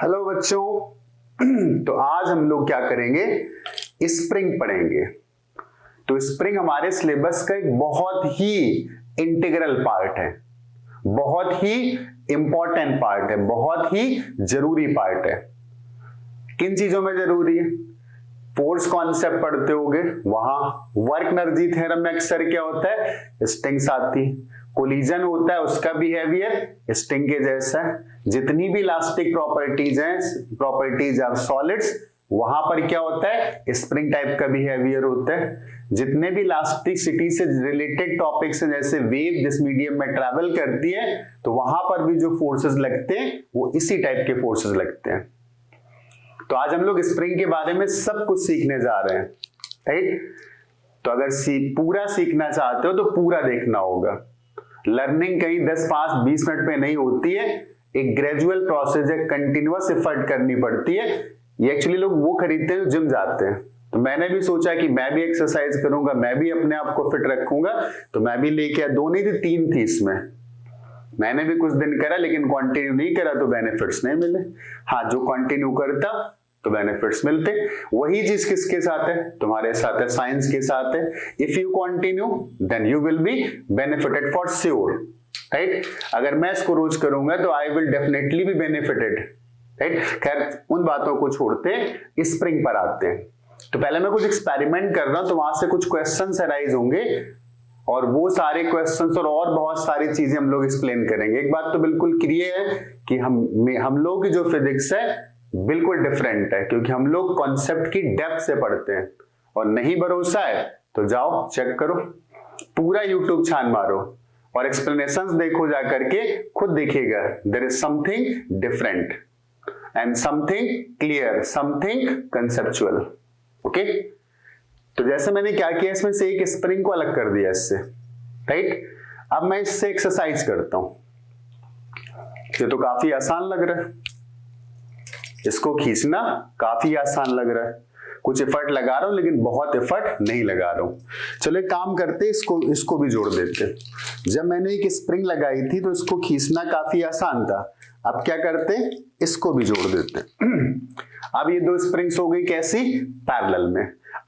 Hello बच्चों। तो आज हम लोग क्या करेंगे, स्प्रिंग पढ़ेंगे। तो स्प्रिंग हमारे सिलेबस का एक बहुत ही इंटीग्रल पार्ट है, बहुत ही इंपॉर्टेंट पार्ट है, बहुत ही जरूरी पार्ट है। किन चीजों में जरूरी है? फोर्स कॉन्सेप्ट पढ़ते होगे, वहां वर्क एनर्जी थ्योरम में अक्सर क्या होता है, स्ट्रिंग्स आती। कोलिजन होता है, उसका बिहेवियर स्ट्रिंग के जैसा है। जितनी भी इलास्टिक प्रॉपर्टीज हैं, प्रॉपर्टीज ऑफ सॉलिड्स, वहां पर क्या होता है, स्प्रिंग टाइप का बिहेवियर होता है। जितने भी इलास्टिसिटी से रिलेटेड टॉपिक्स हैं, जैसे वेव जिस मीडियम में ट्रैवल करती है, तो वहां पर भी जो फोर्सेस लगते हैं वो इसी टाइप के फोर्सेस लगते हैं। तो आज हम लोग स्प्रिंग के बारे में सब कुछ सीखने जा रहे हैं, राइट। तो अगर पूरा सीखना चाहते हो तो पूरा देखना होगा। लर्निंग कहीं 10, 5, 20 मिनट में नहीं होती है, एक ग्रेजुअल प्रोसेस है, कंटिन्यूअस एफर्ट करनी पड़ती है। ये एक्चुअली लोग वो खरीदते हैं जो जिम जाते हैं। तो मैंने भी सोचा कि मैं भी एक्सरसाइज करूंगा, मैं भी अपने आप को फिट रखूंगा, तो मैं भी लेके 2 नहीं थी 3 थी इसमें। मैंने भी कुछ दिन करा, लेकिन कंटिन्यू नहीं करा तो बेनिफिट्स नहीं मिले। हाँ, जो कंटिन्यू करता तो बेनिफिट्स मिलते। वही चीज किसके साथ है? तुम्हारे साथ है, साइंस के साथ है। If you continue then you will be benefited for sure, right. अगर मैं इसको रोज करूंगा तो I will definitely be benefited, right. खैर, उन बातों को छोड़ते स्प्रिंग पर आते हैं। तो पहले मैं कुछ एक्सपेरिमेंट कर रहा हूं, तो वहां से कुछ क्वेश्चंस अराइज होंगे, और वो सारे क्वेश्चंस और बहुत सारी चीजें हम लोग एक्सप्लेन करेंगे। एक बात तो बिल्कुल क्लियर है कि हम लोग की जो फिजिक्स है बिल्कुल डिफरेंट है, क्योंकि हम लोग कॉन्सेप्ट की डेप्थ से पढ़ते हैं। और नहीं भरोसा है तो जाओ चेक करो, पूरा यूट्यूब छान मारो और एक्सप्लेनेशंस देखो, जा करके खुद देखिएगा। There is something different and something clear, something conceptual. Okay, तो जैसे मैंने क्या किया, इसमें से एक स्प्रिंग को अलग कर दिया इससे, राइट। अब मैं इससे एक्सरसाइज करता हूं। ये तो काफी आसान लग रहा है, इसको खींचना काफी आसान लग रहा है। कुछ एफर्ट लगा रहा हूं, लेकिन बहुत एफर्ट नहीं लगा रहा हूं। चलो एक काम करते, इसको भी जोड़ देते। जब मैंने एक स्प्रिंग लगाई थी तो इसको खींचना काफी आसान था। अब क्या करते, इसको भी जोड़ देते। अब ये 2 स्प्रिंग्स हो गई कैसी, पैरेलल में।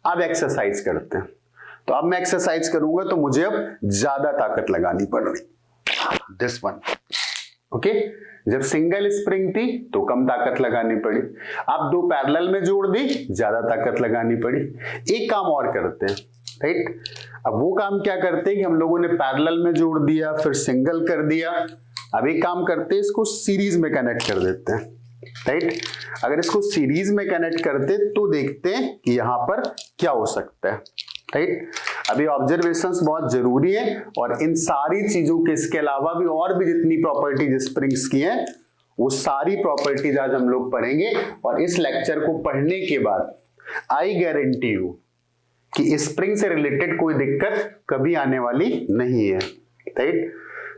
अब एक्सरसाइज करते हैं। तो अब मैं एक्सरसाइज करूंगा तो मुझे अब ज्यादा ताकत लगानी पड़ रही, दिस वन। ओके, जब सिंगल स्प्रिंग थी तो कम ताकत लगानी पड़ी, अब 2 पैरेलल में जोड़ दी, ज्यादा ताकत लगानी पड़ी। एक काम और करते हैं, राइट। अब वो काम क्या करते हैं कि हम लोगों ने पैरेलल में जोड़ दिया, फिर सिंगल कर दिया। अब एक काम करते हैं, इसको सीरीज में कनेक्ट कर देते हैं, राइट। अगर इसको सीरीज में कनेक्ट करते तो देखते हैं कि यहां पर क्या हो सकता है, राइट। अभी ऑब्जर्वेशंस बहुत जरूरी है, और इन सारी चीजों के इसके अलावा भी और भी जितनी प्रॉपर्टीज स्प्रिंग्स की हैं, वो सारी प्रॉपर्टीज आज हम लोग पढ़ेंगे। और इस लेक्चर को पढ़ने के बाद आई गारंटी यू कि स्प्रिंग से रिलेटेड कोई दिक्कत कभी आने वाली नहीं है, राइट।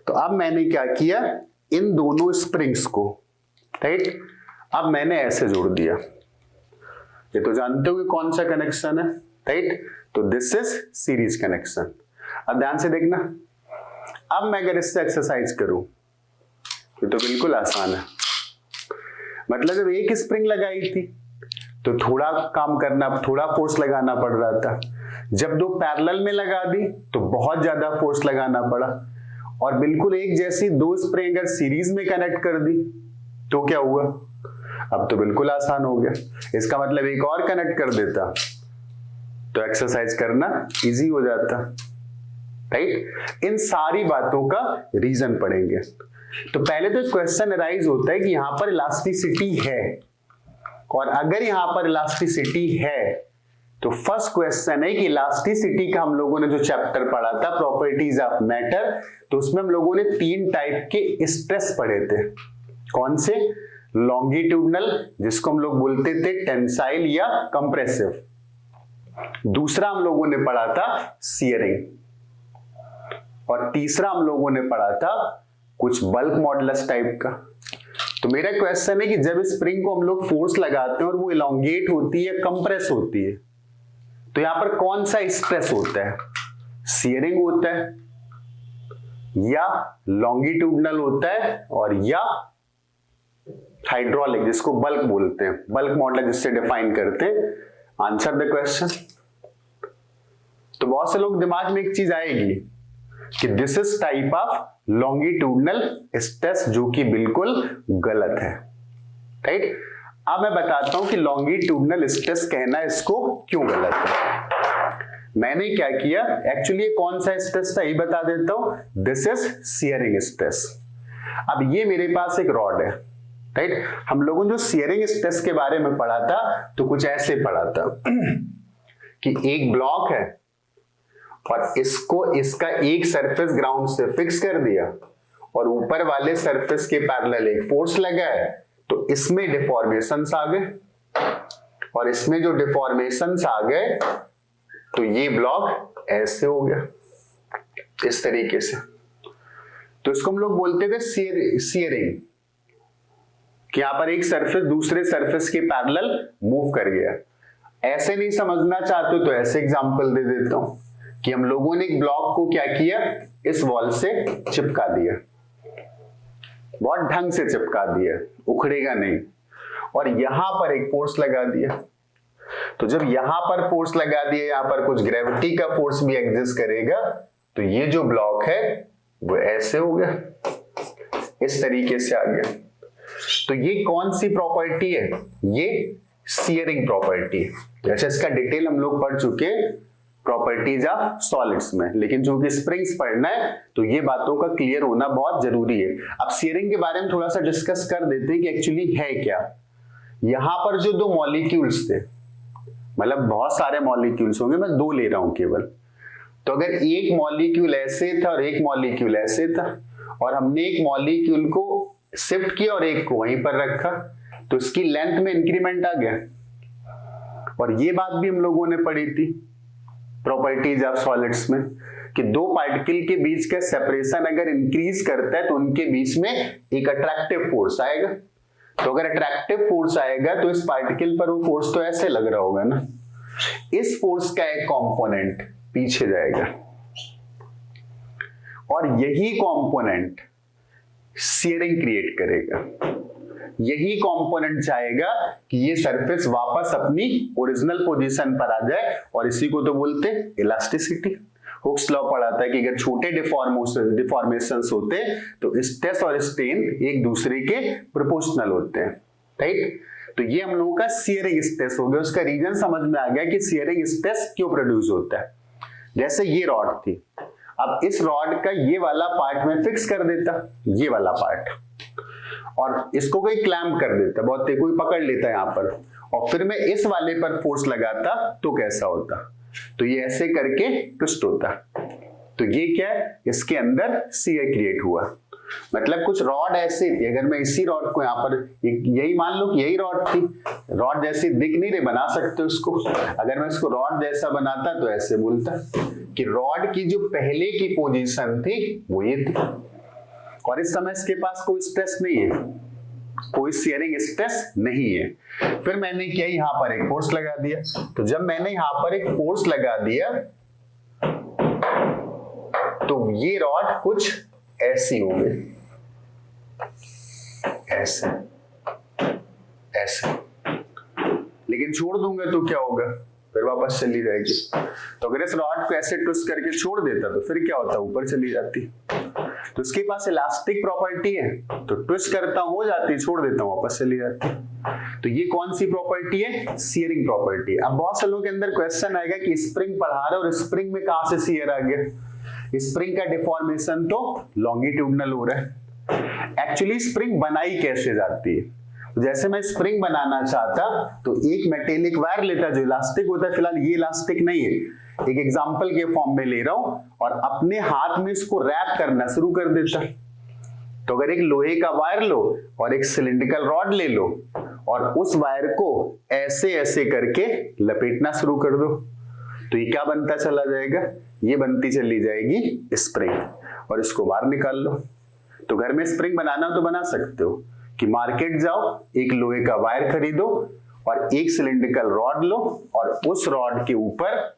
तो अब मैंने क्या किया, इन दोनों स्प्रिंग्स को, राइट, अब मैंने ऐसे जोड़ दिया। ये तो जानते हो कि कौन सा कनेक्शन है, राइट। तो दिस इज सीरीज कनेक्शन। अब ध्यान से देखना, अब मैं अगर इससे एक्सरसाइज करूं, ये तो बिल्कुल आसान है। मतलब जब एक स्प्रिंग लगाई थी तो थोड़ा काम करना, थोड़ा फोर्स लगाना पड़ रहा था। जब 2 पैरेलल में लगा दी तो बहुत ज्यादा फोर्स लगाना पड़ा। और बिल्कुल एक जैसी 2 स्प्रिंग अगर सीरीज में कनेक्ट कर दी तो क्या हुआ, अब तो बिल्कुल आसान हो गया। इसका मतलब एक और कनेक्ट कर देता तो एक्सरसाइज करना इजी हो जाता, राइट। इन सारी बातों का रीजन पढ़ेंगे। तो पहले तो क्वेश्चन अराइज होता है कि यहां पर इलास्टिसिटी है, और अगर यहां पर इलास्टिसिटी है तो फर्स्ट क्वेश्चन है कि इलास्टिसिटी का हम लोगों ने जो चैप्टर पढ़ा था, प्रॉपर्टीज ऑफ मैटर, तो उसमें हम लोगों ने 3 टाइप के स्ट्रेस पढ़े थे। कौन से? लॉन्गिट्यूडनल, जिसको हम लोग बोलते थे टेंसाइल या कंप्रेसिव। दूसरा हम लोगों ने पढ़ा था शियरिंग, और तीसरा हम लोगों ने पढ़ा था कुछ बल्क मॉडुलस टाइप का। तो मेरा क्वेश्चन है कि जब स्प्रिंग को हम लोग फोर्स लगाते हैं और वो इलोंगेट होती है, कंप्रेस होती है, तो यहां पर कौन सा स्ट्रेस होता है? शियरिंग होता है, या लॉन्गिट्यूडनल होता है, और या हाइड्रोलिक, जिसको बल्क बोलते हैं, बल्क मॉडल जिससे डिफाइन करते हैं। Answer the question. तो बहुत से लोग दिमाग में एक चीज आएगी कि this is type of longitudinal stress, जो कि बिल्कुल गलत है, राइट। अब मैं बताता हूं कि लॉन्गिट्यूडनल स्ट्रेस कहना इसको क्यों गलत है। मैंने क्या किया, एक्चुअली कौन सा स्ट्रेस था ये बता देता हूं। This is shearing stress. अब ये मेरे पास एक रॉड है, राइट। हम लोगों ने जो शियरिंग स्ट्रेस के बारे में पढ़ा था तो कुछ ऐसे पढ़ा था कि एक ब्लॉक है और इसको इसका एक सरफेस ग्राउंड से फिक्स कर दिया और ऊपर वाले सरफेस के पैरेलल एक फोर्स लगा है, तो इसमें डिफॉर्मेशंस आ गए और इसमें जो डिफॉर्मेशंस आ गए तो ये ब्लॉक ऐसे हो गया, इस तरीके से। तो इसको हम लोग बोलते थे शियरिंग, कि यहां पर एक सरफेस दूसरे सरफेस के पैरेलल मूव कर गया। ऐसे नहीं समझना चाहते तो ऐसे एग्जांपल दे देता हूं कि हम लोगों ने एक ब्लॉक को क्या किया, इस वॉल से चिपका दिया, बहुत ढंग से चिपका दिया, उखड़ेगा नहीं, और यहां पर एक फोर्स लगा दिया। तो जब यहां पर फोर्स लगा दिया, यहां पर कुछ ग्रेविटी का फोर्स भी एग्जिस्ट करेगा, तो ये जो ब्लॉक है वो ऐसे हो गया, इस तरीके से आ गया। तो ये कौन सी प्रॉपर्टी है, ये शियरिंग प्रॉपर्टी है। जैसे इसका डिटेल हम लोग पढ़ चुके प्रॉपर्टीज ऑफ सॉलिड्स में, लेकिन चूंकि स्प्रिंग्स पढ़ना है तो ये बातों का क्लियर होना बहुत जरूरी है। अब शियरिंग के बारे में थोड़ा सा डिस्कस कर देते हैं कि एक्चुअली है क्या। यहां पर जो दो मॉलिक्यूल्स थे, मतलब बहुत सारे मॉलिक्यूल्स होंगे, मैं दो ले रहा हूं केवल। तो अगर एक मॉलिक्यूल ऐसे था और एक मॉलिक्यूल ऐसे था, और हमने एक मॉलिक्यूल को शिफ्ट किया और एक को वहीं पर रखा, तो इसकी लेंथ में इंक्रीमेंट आ गया। और ये बात भी हम लोगों ने पढ़ी थी प्रॉपर्टीज ऑफ सॉलिड्स में, कि दो पार्टिकल के बीच का सेपरेशन अगर इंक्रीज करता है तो उनके बीच में एक अट्रैक्टिव फोर्स आएगा। तो अगर अट्रैक्टिव फोर्स आएगा तो इस पार्टिकल पर वो फोर्स तो ऐसे लग रहा होगा ना, इस फोर्स का एक कंपोनेंट पीछे जाएगा और यही कंपोनेंट शियरिंग क्रिएट करेगा। यही कंपोनेंट चाहेगा कि ये सरफेस वापस अपनी ओरिजिनल पोजीशन पर आ जाए, और इसी को तो बोलते हैं इलास्टिसिटी। हुक्स लॉ पढ़ा था कि अगर छोटे डिफॉर्मेशंस होते तो स्ट्रेस और स्ट्रेन एक दूसरे के प्रोपोर्शनल होते हैं, राइट। तो ये हम लोगों का शियरिंग स्ट्रेस हो गया। उसका रीजन समझ में आ गया कि शियरिंग स्ट्रेस क्यों प्रोड्यूस होता है। जैसे ये रॉड थी, अब इस रॉड का ये वाला पार्ट में फिक्स कर देता, ये वाला पार्ट, और इसको कोई क्लैम्प कर देता, बहुत कोई पकड़ लेता यहां पर, और फिर मैं इस वाले पर फोर्स लगाता तो कैसा होता, तो ये ऐसे करके ट्विस्ट होता। तो ये क्या है, इसके अंदर शियर क्रिएट हुआ। मतलब कुछ रॉड ऐसे थी, अगर मैं इसी रॉड को यहाँ पर, यही मान लो कि यही रॉड थी, रॉड जैसी दिख नहीं रही, बना सकते हो इसको। अगर मैं इसको रॉड जैसा बनाता तो ऐसे बोलता कि रॉड की जो पहले की पोजीशन थी वो ये थी, और इस समय इसके पास कोई स्ट्रेस नहीं है, कोई शियरिंग स्ट्रेस नहीं है। फिर मैंने क्या, यहां पर एक फोर्स लगा दिया। तो जब मैंने यहां पर एक फोर्स लगा दिया तो ये रॉड कुछ ऐसी हो गई, ऐसे ऐसे, लेकिन छोड़ दूंगा तो क्या होगा, फिर वापस चली जाएगी। तो अगर इस रॉड को ऐसे ट्विस्ट करके छोड़ देता तो फिर क्या होता, ऊपर चली जाती। तो इसके पास इलास्टिक प्रॉपर्टी है, तो ट्विस्ट करता हूं हो जाती, छोड़ देता हूं वापस चली जाती। तो ये कौन सी प्रॉपर्टी है, शियरिंग प्रॉपर्टी। अब बहुत से लोगों के अंदर क्वेश्चन आएगा कि स्प्रिंग पढ़ा रहे और स्प्रिंग में कहां से शियर आ गया। स्प्रिंग का डिफॉर्मेशन तो लॉन्गिट्यूडनल हो रहा है। एक्चुअली स्प्रिंग बनाई कैसे जाती है, जैसे मैं स्प्रिंग बनाना चाहता तो एक मेटेलिक वायर लेता जो इलास्टिक होता है, फिलहाल ये इलास्टिक नहीं है, एक एग्जांपल के फॉर्म में ले रहा हूं, और अपने हाथ में इसको रैप करना शुरू कर देता। तो अगर एक लोहे का वायर लो और एक सिलिंड्रिकल रॉड ले लो और उस वायर को ऐसे ऐसे करके लपेटना शुरू कर दो, तो ये क्या बनता चला जाएगा, ये बनती चली जाएगी स्प्रिंग, और इसको बाहर निकाल लो। तो घर में स्प्रिंग बनाना तो बना सकते हो कि मार्केट जाओ, एक लोहे का वायर खरीदो और एक सिलिंड्रिकल रॉड लो, और उस रॉड के ऊपर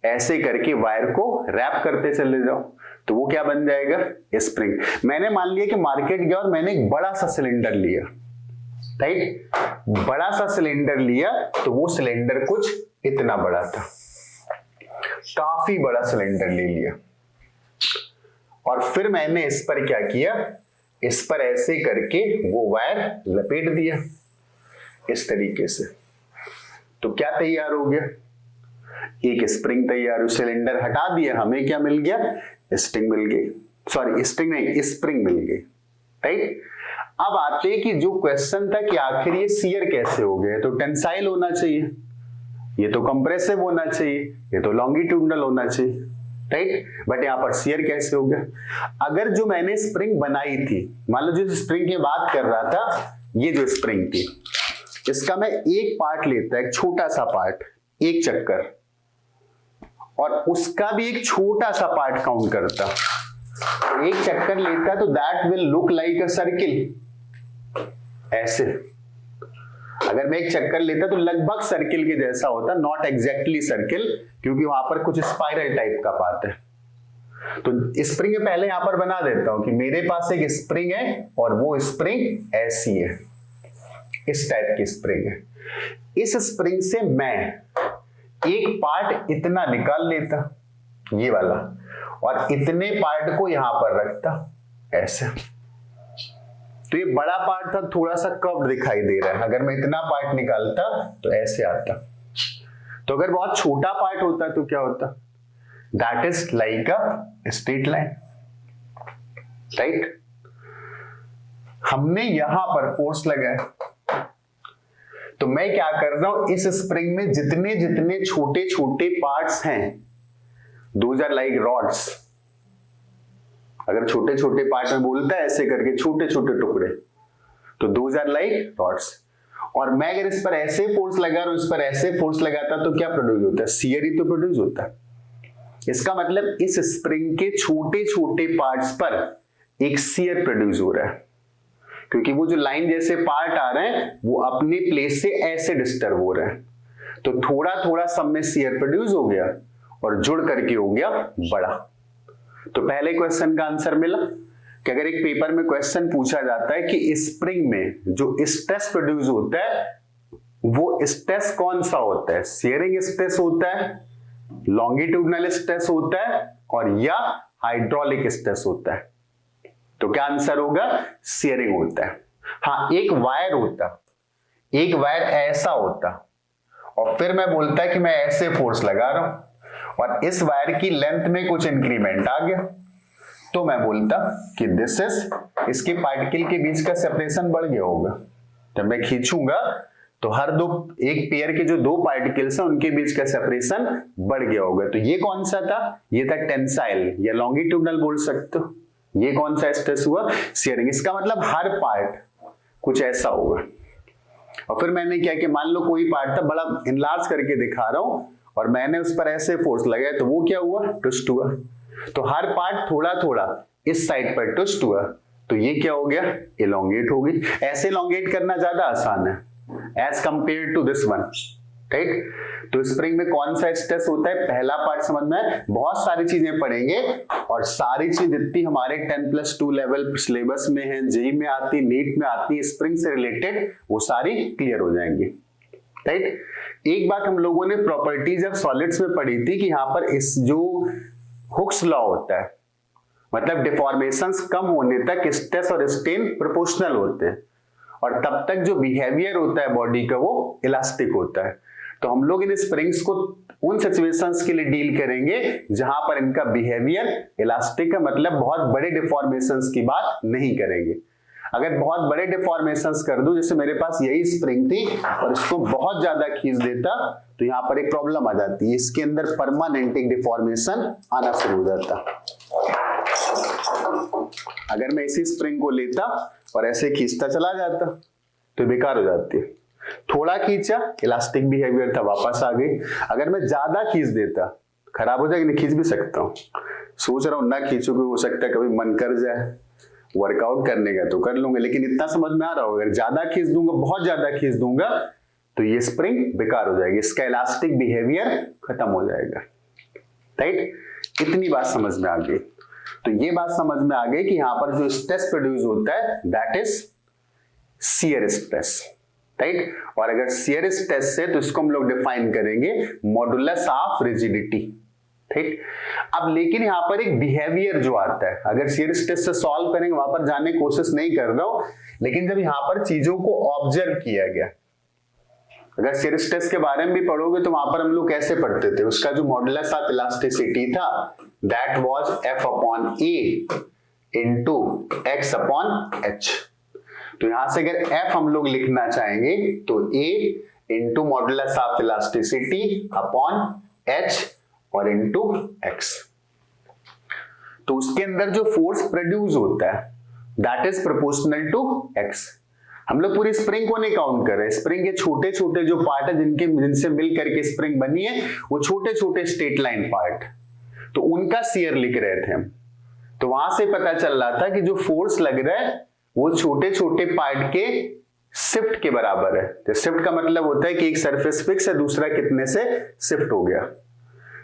ऐसे करके वायर को रैप करते चले जाओ, तो वो क्या बन जाएगा, स्प्रिंग। मैंने मान लिया कि मार्केट गया और मैंने एक बड़ा सा सिलेंडर लिया, राइट। बड़ा सा सिलेंडर लिया तो वो सिलेंडर कुछ इतना बड़ा था, काफी बड़ा सिलेंडर ले लिया, और फिर मैंने इस पर क्या किया, इस पर ऐसे करके वो वायर लपेट दिया इस तरीके से। तो क्या तैयार हो गया, एक स्प्रिंग तैयार हुई। सिलेंडर हटा दिया, हमें क्या मिल गया, स्प्रिंग मिल गई, सॉरी स्प्रिंग नहीं, स्प्रिंग मिल गई, राइट। अब आते हैं कि जो क्वेश्चन था कि आखिर ये शियर कैसे हो गया, तो टेंसाइल होना चाहिए, ये तो कंप्रेसिव होना चाहिए, ये तो लॉन्गिट्यूडनल होना चाहिए, राइट। बट यहां पर शियर कैसे हो गया। अगर जो मैंने स्प्रिंग बनाई थी, मान लो जो स्प्रिंग की बात कर रहा था, ये जो स्प्रिंग थी, इसका मैं एक पार्ट लेता, एक छोटा सा पार्ट, एक चक्कर, और उसका भी एक छोटा सा पार्ट काउंट करता, एक चक्कर लेता तो that will look like a circle, ऐसे। अगर मैं एक चक्कर लेता तो लगभग सर्किल के जैसा होता, नॉट एग्जैक्टली सर्किल, क्योंकि वहां पर कुछ स्पाइरल टाइप का पार्ट है। तो स्प्रिंग पहले यहां पर बना देता हूं कि मेरे पास एक स्प्रिंग है और वो स्प्रिंग ऐसी है, इस टाइप की स्प्रिंग है। इस स्प्रिंग से मैं एक पार्ट इतना निकाल लेता, ये वाला, और इतने पार्ट को यहां पर रखता ऐसे। तो ये बड़ा पार्ट था, थोड़ा सा कर्व्ड दिखाई दे रहा है, अगर मैं इतना पार्ट निकालता तो ऐसे आता। तो अगर बहुत छोटा पार्ट होता तो क्या होता, that is like a straight line, right. हमने यहां पर फोर्स लगाया, तो मैं क्या कर रहा हूं, इस स्प्रिंग में जितने जितने छोटे छोटे पार्ट्स हैं, दोज आर लाइक रॉड्स। अगर छोटे छोटे पार्ट में बोलता है ऐसे करके छोटे छोटे टुकड़े, तो दोज आर लाइक रॉड्स। और मैं अगर इस पर ऐसे फोर्स लगा रहा हूं, इस पर ऐसे फोर्स लगाता तो क्या प्रोड्यूस होता है, शियर ही तो प्रोड्यूस होता है। इसका मतलब इस स्प्रिंग के छोटे छोटे पार्ट्स पर एक शियर प्रोड्यूस हो रहा है, क्योंकि वो जो लाइन जैसे पार्ट आ रहे हैं वो अपने प्लेस से ऐसे डिस्टर्ब हो रहे हैं, तो थोड़ा थोड़ा सब में शियर प्रोड्यूस हो गया और जुड़ करके हो गया बड़ा। तो पहले क्वेश्चन का आंसर मिला कि अगर एक पेपर में क्वेश्चन पूछा जाता है कि स्प्रिंग में जो स्ट्रेस प्रोड्यूस होता है वो स्ट्रेस कौन सा होता है, शियरिंग स्ट्रेस होता है, लॉन्गिट्यूडनल स्ट्रेस होता है, और या हाइड्रोलिक स्ट्रेस होता है, तो क्या आंसर होगा, शियरिंग होता है। हाँ, एक वायर होता, एक वायर ऐसा होता, और फिर मैं बोलता है कि मैं ऐसे फोर्स लगा रहा हूं और इस वायर की लेंथ में कुछ इंक्रीमेंट आ गया, तो मैं बोलता कि दिस इज, इसके पार्टिकल के बीच का सेपरेशन बढ़ गया होगा। जब मैं खींचूंगा तो हर दो, एक पेयर के जो दो पार्टिकल्स हैं उनके बीच का सेपरेशन बढ़ गया होगा। तो ये कौन सा था, ये था टेंसाइल या लॉन्गिट्यूडनल बोल सकते हो। ये कौन सा स्ट्रेस हुआ, शियरिंग। इसका मतलब हर पार्ट कुछ ऐसा होगा। और फिर मैंने क्या किया, मान लो कोई पार्ट था, बड़ा इनलार्ज करके दिखा रहा हूं, और मैंने उस पर ऐसे फोर्स लगाया तो वो क्या हुआ, ट्विस्ट हुआ। तो हर पार्ट थोड़ा थोड़ा इस साइड पर ट्विस्ट हुआ, तो ये क्या हो गया, इलोंगेट हो गई। ऐसे इलोंगेट करना ज्यादा आसान है as compare to this one, right. तो स्प्रिंग में कौन सा स्ट्रेस होता है, पहला पार्ट समझ में, बहुत सारी चीजें पढ़ेंगे और सारी चीज जितनी हमारे 10+2 लेवल सिलेबस में है, जेई में आती, नीट में आती, स्प्रिंग से रिलेटेड, वो सारी क्लियर हो जाएंगी, राइट। एक बात हम लोगों ने प्रॉपर्टीज ऑफ सॉलिड्स में पढ़ी थी कि यहां पर इस जो हुक्स लॉ होता है, मतलब डिफॉर्मेशंस कम होने तक स्ट्रेस और स्ट्रेन प्रोपोर्शनल होते हैं, और तब तक जो बिहेवियर होता है बॉडी का वो इलास्टिक होता है। तो हम लोग इन स्प्रिंग्स को उन सिचुएशंस के लिए डील करेंगे जहां पर इनका बिहेवियर इलास्टिक है, मतलब बहुत बड़े डिफॉर्मेशंस की बात नहीं करेंगे। अगर बहुत बड़े डिफॉर्मेशंस कर दूं, जैसे मेरे पास यही स्प्रिंग थी और इसको बहुत ज्यादा खींच देता, तो यहां पर एक प्रॉब्लम आ जाती है, इसके अंदर परमानेंट एक डिफॉर्मेशन आना शुरू हो जाता। अगर मैं इसी स्प्रिंग को लेता और ऐसे खींचता चला जाता तो बेकार हो जाती है। थोड़ा खींचा, इलास्टिक बिहेवियर था, वापस आ गई। अगर मैं ज्यादा खींच देता, खराब हो जाएगी, नहीं खींच भी सकता हूँ, सोच रहा हूं ना खींचू, भी हो सकता है कभी मन कर जाए वर्कआउट करने का तो कर लूंगा, लेकिन इतना समझ में आ रहा होगा, अगर ज्यादा खींच दूंगा, बहुत ज्यादा खींच दूंगा, तो ये स्प्रिंग बेकार हो जाएगी, इसका इलास्टिक बिहेवियर खत्म हो जाएगा, राइट। इतनी बात समझ में आ गई। तो ये बात समझ में आ गई कि यहां पर जो स्ट्रेस प्रोड्यूस होता है that is shear stress, right. और अगर शियर स्ट्रेस से तो इसको हम लोग डिफाइन करेंगे मॉडुलस ऑफ रिजिडिटी, ठीक। अब लेकिन यहां पर एक बिहेवियर जो आता है, अगर शियर स्ट्रेस से सॉल्व करेंगे, वहां पर जाने की कोशिश नहीं कर रहा हूं, लेकिन जब यहां पर चीजों को ऑब्जर्व किया गया, अगर शियर स्ट्रेस के बारे में भी पढ़ोगे तो वहां पर हम लोग कैसे पढ़ते थे, उसका जो मॉडुलस ऑफ इलास्टिसिटी था that was F upon A into X upon H। तो यहां से अगर F हम लोग लिखना चाहेंगे तो A into modulus of elasticity upon H और इंटू X। तो उसके अंदर जो फोर्स प्रोड्यूस होता है that is proportional to X। हम लोग पूरी स्प्रिंग को नहीं काउंट कर रहे, स्प्रिंग के छोटे छोटे जो पार्ट है जिनसे मिल करके स्प्रिंग बनी है, वो छोटे छोटे स्ट्रेट लाइन पार्ट, तो उनका शियर लिख रहे थे हम। तो वहां से पता चल रहा था कि जो फोर्स लग रहा है वो छोटे छोटे पार्ट के शिफ्ट के बराबर है। तो शिफ्ट का मतलब होता है कि एक सरफेस फिक्स है, दूसरा कितने से शिफ्ट हो गया।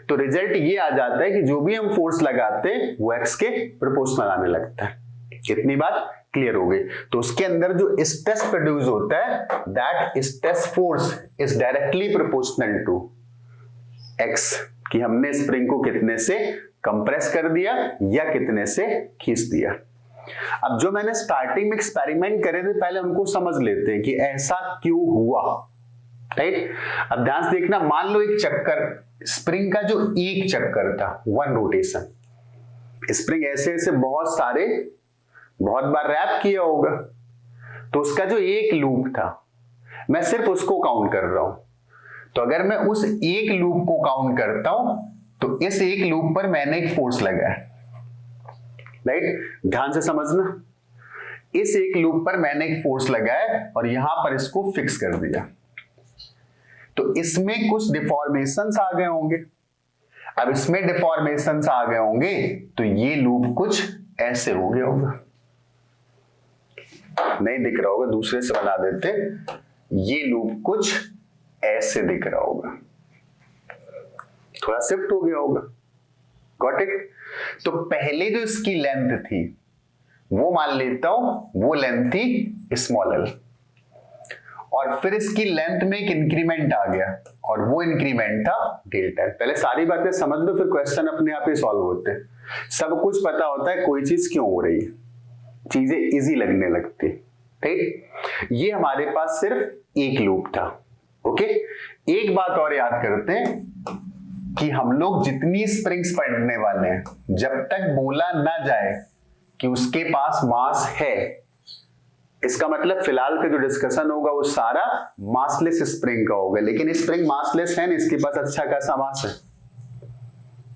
तो रिजल्ट ये आ जाता है कि जो भी हम फोर्स लगाते हैं वो एक्स के प्रोपोर्शनल आने लगता है। कितनी बात क्लियर हो गई। तो उसके अंदर जो स्ट्रेस प्रोड्यूस होता है that stress force is directly proportional to x, कि हमने स्प्रिंग को कितने से कंप्रेस कर दिया या कितने से खींच दिया। अब जो मैंने स्टार्टिंग में एक्सपेरिमेंट करे थे पहले उनको समझ लेते हैं कि ऐसा क्यों हुआ, राइट। अब ध्यान से देखना, मान लो एक चक्कर, स्प्रिंग का जो एक चक्कर था, वन रोटेशन, स्प्रिंग ऐसे ऐसे बहुत बार रैप किया होगा, तो उसका जो एक लूप था मैं सिर्फ उसको काउंट कर रहा हूं। तो अगर मैं उस एक लूप को काउंट करता हूं तो इस एक लूप पर मैंने एक फोर्स लगाया, राइट। ध्यान से समझना, इस एक लूप पर मैंने एक फोर्स लगाया और यहां पर इसको फिक्स कर दिया। तो इसमें कुछ डिफॉर्मेशंस आ गए होंगे। अब इसमें डिफॉर्मेशंस आ गए होंगे तो ये लूप कुछ ऐसे हो गया होगा, नहीं दिख रहा होगा, दूसरे से बना देते, ये लूप कुछ ऐसे दिख रहा होगा, थोड़ा शिफ्ट हो गया होगा। Got it. तो पहले जो इसकी लेंथ थी वो मान लेता हूं वो लेंथ थी स्मॉल एल, और फिर इसकी लेंथ में एक इंक्रीमेंट आ गया और वो इंक्रीमेंट था डेल्टा एल। पहले सारी बातें समझ लो, फिर क्वेश्चन अपने आप ही सॉल्व होते हैं। सब कुछ पता होता है कोई चीज क्यों हो रही है, चीजें इजी लगने लगती, ठीक। ये हमारे पास सिर्फ एक लूप था। ओके, एक बात और याद करते हैं कि हम लोग जितनी स्प्रिंग्स पढ़ने वाले हैं, जब तक बोला ना जाए कि उसके पास मास है, इसका मतलब फिलहाल का जो डिस्कशन होगा वो सारा मासलेस स्प्रिंग का होगा। लेकिन स्प्रिंग मासलेस है ना, इसके पास अच्छा खासा मास है,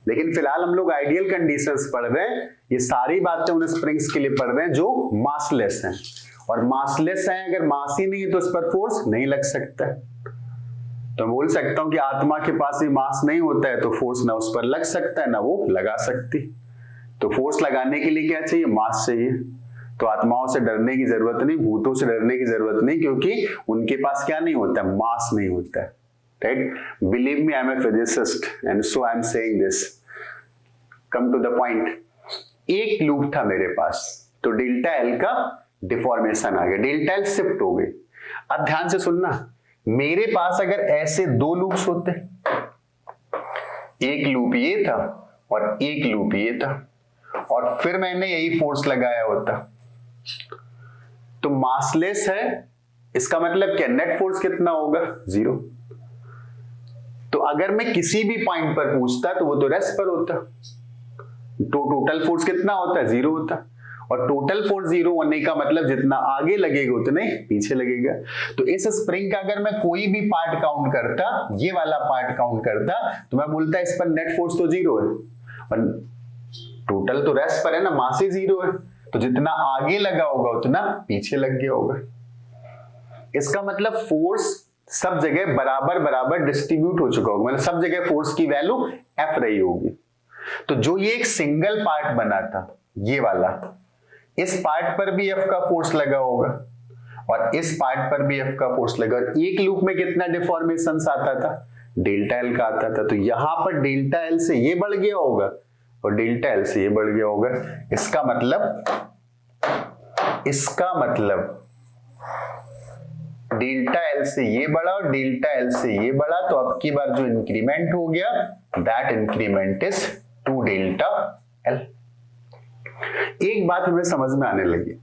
लेकिन फिलहाल हम लोग आइडियल कंडीशंस पढ़ रहे हैं। ये सारी बातें उन स्प्रिंग्स के लिए पढ़ रहे हैं जो मासलेस हैं, और मासलेस हैं अगर मास ही नहीं है तो उस पर फोर्स नहीं लग सकता। तो मैं बोल सकता हूं कि आत्मा के पास ही मास नहीं होता है तो फोर्स ना उस पर लग सकता है ना वो लगा सकती। तो फोर्स लगाने के लिए क्या चाहिए, मास चाहिए। तो आत्माओं से डरने की जरूरत नहीं, भूतों से डरने की जरूरत नहीं, क्योंकि उनके पास क्या नहीं होता, मास नहीं होता है, right. Believe me, I am a physicist and so I am saying this. Come to the point, एक लूप था मेरे पास, तो डेल्टा एल का डिफॉर्मेशन आ गया, डेल्टा एल शिफ्ट हो गई। अब ध्यान से सुनना, मेरे पास अगर ऐसे दो लूप्स होते, एक लूप ये था और एक लूप ये था, और फिर मैंने यही फोर्स लगाया होता, तो मासलेस है, इसका मतलब क्या, नेट फोर्स कितना होगा, 0। तो अगर मैं किसी भी पॉइंट पर पूछता तो वो तो रेस्ट पर होता, तो टोटल फोर्स कितना होता है, 0 होता। और टोटल फोर्स 0 होने का मतलब जितना आगे लगेगा उतना ही पीछे लगेगा। तो इस स्प्रिंग का अगर मैं कोई भी पार्ट काउंट करता, ये वाला पार्ट काउंट करता, तो मैं बोलता इस पर नेट फोर्स तो 0 है, और टोटल तो रेस्ट पर है ना, मास ही 0 है, तो जितना आगे लगा होगा उतना पीछे लग गया होगा। इसका मतलब फोर्स सब जगह बराबर बराबर डिस्ट्रीब्यूट हो चुका होगा, मतलब सब जगह फोर्स की वैल्यू F रही होगी। तो जो ये एक सिंगल पार्ट बना था ये वाला, इस पार्ट पर भी F का फोर्स लगा होगा और इस पार्ट पर भी F का फोर्स लगा, और एक लूप में कितना डिफॉर्मेशन आता था, डेल्टा एल का आता था। तो यहां पर डेल्टा एल से ये बढ़ गया होगा और डेल्टा एल से ये बढ़ गया होगा। इसका मतलब डेल्टा एल से ये बढ़ा और डेल्टा एल से ये बढ़ा, तो अब की बार जो इंक्रीमेंट हो गया that increment is 2 delta L. एक बात हमें समझ में आने लगी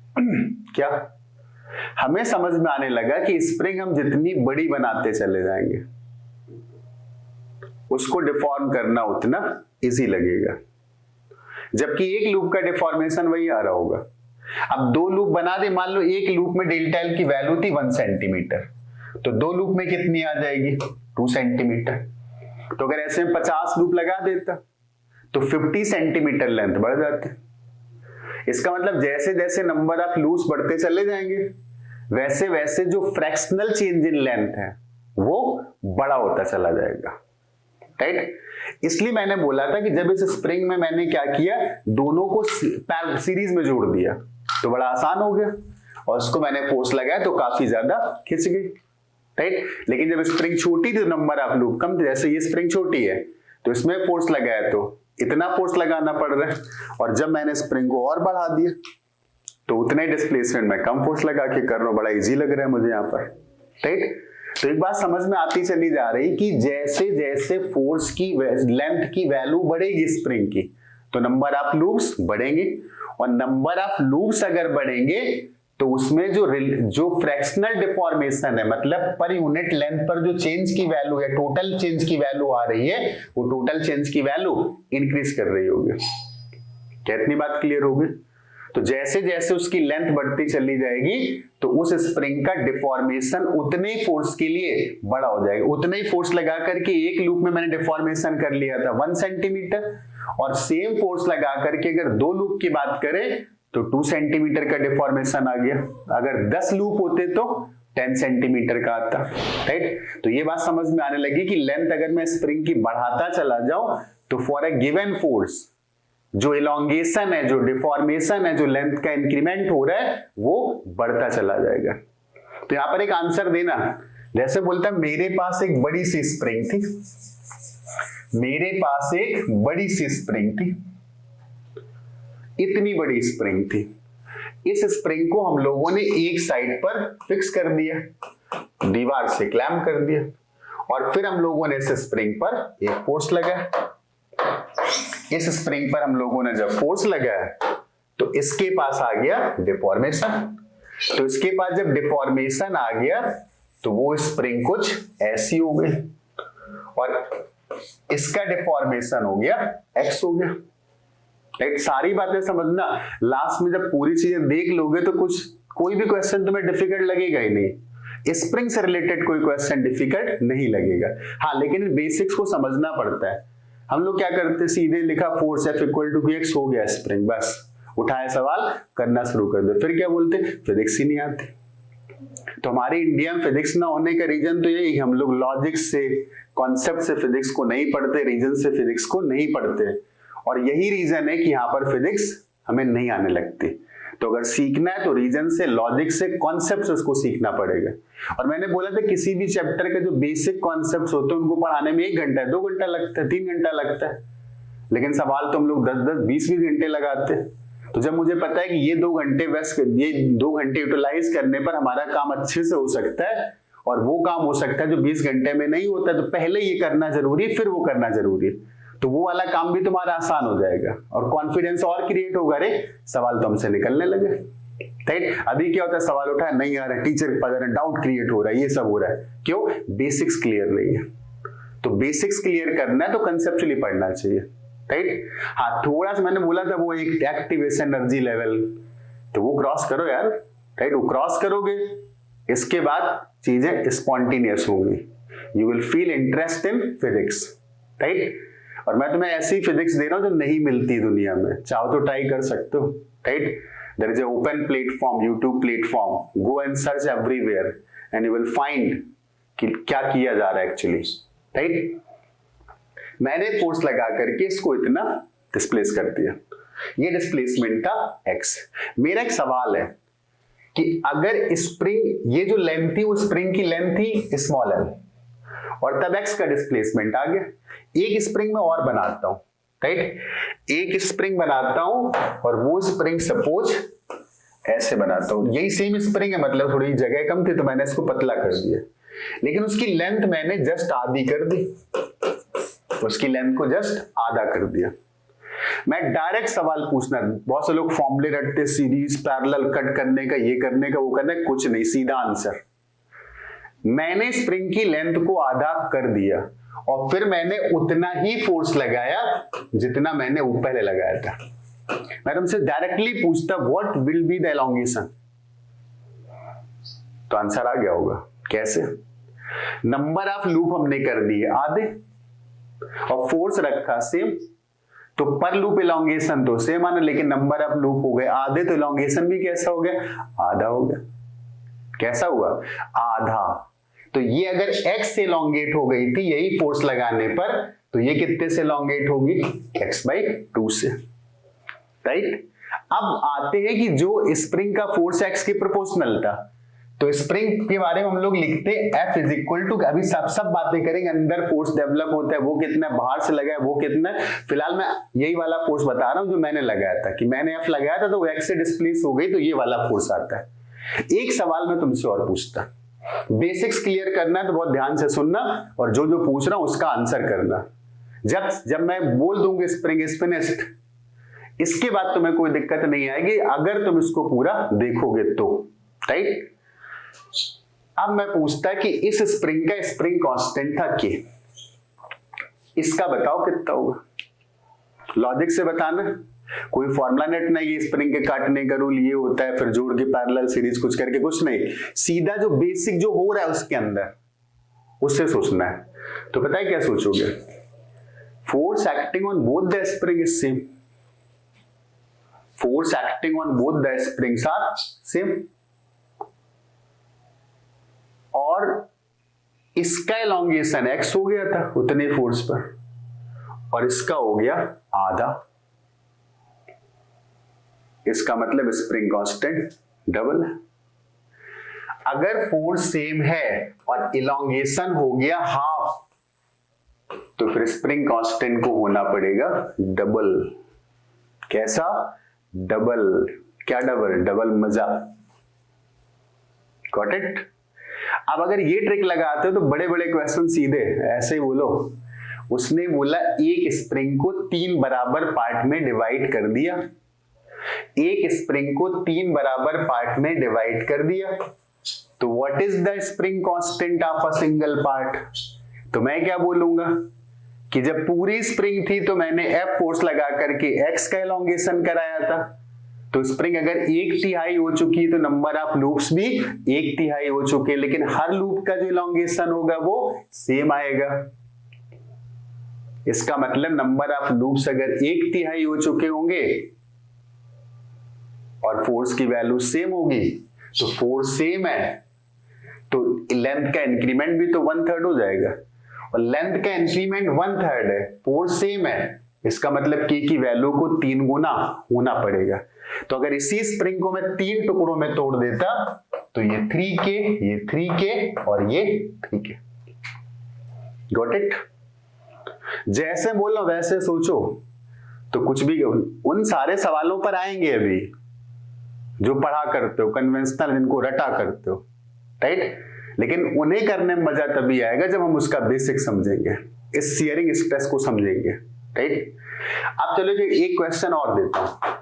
क्या? हमें समझ में आने लगा कि स्प्रिंग हम जितनी बड़ी बनाते चले जाएंगे उसको डिफॉर्म करना उतना इजी लगेगा, जबकि एक लूप का डिफॉर्मेशन वही आ रहा होगा। अब 2 लूप बना दे, मान लो एक लूप में डेल्टा एल की वैल्यू थी 1 सेंटीमीटर, तो 2 लूप में कितनी आ जाएगी 2 सेंटीमीटर। तो अगर ऐसे में 50 लूप लगा देता तो 50 सेंटीमीटर लेंथ बढ़ जाती। इसका मतलब जैसे जैसे नंबर ऑफ लूप्स बढ़ते चले जाएंगे वैसे वैसे जो फ्रैक्शनल चेंज इन लेंथ है वो बड़ा होता चला जाएगा, राइट? इसलिए मैंने बोला था कि जब इस स्प्रिंग में मैंने क्या किया, दोनों को सीरीज में जोड़ दिया तो बड़ा आसान हो गया, और उसको मैंने फोर्स लगाया तो काफी ज्यादा खिंच गई, राइट? लेकिन जब स्प्रिंग छोटी थी तो नंबर ऑफ लूप कम थे। जैसे ये स्प्रिंग छोटी है तो इसमें फोर्स लगाया तो इतना फोर्स लगाना पड़ रहा है, और जब मैंने स्प्रिंग को और बढ़ा दिया तो उतने डिस्प्लेसमेंट में कम फोर्स लगा के कर रहा हूं। बड़ा इजी लग रहा है मुझे यहाँ पर, राइट? तो एक बात समझ में आती चली जा रही कि जैसे जैसे फोर्स की लेंथ की वैल्यू बढ़ेगी स्प्रिंग की तो नंबर ऑफ लूप्स बढ़ेंगे, और नंबर ऑफ लूप्स अगर बढ़ेंगे तो उसमें जो फ्रैक्शनल डिफॉर्मेशन है, मतलब पर यूनिट लेंथ पर जो चेंज की वैल्यू है, टोटल चेंज की वैल्यू आ रही है, वो टोटल चेंज की वैल्यू इंक्रीज कर रही होगी। क्या इतनी बात क्लियर होगी? तो जैसे जैसे उसकी लेंथ बढ़ती चली जाएगी तो उस स्प्रिंग का डिफॉर्मेशन उतने ही फोर्स के लिए बड़ा हो जाएगा। उतने ही फोर्स लगा करके एक लूप में मैंने डिफॉर्मेशन कर लिया था 1 सेंटीमीटर, और सेम फोर्स लगा करके अगर 2 लूप की बात करें तो 2 सेंटीमीटर का डिफॉर्मेशन आ गया। अगर 10 लूप होते तो 10 सेंटीमीटर का आता, राइट? तो ये बात समझ में आने लगी कि लेंथ अगर मैं स्प्रिंग की बढ़ाता चला जाऊं तो फॉर ए गिवन फोर्स जो इलॉन्गेशन है, जो डिफॉर्मेशन है, जो लेंथ का इंक्रीमेंट हो रहा है वो बढ़ता चला जाएगा। तो यहां पर एक आंसर देना, जैसे बोलता है मेरे पास एक बड़ी सी स्प्रिंग थी, मेरे पास एक बड़ी सी स्प्रिंग थी, इतनी बड़ी स्प्रिंग थी। इस स्प्रिंग को हम लोगों ने एक साइड पर फिक्स कर दिया, दीवार से क्लैंप कर दिया, और फिर हम लोगों ने इस स्प्रिंग पर एक फोर्स लगाया। इस स्प्रिंग पर हम लोगों ने जब फोर्स लगाया तो इसके पास आ गया डिफॉर्मेशन। तो इसके पास जब डिफॉर्मेशन आ गया तो वो स्प्रिंग कुछ ऐसी हो गई, और इसका डिफॉर्मेशन हो गया एक्स हो गया, राइट? सारी बातें समझना, लास्ट में जब पूरी चीजें देख लोगे तो कोई भी क्वेश्चन तुम्हें डिफिकल्ट लगेगा ही नहीं। स्प्रिंग से रिलेटेड कोई क्वेश्चन डिफिकल्ट नहीं लगेगा, हाँ, लेकिन बेसिक्स को समझना पड़ता है। हम लोग क्या करते, सीधे लिखा force F equal to x हो गया स्प्रिंग, बस उठाया सवाल करना शुरू कर दो, फिर क्या बोलते फिजिक्स ही नहीं आती। तो हमारी इंडिया में फिजिक्स ना होने का रीजन तो यही, हम लोग लॉजिक से, कॉन्सेप्ट से फिजिक्स को नहीं पढ़ते, रीजन से फिजिक्स को नहीं पढ़ते, और यही रीजन है कि यहाँ पर फिजिक्स हमें नहीं आने लगती। तो अगर सीखना है तो रीजन से, लॉजिक से, कॉन्सेप्ट से उसको सीखना पड़ेगा। और मैंने बोला था किसी भी चैप्टर के जो बेसिक कॉन्सेप्ट्स होते हैं उनको पढ़ाने में 1 घंटा 2 घंटा लगता है, 3 घंटा लगता है, लेकिन सवाल तो हम लोग 10-10 20-20 घंटे लगाते हैं। तो जब मुझे पता है कि ये 2 घंटे ये 2 घंटे यूटिलाइज करने पर हमारा काम अच्छे से हो सकता है, और वो काम हो सकता है जो 20 घंटे में नहीं होता, तो पहले ये करना जरूरी है फिर वो करना जरूरी है, तो वो वाला काम भी तुम्हारा आसान हो जाएगा और कॉन्फिडेंस और क्रिएट होगा, रे सवाल तो हमसे निकलने लगे, राइट? अभी क्या होता है, सवाल उठाया नहीं आ रहा है, टीचर के पास डाउट क्रिएट हो रहा है, ये सब हो रहा है, क्यों? बेसिक्स क्लियर नहीं है। तो बेसिक्स क्लियर करना है तो कंसेप्चुअली पढ़ना चाहिए, राइट? हाँ, थोड़ा सा मैंने बोला था वो एक एक्टिवेशन एनर्जी लेवल, तो वो क्रॉस करो यार, राइट? वो क्रॉस करोगे, इसके बाद चीजें स्पॉन्टेनियस होंगी, you will feel interest in physics, right? और मैं तुम्हें ऐसी फिजिक्स दे रहा हूं जो नहीं मिलती दुनिया में, चाहो तो ट्राई कर सकते हो, right? There is a open platform, YouTube platform, go and search everywhere and you will find कि क्या किया जा रहा है एक्चुअली, राइट? मैंने फोर्स लगा करके इसको इतना डिस्प्लेस कर दिया, ये डिस्प्लेसमेंट था एक्स। मेरा एक सवाल है कि अगर स्प्रिंग, ये जो लेंथ थी वो स्प्रिंग की लेंथ थी स्मॉल एल, और तब एक्स का डिस्प्लेसमेंट आ गया। एक स्प्रिंग में और बनाता हूं, राइट? एक स्प्रिंग बनाता हूं और वो स्प्रिंग सपोज ऐसे बनाता हूं, यही सेम स्प्रिंग है, मतलब थोड़ी जगह कम थी तो मैंने इसको पतला कर दिया, लेकिन उसकी लेंथ मैंने जस्ट आधी कर दी, उसकी लेंथ को जस्ट आधा कर दिया। मैं डायरेक्ट सवाल पूछना, बहुत से लोग फॉर्मूले रटते, सीरीज पैरेलल कट करने का, ये करने का, वो करने का, कुछ नहीं, सीधा आंसर। मैंने स्प्रिंग की लेंथ को आधा कर दिया और फिर मैंने उतना ही फोर्स लगाया जितना मैंने पहले लगाया था। मैं तुमसे डायरेक्टली पूछता what will be the elongation, तो आंसर आ गया होगा। कैसे? नंबर ऑफ लूप हमने कर दिए आधे और फोर्स रखा सेम, तो पर लूप इलोंगेशन तो सेम आना, लेकिन नंबर ऑफ लूप हो गए आधे, तो इलोंगेशन भी कैसा हो गया? आधा हो गया। कैसा हुआ? आधा। तो ये अगर x से इलोंगेट हो गई थी यही फोर्स लगाने पर, तो ये कितने से इलोंगेट होगी? x/2 से, राइट। अब आते हैं कि जो स्प्रिंग का फोर्स x के प्रोपोर्शनल था, तो स्प्रिंग के बारे में हम लोग लिखते F इज इक्वल टू, अभी सब बातें करेंगे, अंदर फोर्स डेवलप होता है वो कितना, बाहर से लगा है वो कितना। फिलहाल मैं यही वाला फोर्स बता रहा हूं जो मैंने लगाया था, कि मैंने F लगाया था तो वो x से डिस्प्लेस हो गई, तो ये वाला फोर्स आता है। एक सवाल मैं तुमसे और पूछता, बेसिक्स क्लियर करना है तो बहुत ध्यान से सुनना और जो जो पूछ रहा हूं उसका आंसर करना। जब मैं बोल दूंगा स्प्रिंग इज फिनिश्ड, इसके बाद तुम्हें कोई दिक्कत नहीं आएगी अगर तुम इसको पूरा देखोगे तो, राइट। अब मैं पूछता कि इस स्प्रिंग का स्प्रिंग कांस्टेंट था K, इसका बताओ कितना होगा? लॉजिक से बताना, कोई फॉर्मूला नेट नहीं, स्प्रिंग के काटने का रूल ये होता है, फिर जोड़ के पैरेलल सीरीज कुछ करके, कुछ नहीं, सीधा जो बेसिक जो हो रहा है उसके अंदर उससे सोचना है। तो पता है क्या सोचोगे? Force acting on both the spring is same, force acting on both the springs are same, और इसका एलोंगेशन x हो गया था उतने फोर्स पर और इसका हो गया आधा, इसका मतलब स्प्रिंग कांस्टेंट डबल है। अगर फोर्स सेम है और इलोंगेशन हो गया हाफ, तो फिर स्प्रिंग कांस्टेंट को होना पड़ेगा डबल। कैसा? डबल। क्या डबल? डबल मजा। Got it? अब अगर ये ट्रिक लगाते हो तो बड़े बड़े क्वेश्चन सीधे ऐसे ही बोलो। उसने बोला एक स्प्रिंग को 3 बराबर पार्ट में डिवाइड कर दिया, एक स्प्रिंग को 3 बराबर पार्ट में डिवाइड कर दिया, तो what is the spring constant of a single part? तो मैं क्या बोलूंगा कि जब पूरी स्प्रिंग थी तो मैंने F फोर्स लगा करके x का एलोंगेशन कराया था, तो स्प्रिंग अगर 1/3 हो चुकी है तो नंबर ऑफ लूप्स भी 1/3 हो चुके, लेकिन हर लूप का जो इलोंगेशन होगा वो सेम आएगा। इसका मतलब नंबर ऑफ लूप्स अगर 1/3 हो चुके होंगे और फोर्स की वैल्यू सेम होगी, तो फोर्स सेम है तो लेंथ का इंक्रीमेंट भी तो 1/3 हो जाएगा, और लेंथ का इंक्रीमेंट 1/3 है, फोर्स सेम है, इसका मतलब K की वैल्यू को 3 गुना होना पड़ेगा। तो अगर इसी स्प्रिंग को मैं 3 टुकड़ों में तोड़ देता तो ये 3K, ये 3K और ये 3K। Got it? जैसे बोल रहा वैसे सोचो, तो कुछ भी उन सारे सवालों पर आएंगे अभी जो पढ़ा करते हो, कन्वेंशनल जिनको रटा करते हो, राइट। लेकिन उन्हें करने में मजा तभी आएगा जब हम उसका बेसिक समझेंगे, इस शेयरिंग स्ट्रेस को समझेंगे, राइट। अब चलो जी एक क्वेश्चन और देता हूं।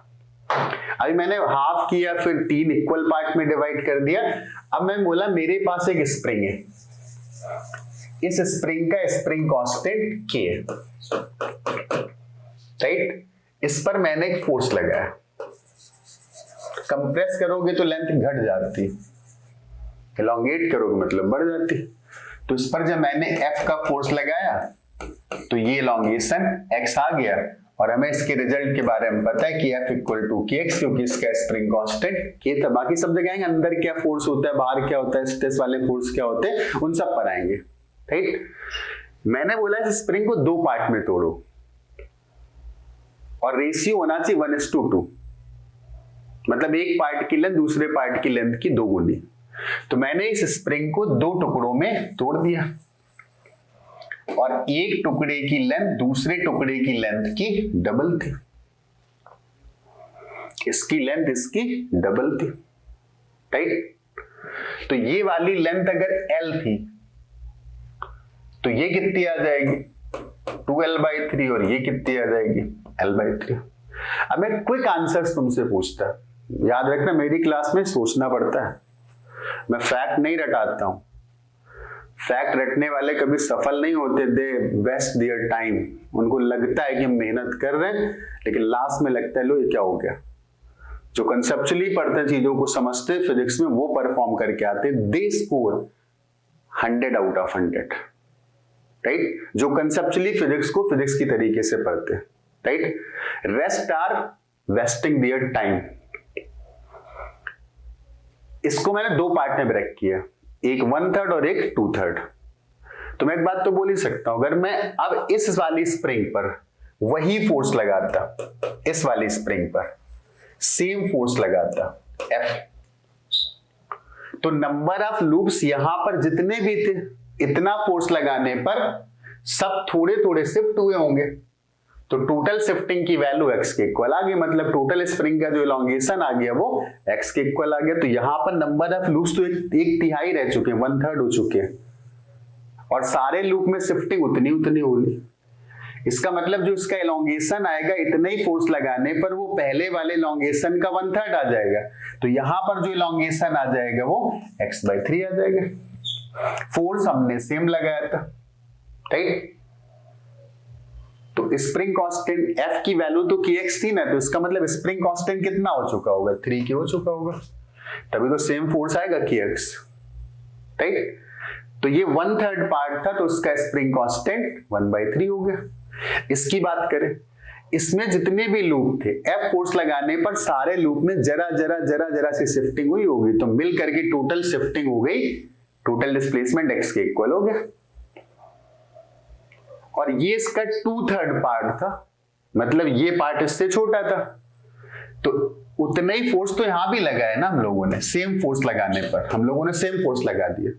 अभी मैंने हाफ किया, फिर 3 इक्वल पार्ट में डिवाइड कर दिया। अब मैं बोला मेरे पास एक स्प्रिंग है, इस स्प्रिंग का स्प्रिंग कांस्टेंट K है, राइट। इस पर मैंने एक फोर्स लगाया, कंप्रेस करोगे तो लेंथ घट जाती, एलोंगेट करोगे मतलब बढ़ जाती। तो इस पर जब मैंने F का फोर्स लगाया तो ये एलोंगेशन x आ गया, और हमें इसके रिजल्ट के बारे में पता है कि F इक्वल टू kx, क्योंकि इसका स्प्रिंग कांस्टेंट K था। बाकी सब जगह आएंगे, अंदर क्या फोर्स होता है, बाहर क्या होता है, स्ट्रेस वाले फोर्स क्या होते हैं, उन सब पर आएंगे, राइट। मैंने बोला इस स्प्रिंग को 2 पार्ट में तोड़ो और रेशियो होना चाहिए 1:2, मतलब एक पार्ट की लेंथ दूसरे पार्ट की लेंथ की 2 गुनी। तो मैंने इस स्प्रिंग को 2 टुकड़ों में तोड़ दिया और एक टुकड़े की लेंथ दूसरे टुकड़े की लेंथ की डबल थी। इसकी लेंथ इसकी डबल थी, राइट। तो ये वाली लेंथ अगर L थी तो ये कितनी आ जाएगी 2L/3 और ये कितनी आ जाएगी L/3। अब मैं क्विक आंसर्स तुमसे पूछता, याद रखना मेरी क्लास में सोचना पड़ता है, मैं फैक्ट नहीं रटाता हूं। फैक्ट रटने वाले कभी सफल नहीं होते, दे वेस्ट देयर टाइम। उनको लगता है कि हम मेहनत कर रहे हैं लेकिन लास्ट में लगता है लो ये क्या हो गया। जो कंसेप्चुअली पढ़ते हैं, चीजों को समझते फिजिक्स में, वो परफॉर्म करके आते, they score 100 out of 100, right. जो कंसेप्चुअली फिजिक्स को फिजिक्स की तरीके से पढ़ते, right. Rest are wasting their time. इसको मैंने दो पार्ट में ब्रेक किया, एक 1/3 और एक 2/3। तो मैं एक बात तो बोल ही सकता हूं, अगर मैं अब इस वाली स्प्रिंग पर वही फोर्स लगाता, इस वाली स्प्रिंग पर सेम फोर्स लगाता F, तो नंबर ऑफ लूप्स यहां पर जितने भी थे, इतना फोर्स लगाने पर सब थोड़े थोड़े शिफ्ट हुए होंगे। तो टोटल शिफ्टिंग की वैल्यू x के इक्वल आ गई, मतलब टोटल स्प्रिंग का जो इलॉन्गेशन आ गया वो x के इक्वल आ गया। तो यहां पर नंबर ऑफ लूप्स तो एक तिहाई रह चुके हैं, 1/3 हो चुके हैं, और सारे लूप में शिफ्टिंग उतनी होगी। इसका मतलब जो इसका इलॉन्गेशन आएगा, इतने ही फोर्स लगाने पर वो पहले वाले इलॉन्गेशन का 1/3 आ जाएगा। तो यहां पर जो इलॉन्गेशन आ जाएगा वो x/3 आ जाएगा। फोर्स हमने सेम लगाया था, राइट। तो स्प्रिंग कांस्टेंट F की वैल्यू तो kx थी ना, तो इसका मतलब स्प्रिंग कांस्टेंट कितना हो चुका होगा 3 के हो चुका होगा, तभी तो सेम फोर्स आएगा kx, राइट। तो ये 1/3 पार्ट था, तो इसका स्प्रिंग कांस्टेंट 1/3 हो गया। इसकी बात करें, इसमें जितने भी लूप थे, F फोर्स लगाने पर सारे लूप में जरा जरा जरा जरा सी शिफ्टिंग हुई होगी, तो मिल करके टोटल शिफ्टिंग हो गई, टोटल डिस्प्लेसमेंट x के इक्वल हो गया। और ये इसका 2/3 पार्ट था, मतलब ये पार्ट इससे छोटा था, तो उतना ही फोर्स तो यहां भी लगाया ना हम लोगों ने, सेम फोर्स लगाने पर हम लोगों ने सेम फोर्स लगा दिया।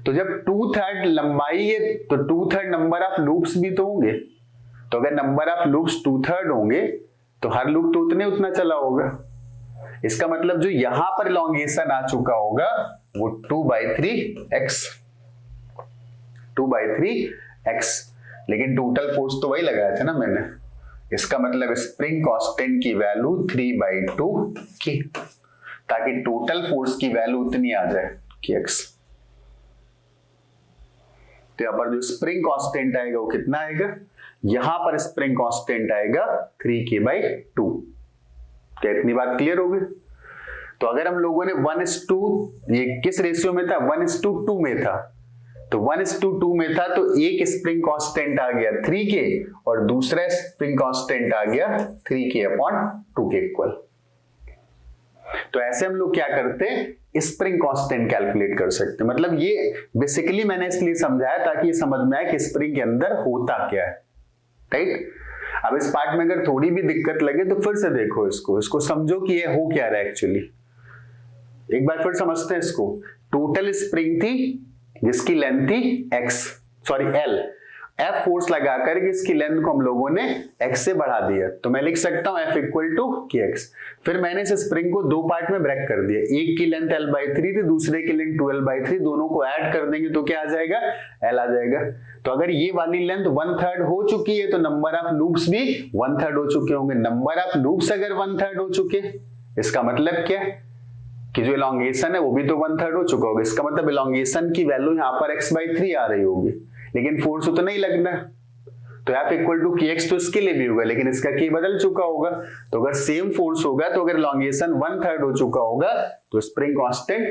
तो जब 2/3 लंबाई है तो 2/3 नंबर ऑफ लूप्स भी तो होंगे, तो अगर नंबर ऑफ लूप्स 2/3 होंगे तो हर लूप तो उतना चला होगा। इसका मतलब जो यहां पर इलॉन्गेशन आ चुका होगा वो 2/3x, 2/3x, लेकिन टोटल फोर्स तो वही लगाया था ना मैंने। इसका मतलब स्प्रिंग कांस्टेंट की वैल्यू 3/2k, ताकि टोटल फोर्स की वैल्यू उतनी आ जाए kx। तो यहां पर जो स्प्रिंग कांस्टेंट आएगा वो कितना आएगा, यहां पर स्प्रिंग कांस्टेंट आएगा 3k/2। क्या इतनी बात क्लियर होगी? तो अगर हम लोगों ने 1:2, ये किस रेशियो में था 1:2 में था, तो 1:2 में था, तो एक स्प्रिंग कांस्टेंट आ गया 3k और दूसरा स्प्रिंग कांस्टेंट आ गया 3k/2 के इक्वल। तो ऐसे हम लोग क्या करते हैं, स्प्रिंग कांस्टेंट कैलकुलेट कर सकते हैं। मतलब ये बेसिकली मैंने इसलिए समझाया ताकि ये समझ में आए कि स्प्रिंग के अंदर होता क्या है, राइट। अब इस पार्ट में अगर थोड़ी भी दिक्कत लगे तो फिर से देखो इसको समझो कि ये हो क्या रहा है एक्चुअली। एक बार फिर समझते हैं इसको। टोटल स्प्रिंग थी जिसकी लेंथ थी L, F फोर्स लगाकर इसकी लेंथ को हम लोगों ने x से बढ़ा दिया, तो मैं लिख सकता हूं F=kx। फिर मैंने इस स्प्रिंग को दो पार्ट में ब्रेक कर दिया, एक की लेंथ L/3 थी, दूसरे की लेंथ 2L/3, दोनों को ऐड कर देंगे तो क्या आ जाएगा, L आ जाएगा। तो अगर ये वाली लेंथ 1/3 हो चुकी है तो नंबर ऑफ लूप्स भी 1/3 हो चुके होंगे। नंबर ऑफ लूप्स अगर 1/3 हो चुके, इसका मतलब क्या है कि जो इलॉन्गेशन है वो भी तो 1/3 हो चुका होगा। इसका मतलब इलॉन्गेशन की वैल्यू यहाँ पर x/3 आ रही होगी, लेकिन फोर्स उतना ही लगना। तो F=kx तो इसके लिए भी होगा, लेकिन इसका k बदल चुका होगा। तो अगर सेम फोर्स होगा, तो अगर इलॉन्गेशन 1/3 हो चुका होगा तो स्प्रिंग कांस्टेंट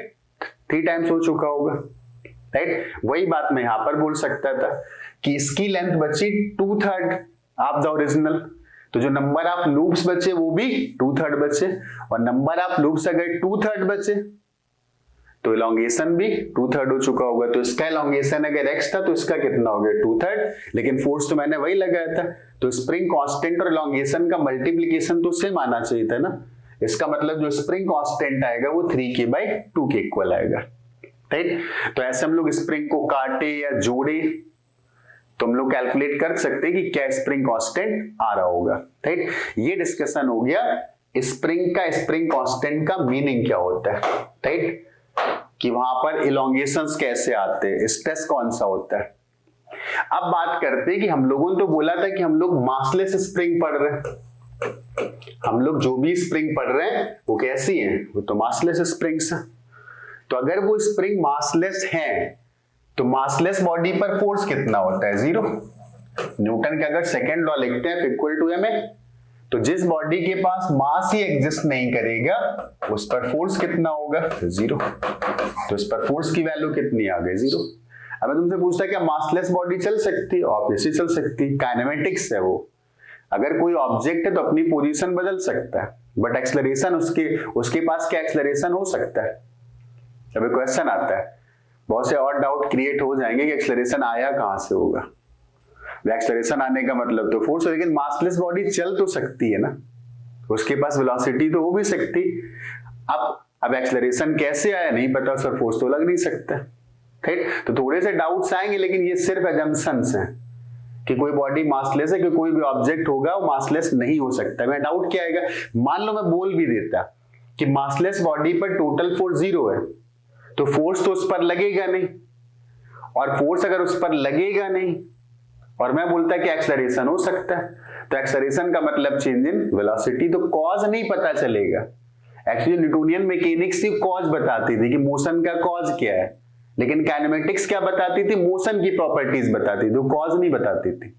3 टाइम्स हो चुका होगा, राइट। वही बात मैं यहां पर बोल सकता था कि इसकी लेंथ बची 2/3 ऑफ द ओरिजिनल, तो जो नंबर ऑफ लूप्स बचे वो भी 2/3 बचे, और नंबर ऑफ लूप्स अगर 2/3 बचे तो इलॉन्गेशन भी 2/3 हो चुका होगा। तो इसका इलॉन्गेशन अगर x था तो इसका कितना हो गया 2/3, लेकिन फोर्स तो मैंने वही लगाया था। तो स्प्रिंग कांस्टेंट और इलॉन्गेशन का मल्टीप्लिकेशन तो सेम आना चाहिए था ना। इसका मतलब जो स्प्रिंग कांस्टेंट आएगा वो 3k/2 के इक्वल आएगा, राइट। तो ऐसे हम लोग स्प्रिंग को काटे या जोड़े तो हम लोग कैलकुलेट कर सकते हैं कि क्या स्प्रिंग कांस्टेंट आ रहा होगा, राइट। ये डिस्कशन हो गया स्प्रिंग कांस्टेंट का मीनिंग क्या होता है, राइट, कि वहां पर इलोंगेशंस कैसे आते हैं, स्ट्रेस कौन सा होता है। अब बात करते हैं कि हम लोगों ने तो बोला था कि हम लोग मासलेस स्प्रिंग पढ़ रहे हैं, हम लोग जो भी स्प्रिंग पढ़ रहे हैं वो कैसी हैं, वो तो मासलेस स्प्रिंग्स हैं। तो अगर वो स्प्रिंग मासलेस है तो मासलेस बॉडी पर फोर्स कितना होता है, 0। न्यूटन का अगर सेकेंड लॉ लिखते हैं इक्वल टू ma, तो जिस बॉडी के पास मास ही एग्जिस्ट नहीं करेगा उस पर फोर्स कितना होगा, 0। तो इस पर फोर्स की वैल्यू कितनी आ गई, 0। अब मैं तुमसे पूछता क्या मासलेस बॉडी चल सकती है, ऑब्वियसली चल सकती है, काइनेमेटिक्स है वो। अगर कोई ऑब्जेक्ट है तो अपनी पोजीशन बदल सकता है, बट एक्सेलरेशन उसके पास क्या एक्सेलरेशन हो सकता है। अभी क्वेश्चन आता है, बहुत से और डाउट क्रिएट हो जाएंगे कि एक्सेलरेशन आया कहां से होगा। एक्सेलरेशन आने का मतलब तो फोर्स, लेकिन मासलेस बॉडी चल तो सकती है ना, उसके पास वेलोसिटी तो हो भी सकती। अब एक्सेलरेशन कैसे आया नहीं पता, उस पर फोर्स तो लग नहीं सकता, ठीक। तो थोड़े से डाउट्स आएंगे, लेकिन ये सिर्फ अजम्पशंस हैं कि कोई बॉडी मासलेस है, कि कोई भी ऑब्जेक्ट होगा वो मासलेस नहीं हो सकता। मैं डाउट क्या आएगा, मान लो मैं बोल भी देता कि मासलेस बॉडी पर टोटल फोर्स 0 है, तो फोर्स तो उस पर लगेगा नहीं, और फोर्स अगर उस पर लगेगा नहीं और मैं बोलता कि एक्सेलरेशन हो सकता है, तो एक्सेलरेशन का मतलब चेंज इन वेलोसिटी, तो कॉज नहीं पता चलेगा। एक्चुअली न्यूटोनियन मैकेनिक्स ही कॉज बताती थी कि मोशन का कॉज क्या है, लेकिन काइनेमेटिक्स क्या बताती थी, मोशन की प्रॉपर्टीज बताती थी, कॉज नहीं बताती थी।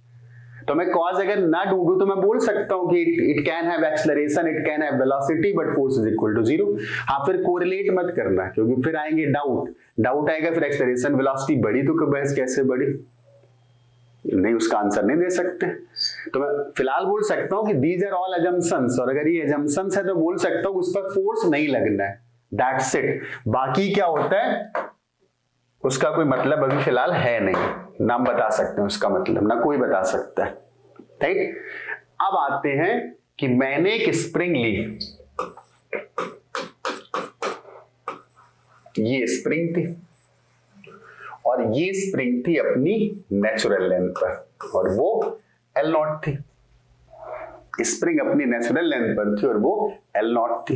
तो मैं कॉज अगर ना ढूंढूं तो मैं बोल सकता हूं कि it can have acceleration, it can have velocity, but force is equal to 0। हाँ, फिर कोरिलेट मत करना, क्योंकि फिर आएंगे डाउट आएगा, फिर एक्सेलरेशन वेलोसिटी बढ़ी तो बहस कैसे बढ़ी, नहीं, उसका आंसर नहीं दे सकते। तो मैं फिलहाल बोल सकता हूं कि दीज आर ऑल अजम्पशंस, और अगर ये अजम्पशंस है तो बोल सकता हूं उस पर फोर्स नहीं लगना है, दैट्स इट। बाकी क्या होता है उसका कोई मतलब अभी फिलहाल है नहीं, ना हम बता सकते हैं उसका मतलब, ना कोई बता सकता है, राइट। अब आते हैं कि मैंने एक स्प्रिंग ली, ये स्प्रिंग थी और ये स्प्रिंग थी अपनी नेचुरल लेंथ पर, और वो L0 थी। स्प्रिंग अपनी नेचुरल लेंथ पर थी और वो L0 थी।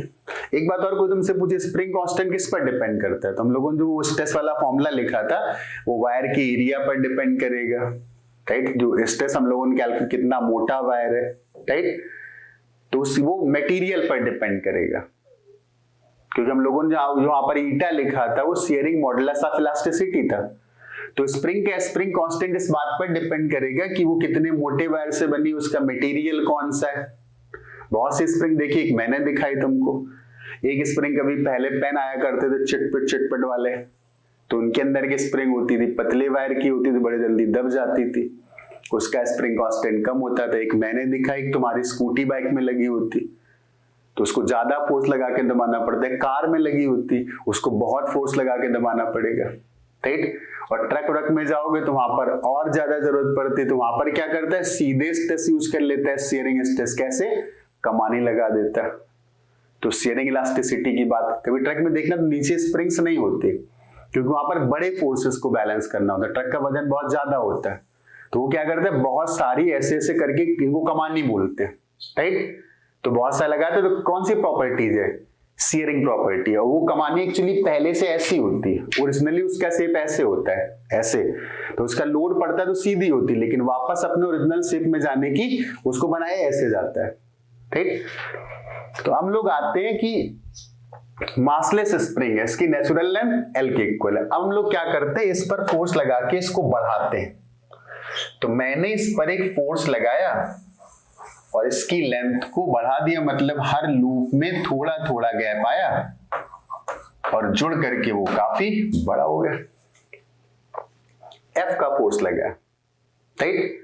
एक बात और, कोई तुमसे पूछे स्प्रिंग कांस्टेंट किस पर डिपेंड करता है, तो हम लोगों ने जो वो स्ट्रेस वाला फॉर्मूला लिखा था वो वायर के एरिया पर डिपेंड करेगा, राइट। जो स्ट्रेस हम लोगों ने कैलकुलेट, कितना मोटा वायर है, राइट, तो वो मटेरियल पर डिपेंड करेगा, क्योंकि हम लोगों ने जो वहां पर ईटा लिखा था वो शेयरिंग मॉडुलस ऑफ इलास्टिसिटी था। तो स्प्रिंग कांस्टेंट इस बात पर डिपेंड करेगा कि वो कितने मोटे वायर से बनी, उसका मटेरियल कौन सा है। बहुत सी स्प्रिंग देखी, एक मैंने दिखाई तुमको, एक स्प्रिंग कभी पहले पेन आया करते थे चिटपट वाले, तो उनके अंदर की स्प्रिंग होती थी, पतले वायर की होती थी, बड़े जल्दी दब जाती थी, उसका स्प्रिंग कांस्टेंट कम होता था। एक मैंने दिखा, एक तुम्हारी स्कूटी बाइक में लगी होती तो उसको ज्यादा फोर्स लगा के दबाना पड़ता है, कार में लगी होती उसको बहुत फोर्स लगा के दबाना पड़ेगा, राइट। और ट्रक में जाओगे तो वहां पर और ज्यादा जरूरत पड़ती है, तो वहां पर क्या करता है, सीधे स्ट्रेस यूज कर लेता है, शेयरिंग स्ट्रेस, कैसे, कमानी लगा देता है। तो शेयरिंग इलास्टिसिटी की बात, कभी ट्रक में देखना तो नीचे स्प्रिंग्स नहीं होती, क्योंकि वहां पर बड़े फोर्सेस को बैलेंस करना होता है, ट्रक का वजन बहुत ज्यादा होता है, तो वो क्या करते हैं, बहुत सारी ऐसे करके इनको कमानी बोलते हैं, राइट। तो बहुत सारा लगाते हैं, तो कौन सी प्रॉपर्टीज है, शेयरिंग प्रॉपर्टी है। वो कमानी एक्चुअली पहले से ऐसी होती है, ओरिजिनली उसका शेप ऐसे होता है, ऐसे, तो उसका लोड पड़ता है तो सीधी होती है, लेकिन वापस अपने ओरिजिनल शेप में जाने की उसको बनाया ऐसे जाता है, ठीक। तो हम लोग आते हैं कि मासलेस स्प्रिंग है, इसकी नेचुरल लेंथ L के इक्वल है। अब हम लोग क्या करते हैं, इस पर फोर्स लगा के इसको बढ़ाते हैं। तो मैंने इस पर एक फोर्स लगाया और इसकी लेंथ को बढ़ा दिया, मतलब हर लूप में थोड़ा थोड़ा गैप आया और जुड़ करके वो काफी बड़ा हो गया, F का फोर्स लगा, राइट।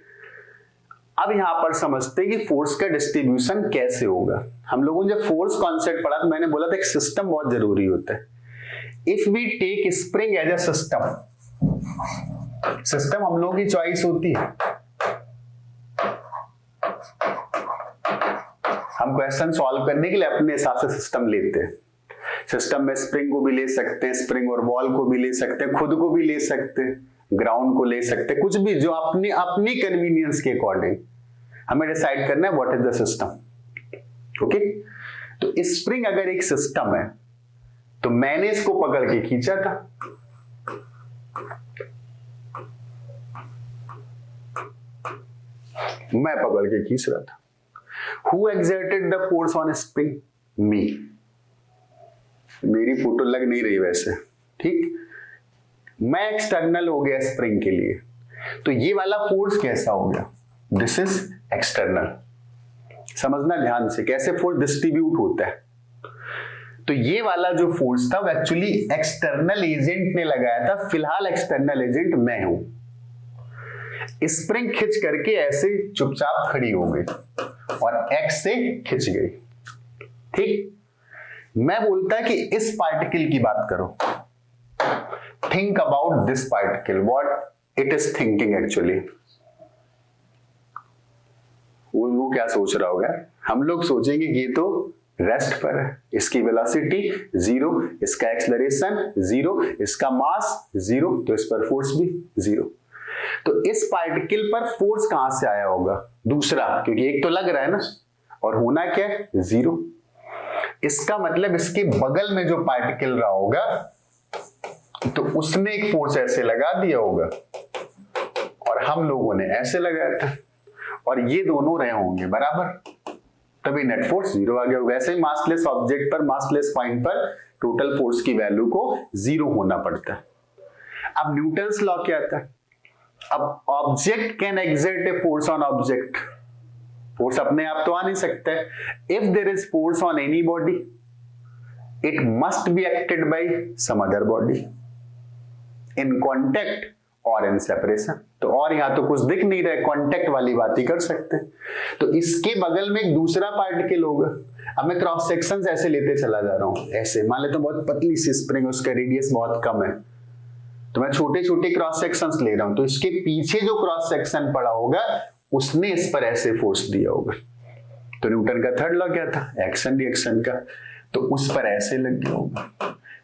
अब यहां पर समझते हैं कि फोर्स का डिस्ट्रीब्यूशन कैसे होगा। हम लोगों ने जब फोर्स कॉन्सेप्ट पढ़ा तो मैंने बोला था एक सिस्टम बहुत जरूरी होता है। If we take spring as a system हम लोगों की चॉइस होती है, हम क्वेश्चन सॉल्व करने के लिए अपने हिसाब से सिस्टम लेते हैं। सिस्टम में स्प्रिंग को भी ले सकते हैं, स्प्रिंग और बॉल को भी ले सकते हैं, खुद को भी ले सकते हैं, ग्राउंड को ले सकते हैं, कुछ भी जो अपनी अपनी कन्वीनियंस के अकॉर्डिंग हमें डिसाइड करना है what is the system, okay. तो स्प्रिंग अगर एक सिस्टम है तो मैंने इसको पकड़ के खींचा था, मैं पकड़ के खींच रहा था। Who exerted the force on spring? Me. मेरी फोटो लग नहीं रही वैसे, ठीक। मैं एक्सटर्नल हो गया स्प्रिंग के लिए, तो ये वाला फोर्स कैसा हो गया? This is external. समझना ध्यान से कैसे फोर्स डिस्ट्रीब्यूट होता है। तो ये वाला जो फोर्स था वो एक्चुअली एक्सटर्नल एजेंट ने लगाया था। फिलहाल एक्सटर्नल एजेंट मैं हूं। स्प्रिंग खिंच करके ऐसे चुपचाप खड़ी हो गई और एक्स से खिंच गई, ठीक। मैं बोलता कि इस पार्टिकल की बात करो, think about this particle, what it is thinking actually. वो क्या सोच रहा होगा? हम लोग सोचेंगे कि ये तो रेस्ट पर है, इसकी वेलोसिटी 0, इसका एक्सेलरेशन 0, इसका मास 0, तो इस पर फोर्स भी 0। तो इस पार्टिकल पर फोर्स कहां से आया होगा? दूसरा, क्योंकि एक तो लग रहा है ना, और होना क्या है? 0। इसका मतलब इसके बगल में जो पार्टिकल रहा होगा तो उसने एक फोर्स ऐसे लगा दिया होगा और हम लोगों ने ऐसे लगाया था, और ये दोनों रहे होंगे बराबर, तभी नेट फोर्स 0 आ गया। वैसे ही मासलेस ऑब्जेक्ट पर, मासलेस पॉइंट पर टोटल फोर्स की वैल्यू को 0 होना पड़ता है। अब न्यूटन्स लॉ क्या था? अब object can exert a force on object. Force अपने आप तो आ नहीं सकता है। If there is force on any body, it must be acted by some other body in contact और इन सेपरेशन। तो और यहां तो कुछ दिख नहीं रहा है, कॉन्टेक्ट वाली बात ही कर सकते हैं। तो इसके बगल में एक दूसरा पार्टिकल होगा। अब मैं क्रॉस सेक्शन ऐसे लेते चला जा रहा हूं, ऐसे मान ले तो बहुत पतली सी स्प्रिंग, उसका रेडियस बहुत कम है, तो मैं छोटे छोटे क्रॉस सेक्शंस ले रहा हूं। तो इसके पीछे जो क्रॉस सेक्शन पड़ा होगा उसने इस पर ऐसे फोर्स दिया होगा। तो न्यूटन का थर्ड लॉ क्या था? एक्शन रिएक्शन का। तो उस पर ऐसे लग गया होगा।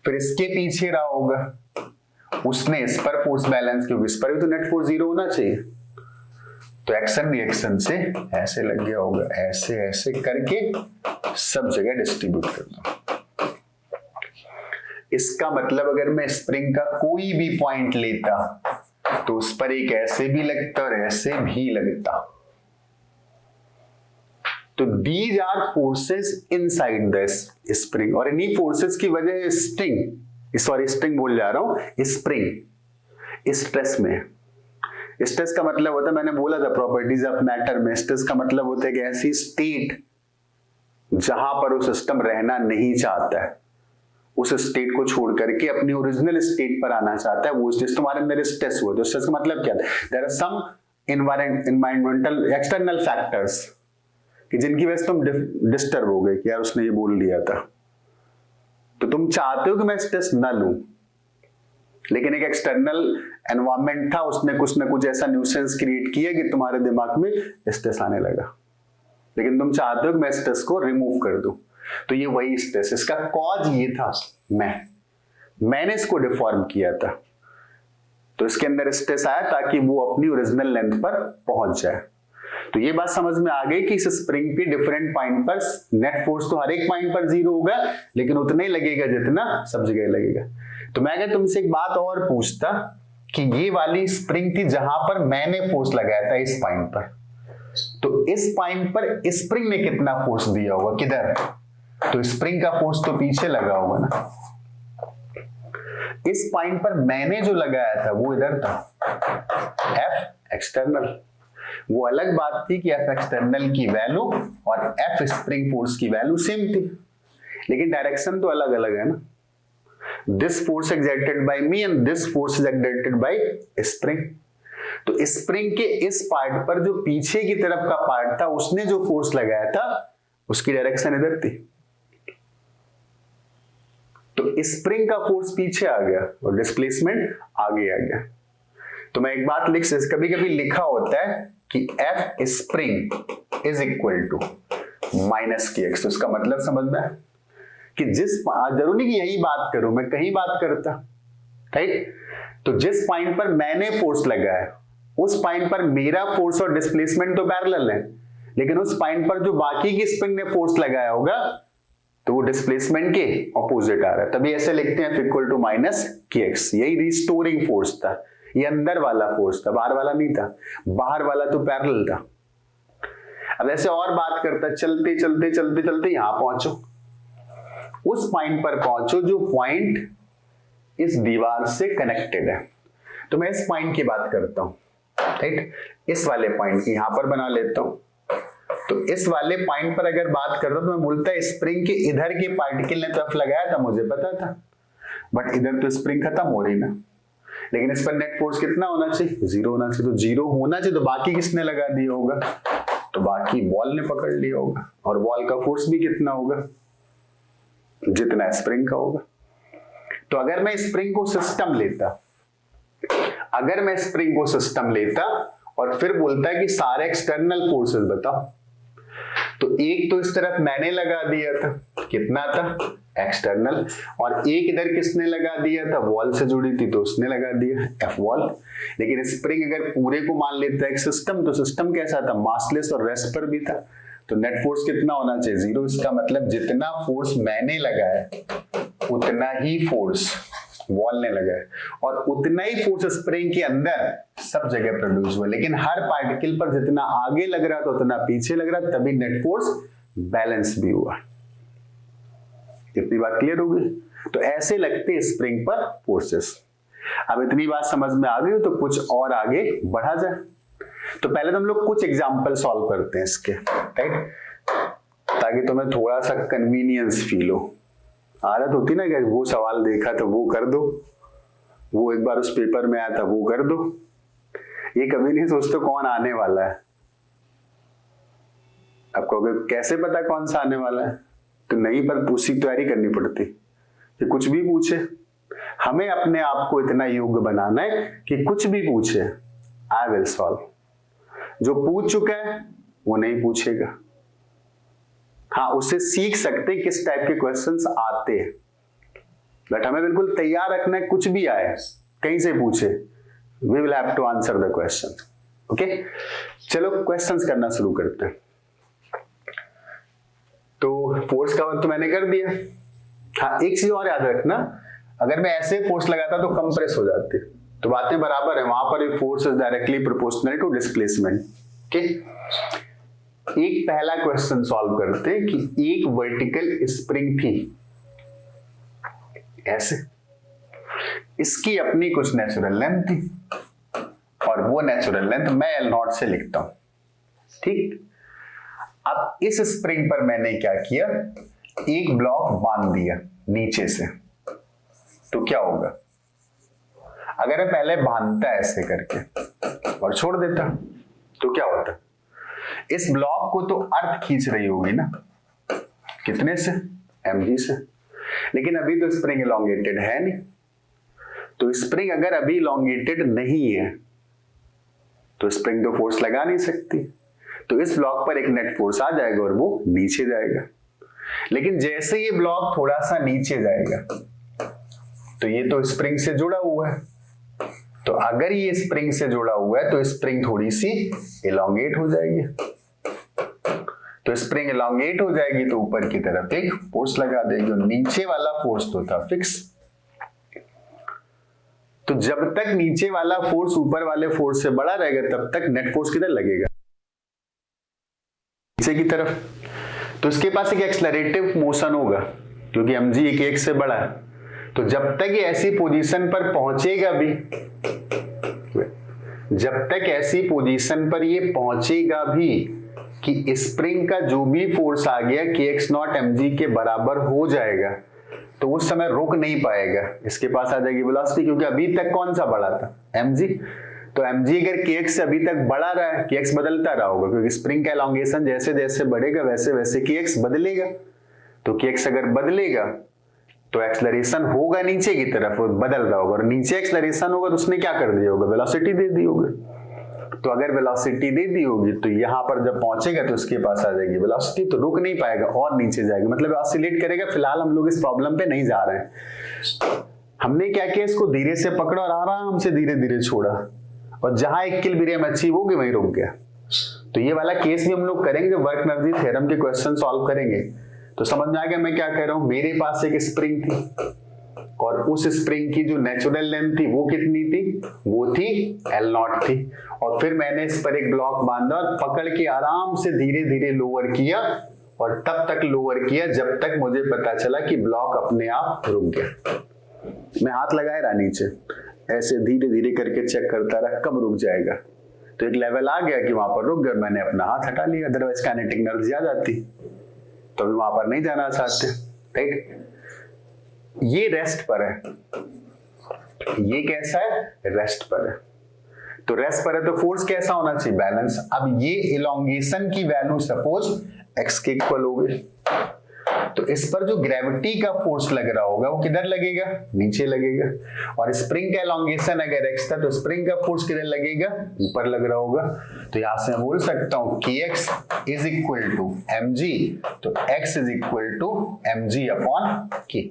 फिर इसके पीछे रहा होगा, उसने इस पर फोर्स बैलेंस, क्योंकि इस पर भी तो नेट फोर्स 0 होना चाहिए, तो एक्शन रिएक्शन से ऐसे लग गया होगा। ऐसे ऐसे करके सब जगह डिस्ट्रीब्यूट कर दो। इसका मतलब अगर मैं स्प्रिंग का कोई भी पॉइंट लेता तो उस पर एक ऐसे भी लगता और ऐसे भी लगता। तो these are forces inside the spring, और इन्हीं फोर्सेस की वजह स्प्रिंग बोल जा रहा हूं, स्प्रिंग स्ट्रेस में। स्ट्रेस का मतलब होता है, मैंने बोला था प्रॉपर्टीज ऑफ मैटर में, स्ट्रेस का मतलब होता है कि ऐसी स्टेट जहां पर वो सिस्टम रहना नहीं चाहता है, उस स्टेट को छोड़ करके अपनी ओरिजिनल स्टेट पर आना चाहता है, वो स्टेट तुम्हारे अंदर स्ट्रेस हुआ। तो स्ट्रेस का मतलब क्या है? There are some environmental external factors कि जिनकी वजह से तुम डिस्टर्ब हो गए कि यार उसने ये बोल दिया था, तो तुम चाहते हो कि मैं स्ट्रेस ना लूं, लेकिन एक एक्सटर्नल एनवायरमेंट था, उसने कुछ ना कुछ ऐसा न्यूसेंस क्रिएट किया कि तुम्हारे दिमाग में स्ट्रेस आने लगा, लेकिन तुम चाहते हो कि मैं स्ट्रेस को रिमूव कर दूं। तो ये वही स्ट्रेस, इसका कॉज ये था, मैंने इसको डिफॉर्म किया था, तो इसके अंदर स्ट्रेस आया ताकि वो अपनी ओरिजिनल लेंथ पर पहुंच जाए। तो ये बात समझ में आ गई कि इस स्प्रिंग के डिफरेंट पॉइंट पर नेट फोर्स तो हर एक पॉइंट पर 0 होगा, लेकिन उतना ही लगेगा जितना सब जगह लगेगा। तो मैं अगर तुमसे एक बात और पूछता कि ये वाली स्प्रिंग थी जहां पर मैंने फोर्स लगाया था इस पॉइंट पर, तो इस पॉइंट पर स्प्रिंग ने कितना फोर्स दिया होगा? किधर? तो स्प्रिंग का फोर्स तो पीछे लगा होगा ना। इस पॉइंट पर मैंने जो लगाया था वो इधर था, F एक्सटर्नल। वो अलग बात थी कि F एक्सटर्नल की वैल्यू और F स्प्रिंग फोर्स की वैल्यू सेम थी, लेकिन डायरेक्शन तो अलग अलग है ना। This force exerted by me and this force is exerted by spring. तो स्प्रिंग के इस पार्ट पर जो पीछे की तरफ का पार्ट था, उसने जो फोर्स लगाया था उसकी डायरेक्शन इधर थी, तो स्प्रिंग का फोर्स पीछे आ गया और डिस्प्लेसमेंट आगे आ गया। तो मैं एक बात कभी कभी लिखा होता है कि F spring is equal to minus kx। तो इसका मतलब समझना है कि जरूरी नहीं कि यही बात करूं, मैं कहीं बात करता, राइट। तो जिस पॉइंट पर मैंने फोर्स लगाया उस पॉइंट पर मेरा फोर्स और डिस्प्लेसमेंट तो पैरेलल है, लेकिन उस पॉइंट पर जो बाकी की स्प्रिंग ने फोर्स लगाया होगा तो वो डिस्प्लेसमेंट के ऑपोजिट आ रहा है, तभी ऐसे लिखते हैं F equal to minus kx। यही रिस्टोरिंग फोर्स था, ये अंदर वाला फोर्स था, बाहर वाला नहीं था, बाहर वाला तो पैरेलल था। अब ऐसे और बात करता, चलते चलते चलते चलते यहां पहुंचो, उस पॉइंट पर पहुंचो जो पॉइंट इस दीवार से कनेक्टेड है। तो मैं इस पॉइंट की बात करता हूं, राइट, इस वाले पॉइंट की यहां पर बना लेता हूं। तो इस वाले पॉइंट पर अगर बात करता तो मैं बोलता स्प्रिंग के इधर के पार्टिकल ने तो F लगाया था, मुझे पता था, बट इधर तो स्प्रिंग खत्म हो रही ना, लेकिन इस पर नेट फोर्स कितना होना चाहिए, 0 होना चाहिए। तो 0 होना चाहिए, तो बाकी किसने लगा दिया होगा, तो बाकी बॉल ने पकड़ लिया होगा, और बॉल का फोर्स भी कितना होगा, जितना स्प्रिंग का होगा। तो अगर मैं स्प्रिंग को सिस्टम लेता, और फिर बोलता है कि सारे एक्सटर्नल फोर्सेस बताओ, तो एक तो इस तरफ मैंने लगा दिया था, कितना था, एक्सटर्नल, और एक इधर किसने लगा दिया था, वॉल से जुड़ी थी तो उसने लगा दिया F वॉल। लेकिन स्प्रिंग अगर पूरे को मान लेता है एक सिस्टम, तो सिस्टम कैसा था, मासलेस और रेस्ट पर भी था, तो नेट फोर्स कितना होना चाहिए, 0। इसका मतलब जितना फोर्स मैंने लगाया उतना ही फोर्स वॉल ने लगाया, और उतना ही फोर्स स्प्रिंग के अंदर सब जगह प्रोड्यूस हुआ। लेकिन हर पार्टिकल पर जितना आगे लग रहा था उतना पीछे लग रहा, तभी नेट फोर्स बैलेंस भी हुआ। इतनी बात क्लियर होगी। तो ऐसे लगते स्प्रिंग पर फोर्सेस। अब इतनी बात समझ में आ गई, तो कुछ और आगे बढ़ा जाए। तो पहले तो हम लोग कुछ एग्जांपल सॉल्व करते हैं इसके, राइट, ताकि तुम्हें थोड़ा सा कन्वीनियंस फील हो। आदत होती ना कि वो सवाल देखा तो वो कर दो, वो एक बार उस पेपर में आया था वो कर दो, ये कभी नहीं सोचते कौन आने वाला है। अब कहोगे कैसे पता कौन सा आने वाला है, तो नहीं, पर उसी तैयारी करनी पड़ती कि कुछ भी पूछे, हमें अपने आप को इतना योग्य बनाना है कि कुछ भी पूछे आई विल सॉल्व। जो पूछ चुका है वो नहीं पूछेगा, हाँ उससे सीख सकते हैं किस टाइप के क्वेश्चंस आते हैं, बट हमें बिल्कुल तैयार रखना है, कुछ भी आए कहीं से पूछे, we will have to answer the question. Okay, चलो क्वेश्चंस करना शुरू करते हैं। तो फोर्स का वर्क तो मैंने कर दिया। हाँ, एक चीज और याद रखना, अगर मैं ऐसे फोर्स लगाता तो कंप्रेस हो जाती, तो बातें बराबर है, वहां पर force is directly proportional to displacement. Okay, एक पहला क्वेश्चन सॉल्व करते हैं कि एक वर्टिकल स्प्रिंग थी ऐसे, इसकी अपनी कुछ नेचुरल लेंथ थी, और वो नेचुरल लेंथ मैं L0 से लिखता हूं, ठीक। अब इस स्प्रिंग पर मैंने क्या किया, एक ब्लॉक बांध दिया नीचे से, तो क्या होगा, अगर मैं पहले बांधता ऐसे करके और छोड़ देता तो क्या होता, इस ब्लॉक को तो अर्थ खींच रही होगी ना, कितने से, mg से, लेकिन अभी तो स्प्रिंग एलोंगेटेड है नहीं, तो स्प्रिंग अगर अभी एलोंगेटेड नहीं है तो स्प्रिंग तो फोर्स लगा नहीं सकती, तो इस ब्लॉक पर एक नेट फोर्स आ जाएगा और वो नीचे जाएगा। लेकिन जैसे ये ब्लॉक थोड़ा सा नीचे जाएगा तो ये तो स्प्रिंग से जुड़ा हुआ है, तो अगर ये स्प्रिंग से जुड़ा हुआ है तो स्प्रिंग थोड़ी सी एलोंगेट हो जाएगी, तो स्प्रिंग एलोंगेट हो जाएगी तो ऊपर की तरफ एक फोर्स लगा देगी, और नीचे वाला फोर्स तो था फिक्स। तो जब तक नीचे वाला फोर्स ऊपर वाले फोर्स से बड़ा रहेगा तब तक नेट फोर्स किधर लगेगा, नीचे की तरफ, तो इसके पास एक एक्सेलरेटिव मोशन होगा क्योंकि mg एक से बड़ा है। तो जब तक ये ऐसी पोजीशन पर पहुंचेगा भी, जब तक ऐसी पोजीशन पर ये पहुंचेगा भी कि स्प्रिंग का जो भी फोर्स आ गया kx0 mg के बराबर हो जाएगा, तो उस समय रुक नहीं पाएगा, इसके पास आ जाएगी वेलोसिटी, क्योंकि अभी तक कौन सा बड़ा था, mg। तो mg अगर kx से अभी तक बढ़ा रहा है, kx बदलता रहा होगा, क्योंकि स्प्रिंग का एलोंगेशन जैसे जैसे बढ़ेगा वैसे वैसे kx बदलेगा, तो kx अगर बदलेगा तो एक्सेलरेशन होगा नीचे की तरफ, वो बदल रहा होगा, और नीचे एक्सेलरेशन होगा तो उसने क्या कर दिया होगा, वेलोसिटी दे दी होगी। तो अगर वेलोसिटी दे दी होगी तो यहाँ पर जब पहुंचेगा तो उसके पास आ जाएगी वेलोसिटी, तो रुक नहीं पाएगा और नीचे जाएगा, मतलब ऑसिलेट करेगा। फिलहाल हम लोग इस प्रॉब्लम पे नहीं जा रहे हैं, हमने क्या किया, इसको धीरे से पकड़ा और आराम से धीरे धीरे छोड़ा, और जहां इक्विलिब्रियम अचीव होगी वहीं रुक गया। तो ये वाला केस भी हम लोग करेंगे जब वर्क एनर्जी थ्योरम के क्वेश्चन सॉल्व करेंगे, तो समझ में आ गया मैं क्या कह रहा हूं। मेरे पास एक स्प्रिंग थी और उस स्प्रिंग की जो नेचुरल लेंथ थी वो कितनी थी, वो थी L0 थी। और फिर मैंने इस पर एक ब्लॉक बांधा और पकड़ के आराम से धीरे धीरे लोअर किया और तब तक लोअर किया जब तक मुझे पता चला कि ब्लॉक अपने आप रुक गया। मैं हाथ लगाए रहा नीचे, ऐसे धीरे धीरे करके चेक करता रहा कब रुक जाएगा। तो एक लेवल आ गया कि वहां पर रुक गया, मैंने अपना हाथ हटा लिया, अदरवाइज काइनेटिक एनर्जी आ जाती तो अभी वहां पर नहीं जाना चाहते, राइट। ये रेस्ट पर है, ये कैसा है, रेस्ट पर है। तो रेस्ट पर है तो फोर्स कैसा होना चाहिए, बैलेंस। अब ये इलोंगेशन की वैल्यू सपोज x के इक्वल हो गई, तो इस पर जो ग्रेविटी का फोर्स लग रहा होगा वो किधर लगेगा, नीचे लगेगा। और स्प्रिंग का इलोंगेशन अगर x था तो स्प्रिंग का फोर्स किधर लगेगा, ऊपर लग रहा होगा। तो यहां से मैं बोल सकता हूं kx is equal to mg, तो x is equal to mg upon k।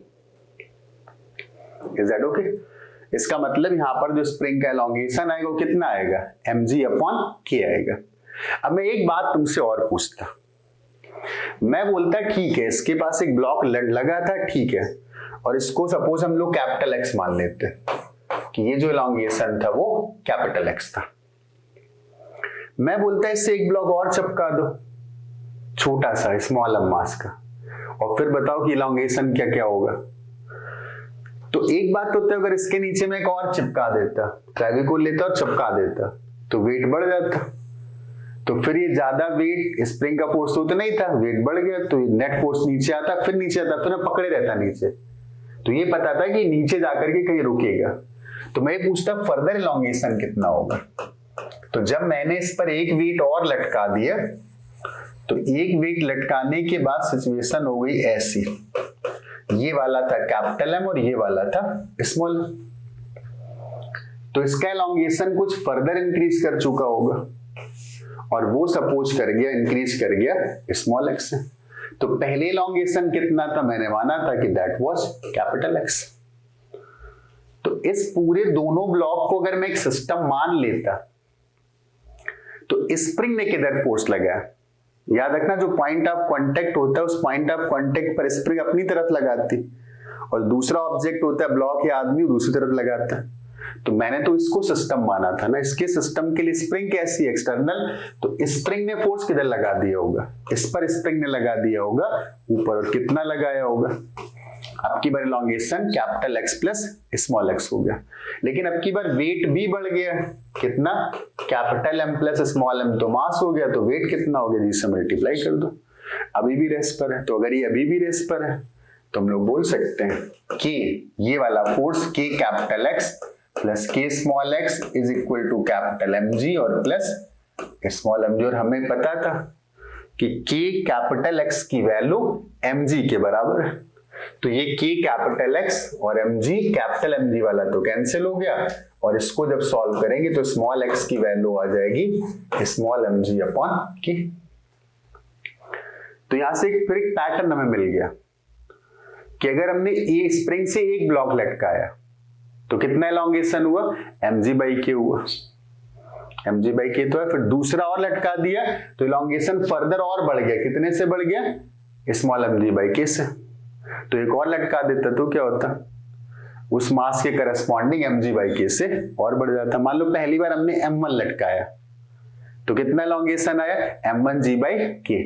Is that okay? इसका मतलब यहां पर जो स्प्रिंग का एलोंगेशन आएगा वो कितना आएगा, mg अपॉन k आएगा। अब मैं एक बात तुमसे और पूछता, मैं बोलता ठीक है इसके पास एक ब्लॉक लगा था, ठीक है, और इसको सपोज हम लोग कैपिटल X मान लेते कि ये जो एलोंगेशन था वो कैपिटल X था। मैं बोलता इससे एक ब्लॉक और चिपका दो, छोटा सा स्मॉल एम मास का, और फिर बताओ कि एलोंगेशन क्या क्या होगा। तो एक बात तो होता है, अगर इसके नीचे में एक और चिपका देता, फेविकोल लेता और चिपका देता तो वेट बढ़ जाता, तो फिर ये ज्यादा वेट, स्प्रिंग का फोर्स तो नहीं था, वेट बढ़ गया तो नेट फोर्स नीचे आता, फिर नीचे आता, फिर पकड़े रहता नीचे, तो ये पता था कि नीचे जाकर के कहीं रुकेगा। तो मैं पूछता फर्दर एलोंगेशन कितना होगा। तो जब मैंने इस पर एक वेट और लटका दिया, तो एक वेट लटकाने के बाद सिचुएशन हो गई ऐसी, ये वाला था कैपिटल M और ये वाला था स्मॉल। तो इसका एलोंगेशन कुछ फर्दर इंक्रीज कर चुका होगा और वो सपोज कर गया, इंक्रीज कर गया स्मॉल x से। तो पहले एलोंगेशन कितना था, मैंने माना था कि दैट वाज कैपिटल X। तो इस पूरे दोनों ब्लॉक को अगर मैं एक सिस्टम मान लेता तो स्प्रिंग ने किधर फोर्स लगाया, याद रखना जो पॉइंट ऑफ कांटेक्ट होता है उस पॉइंट ऑफ कांटेक्ट पर स्प्रिंग अपनी तरफ लगाती और दूसरा ऑब्जेक्ट होता है ब्लॉक या आदमी दूसरी तरफ लगाता है। तो मैंने तो इसको सिस्टम माना था ना, इसके सिस्टम के लिए स्प्रिंग कैसी एक्सटर्नल, तो स्प्रिंग ने फोर्स किधर लगा दिया होगा, इस पर स्प्रिंग ने लगा दिया होगा ऊपर, और कितना लगाया होगा, आपकी बार elongation capital X plus small x हो गया। लेकिन अब की बार वेट भी बढ़ गया, कितना, capital M plus small m, तो मास हो गया, तो वेट कितना हो गया, जिससे मल्टीप्लाई कर दो। अभी भी रेस्ट पर है, तो अगर ये अभी भी रेस्ट पर है तो हम लोग बोल सकते हैं कि ये वाला force K capital X plus K small x is equal to capital mg और प्लस स्मॉल mg। और हमें पता था कि K कैपिटल X की वैल्यू mg के बराबर है, तो ये K कैपिटल X और mg कैपिटल mg वाला तो कैंसिल हो गया, और इसको जब सॉल्व करेंगे तो स्मॉल x की वैल्यू आ जाएगी स्मॉल mg अपॉन K। तो यहां से फिर एक पैटर्न हमें मिल गया कि अगर हमने ए स्प्रिंग से एक ब्लॉक लटकाया तो कितना एलोंगेशन हुआ, mg बाई k हुआ, mg बाई k तो है, फिर दूसरा और लटका दिया तो एलोंगेशन फर्दर और बढ़ गया, कितने से बढ़ गया, स्मॉल mg बाई k से। तो एक और लटका देता तो क्या होता, उस मास के करस्पॉन्डिंग mg बाई k से और बढ़ जाता। मान लो पहली बार हमने m1 लटकाया तो कितना एलोंगेशन आया, m1g बाई k,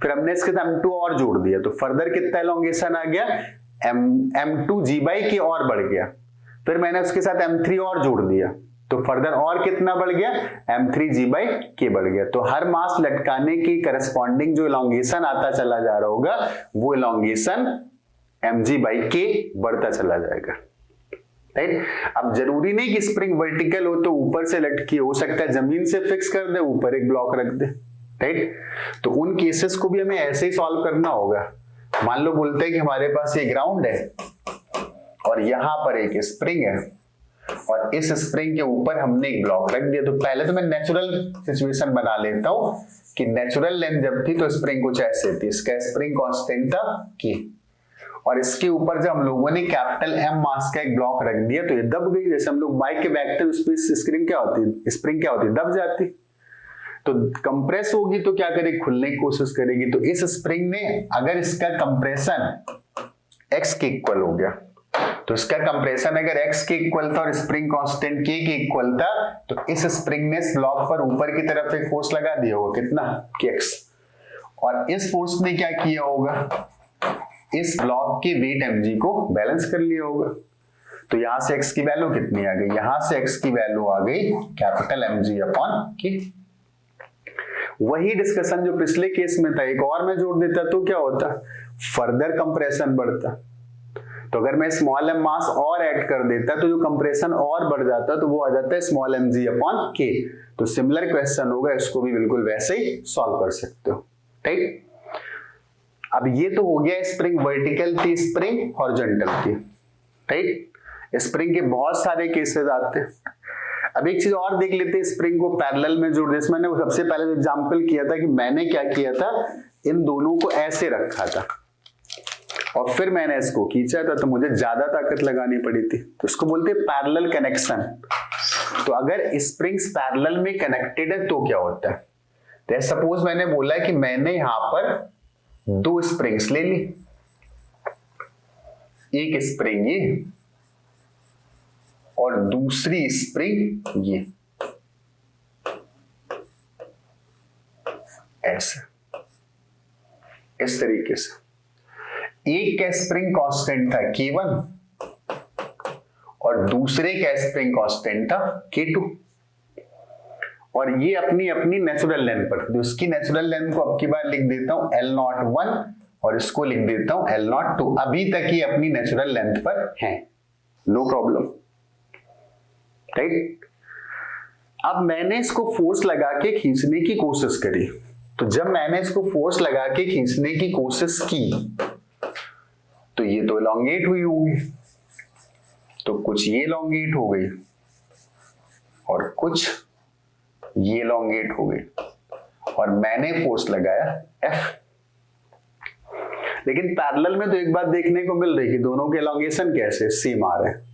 फिर हमने इसके साथ m2 और जोड़ दिया तो फर्दर कितना एलोंगेशन आ गया, m2g बाई k और बढ़ गया, फिर मैंने उसके साथ m3 और जोड़ दिया तो फर्दर और कितना बढ़ गया, m3g बाई k बढ़ गया। तो हर मास लटकाने की करस्पॉन्डिंग जो एलोंगेशन आता चला जा रहा होगा वो एलोंगेशन mg बाई k बढ़ता चला जाएगा, राइट। अब जरूरी नहीं कि स्प्रिंग वर्टिकल हो तो ऊपर से लटकी, हो सकता है जमीन से फिक्स कर दे, ऊपर एक ब्लॉक रख दे, राइट। तो उन केसेस को भी हमें ऐसे ही सॉल्व करना होगा। मान लो बोलते हैं कि हमारे पास ये ग्राउंड है और यहां पर एक स्प्रिंग है और इस स्प्रिंग के ऊपर हमने एक ब्लॉक रख दिया। तो पहले तो मैं नेचुरल सिचुएशन बना लेता हूं कि नेचुरल लेंथ जब थी तो स्प्रिंग कुछ ऐसे थी, इसका स्प्रिंग कांस्टेंट था K, और इसके ऊपर जब हम लोगों ने कैपिटल M मास का एक ब्लॉक रख दिया तो ये दब गई। जैसे हम लोग बाइक के बैठते उस पर स्प्रिंग क्या होती, दब जाती। तो कंप्रेस होगी तो क्या करेगी, खुलने की कोशिश करेगी। तो इस स्प्रिंग ने अगर इसका कंप्रेशन x के इक्वल हो गया, तो इसका कंप्रेशन अगर x के इक्वल था और स्प्रिंग कांस्टेंट k के इक्वल था, तो इस स्प्रिंग ने इस ब्लॉक पर ऊपर की तरफ एक फोर्स लगा दिया होगा, कितना, kx। और इस फोर्स ने क्या किया होगा, इस ब्लॉक के वेट mg को बैलेंस कर लिया होगा। तो यहां से x की वैल्यू कितनी आ गई, यहां से x की वैल्यू आ गई कैपिटल mg अपॉन k। वही डिस्कशन जो पिछले केस में था, एक और मैं जोड़ देता तो क्या होता, फर्दर कंप्रेशन बढ़ता। तो अगर मैं स्मॉल एम मास और ऐड कर देता तो जो कंप्रेशन और बढ़ जाता, तो वो आ जाता है स्मॉल एम जी अपॉन के। तो सिमिलर क्वेश्चन होगा, इसको भी बिल्कुल वैसे ही सॉल्व कर सकते हो, ठीक। अब ये तो हो गया स्प्रिंग वर्टिकल थी, स्प्रिंग हॉरिजॉन्टल थी, ठीक। स्प्रिंग के बहुत सारे केसेस आते हैं। अब एक चीज और देख लेते हैं, स्प्रिंग को पैरेलल में जोड़। जैसे मैंने सबसे पहले एग्जांपल किया था कि मैंने क्या किया था, इन दोनों को ऐसे रखा था और फिर मैंने इसको खींचा था, तो मुझे ज्यादा ताकत लगानी पड़ी थी। तो इसको बोलते हैं पैरेलल कनेक्शन। तो अगर स्प्रिंग्स पैरेलल में कनेक्टेड है तो क्या होता है, तो सपोज मैंने बोला कि मैंने यहां पर दो स्प्रिंग्स ले ली, एक स्प्रिंग ये और दूसरी स्प्रिंग ये, ऐसे इस तरीके से। एक का स्प्रिंग कांस्टेंट था K1 और दूसरे का स्प्रिंग कांस्टेंट था K2, और ये अपनी अपनी नेचुरल लेंथ पर। तो इसकी नेचुरल लेंथ को अब की बार लिख देता हूं L01 और इसको लिख देता हूं L02। अभी तक ये अपनी नेचुरल लेंथ पर है, नो प्रॉब्लम, राइट। अब मैंने इसको फोर्स लगा के खींचने की कोशिश करी। तो जब मैंने इसको फोर्स लगा के खींचने की कोशिश की तो ये तो एलोंगेट हुई होगी, तो कुछ ये एलोंगेट हो गई और कुछ ये एलोंगेट हो गई, और मैंने फोर्स लगाया F। लेकिन पैरेलल में तो एक बात देखने को मिल रही है कि दोनों के एलोंगेशन कैसे सेम आ रहे हैं।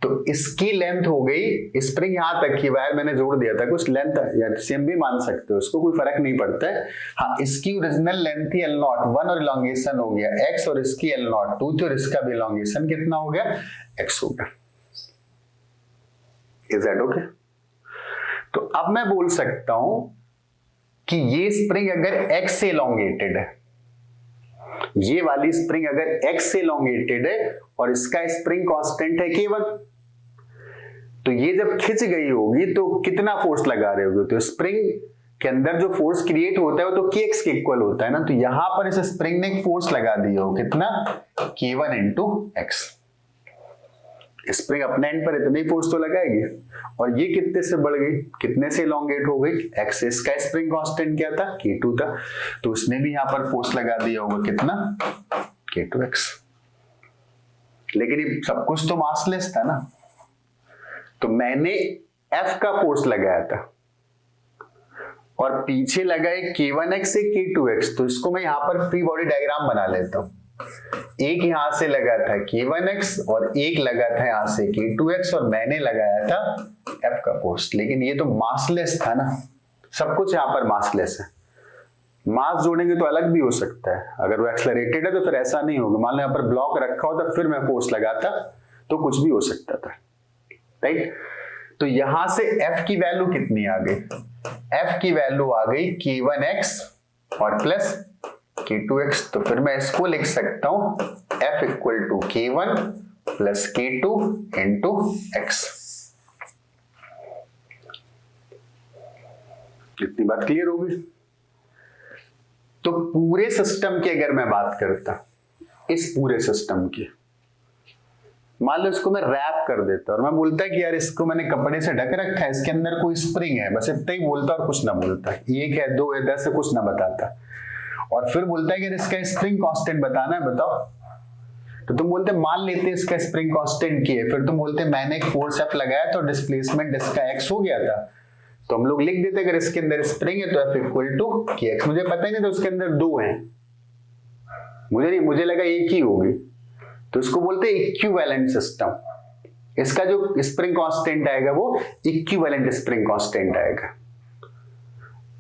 तो इसकी लेंथ हो गई, स्प्रिंग यहां तक की वायर मैंने जोड़ दिया था, कुछ लेंथ या सेम भी मान सकते हो, उसको कोई फर्क नहीं पड़ता है। हाँ, इसकी ओरिजिनल लेंथ थी L01 और एलोंगेशन हो गया X, और इसकी L02 थी और इसका भी एलोंगेशन कितना हो गया, X हो गया। Is that okay? तो अब मैं बोल सकता हूं कि ये स्प्रिंग अगर X से एलोंगेटेड है, ये वाली स्प्रिंग अगर X से एलोंगेटेड है और इसका स्प्रिंग कांस्टेंट है K1, तो ये जब खिंच गई होगी तो कितना फोर्स लगा रहे होगे, तो स्प्रिंग के अंदर जो फोर्स क्रिएट होता है वो तो Kx के इक्वल होता है ना। तो यहां पर इस स्प्रिंग ने एक फोर्स लगा दिया हो, कितना, K1 इंटू X। स्प्रिंग अपने एंड पर इतनी फोर्स तो लगाएगी, और ये कितने से बढ़ गई, कितने से एलोंगेट हो गई, X। इसका स्प्रिंग कांस्टेंट क्या था, K2 था, तो उसने भी यहां पर फोर्स लगा दिया होगा, कितना, K2x। लेकिन ये सब कुछ तो मासलेस था ना, तो मैंने F का फोर्स लगाया था और पीछे लगाए K1x से K2x। तो इसको मैं यहां पर फ्री बॉडी डायग्राम बना लेता हूं। एक यहां से लगा था K1x और एक लगा था यहां से K2x, और मैंने लगाया था F का फोर्स। लेकिन ये तो मासलेस था ना, सब कुछ यहां पर मासलेस है। मास जोड़ेंगे तो अलग भी हो सकता है, अगर वो एक्सेलरेटेड है तो फिर ऐसा नहीं होगा। मान लो यहां पर ब्लॉक रखा होता फिर मैं फोर्स लगाता तो कुछ भी हो सकता था, राइट। तो यहां से F की वैल्यू कितनी आ गई, F की वैल्यू आ गई K1x और प्लस K2x। तो फिर मैं इसको लिख सकता हूं F equal to K1 plus K2 into X। इतनी बात क्लियर होगी? तो पूरे सिस्टम की अगर मैं बात करता, इस पूरे सिस्टम की, मान लो इसको मैं रैप कर देता और मैं बोलता कि यार इसको मैंने कपड़े से ढक रखा है, इसके अंदर कोई स्प्रिंग है, बस इतना ही बोलता और कुछ ना बोलता, 1 है 2 है 10 है कुछ ना बताता, और फिर बोलता है कि इसका स्प्रिंग कांस्टेंट बताना है, बताओ। तो तुम बोलते मान लेते इसका स्प्रिंग कांस्टेंट की है, फिर तुम बोलते मैंने एक फोर्स F लगाया तो डिस्प्लेसमेंट इसका X हो गया था, तो हम लोग लिख देते अगर इसके अंदर स्प्रिंग है तो F इक्वल टू Kx। मुझे पता ही नहीं था उसके अंदर 2 हैं, मुझे लगा एक ही होगी, तो इसको बोलते हैं इक्विवेलेंट सिस्टम। इसका जो स्प्रिंग कांस्टेंट आएगा वो इक्विवेलेंट स्प्रिंग कांस्टेंट आएगा।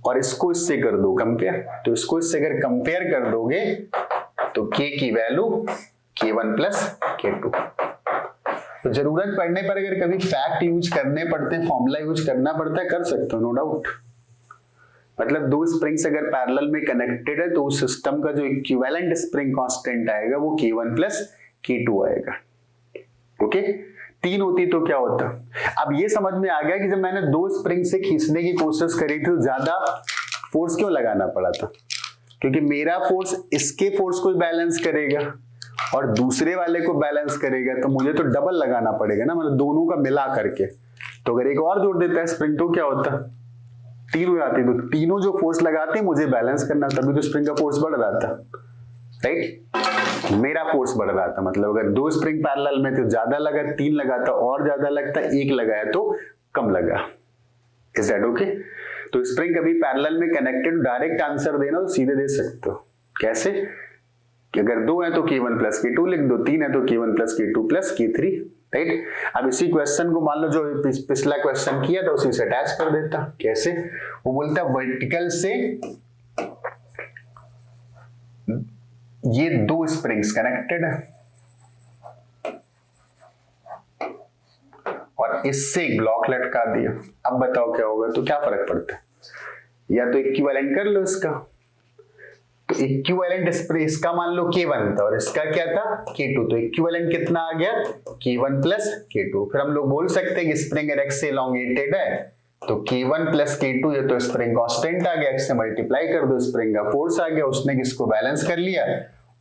और इसको इससे कर दो कंपेयर, तो इसको इससे अगर कंपेयर कर दोगे तो k की वैल्यू k1 प्लस k2। तो जरूरत पड़ने पर अगर कभी फैक्ट यूज करने पड़ते हैं, फॉर्मूला यूज करना पड़ता है, कर सकते हो, नो डाउट। मतलब दो स्प्रिंग्स अगर पैरेलल में कनेक्टेड है तो उस सिस्टम का जो इक्विवेलेंट स्प्रिंग कांस्टेंट आएगा वो k1 प्लस k2 आएगा। ओके, तीन होती तो क्या होता। अब ये समझ में आ गया कि जब मैंने दो स्प्रिंग से खींचने की कोशिश करी थी तो ज्यादा फोर्स क्यों लगाना पड़ा था, क्योंकि मेरा फोर्स इसके फोर्स को बैलेंस करेगा और दूसरे वाले को बैलेंस करेगा, तो मुझे तो डबल लगाना पड़ेगा ना, मतलब दोनों का मिला करके। तो अगर एक और जोड़ देता है स्प्रिंग तो क्या होता, तीन हो जाती, तो तीनों जो फोर्स लगाते हैं मुझे बैलेंस करना, तभी तो स्प्रिंग का फोर्स बढ़ रहा था, राइट। मेरा फोर्स बढ़ रहा था, मतलब अगर दो स्प्रिंग पैरेलल में तो ज्यादा लगा, तीन लगाता और ज्यादा लगता, एक लगाया तो कम लगा। Is that okay? तो स्प्रिंग कभी पैरेलल में कनेक्टेड डायरेक्ट आंसर देना तो सीधे दे सकते हो। कैसे कि अगर दो है तो k1 प्लस k2 लिख दो, तीन है तो k1 plus k2 plus k3, right. अब इसी क्वेश्चन को मान लो जो पिछला क्वेश्चन किया था उसी से अटैच कर देता। कैसे? वो बोलता है वर्टिकल से ये दो स्प्रिंग्स कनेक्टेड है और इससे एक ब्लॉक लटका दिया। अब बताओ क्या होगा, तो क्या फर्क पड़ता है, या तो इक्विवेलेंट कर लो इसका, तो इक्विवेलेंट इसका मान लो k1 था और इसका क्या था k2, तो इक्विवेलेंट कितना आ गया k1 प्लस k2। फिर हम लोग बोल सकते हैं कि स्प्रिंग x से एलोंगेटेड है तो k1 प्लस k2, ये तो स्प्रिंग कांस्टेंट आ गया, x से मल्टीप्लाई कर दो, स्प्रिंग का फोर्स आ गया, उसने किसको बैलेंस कर लिया,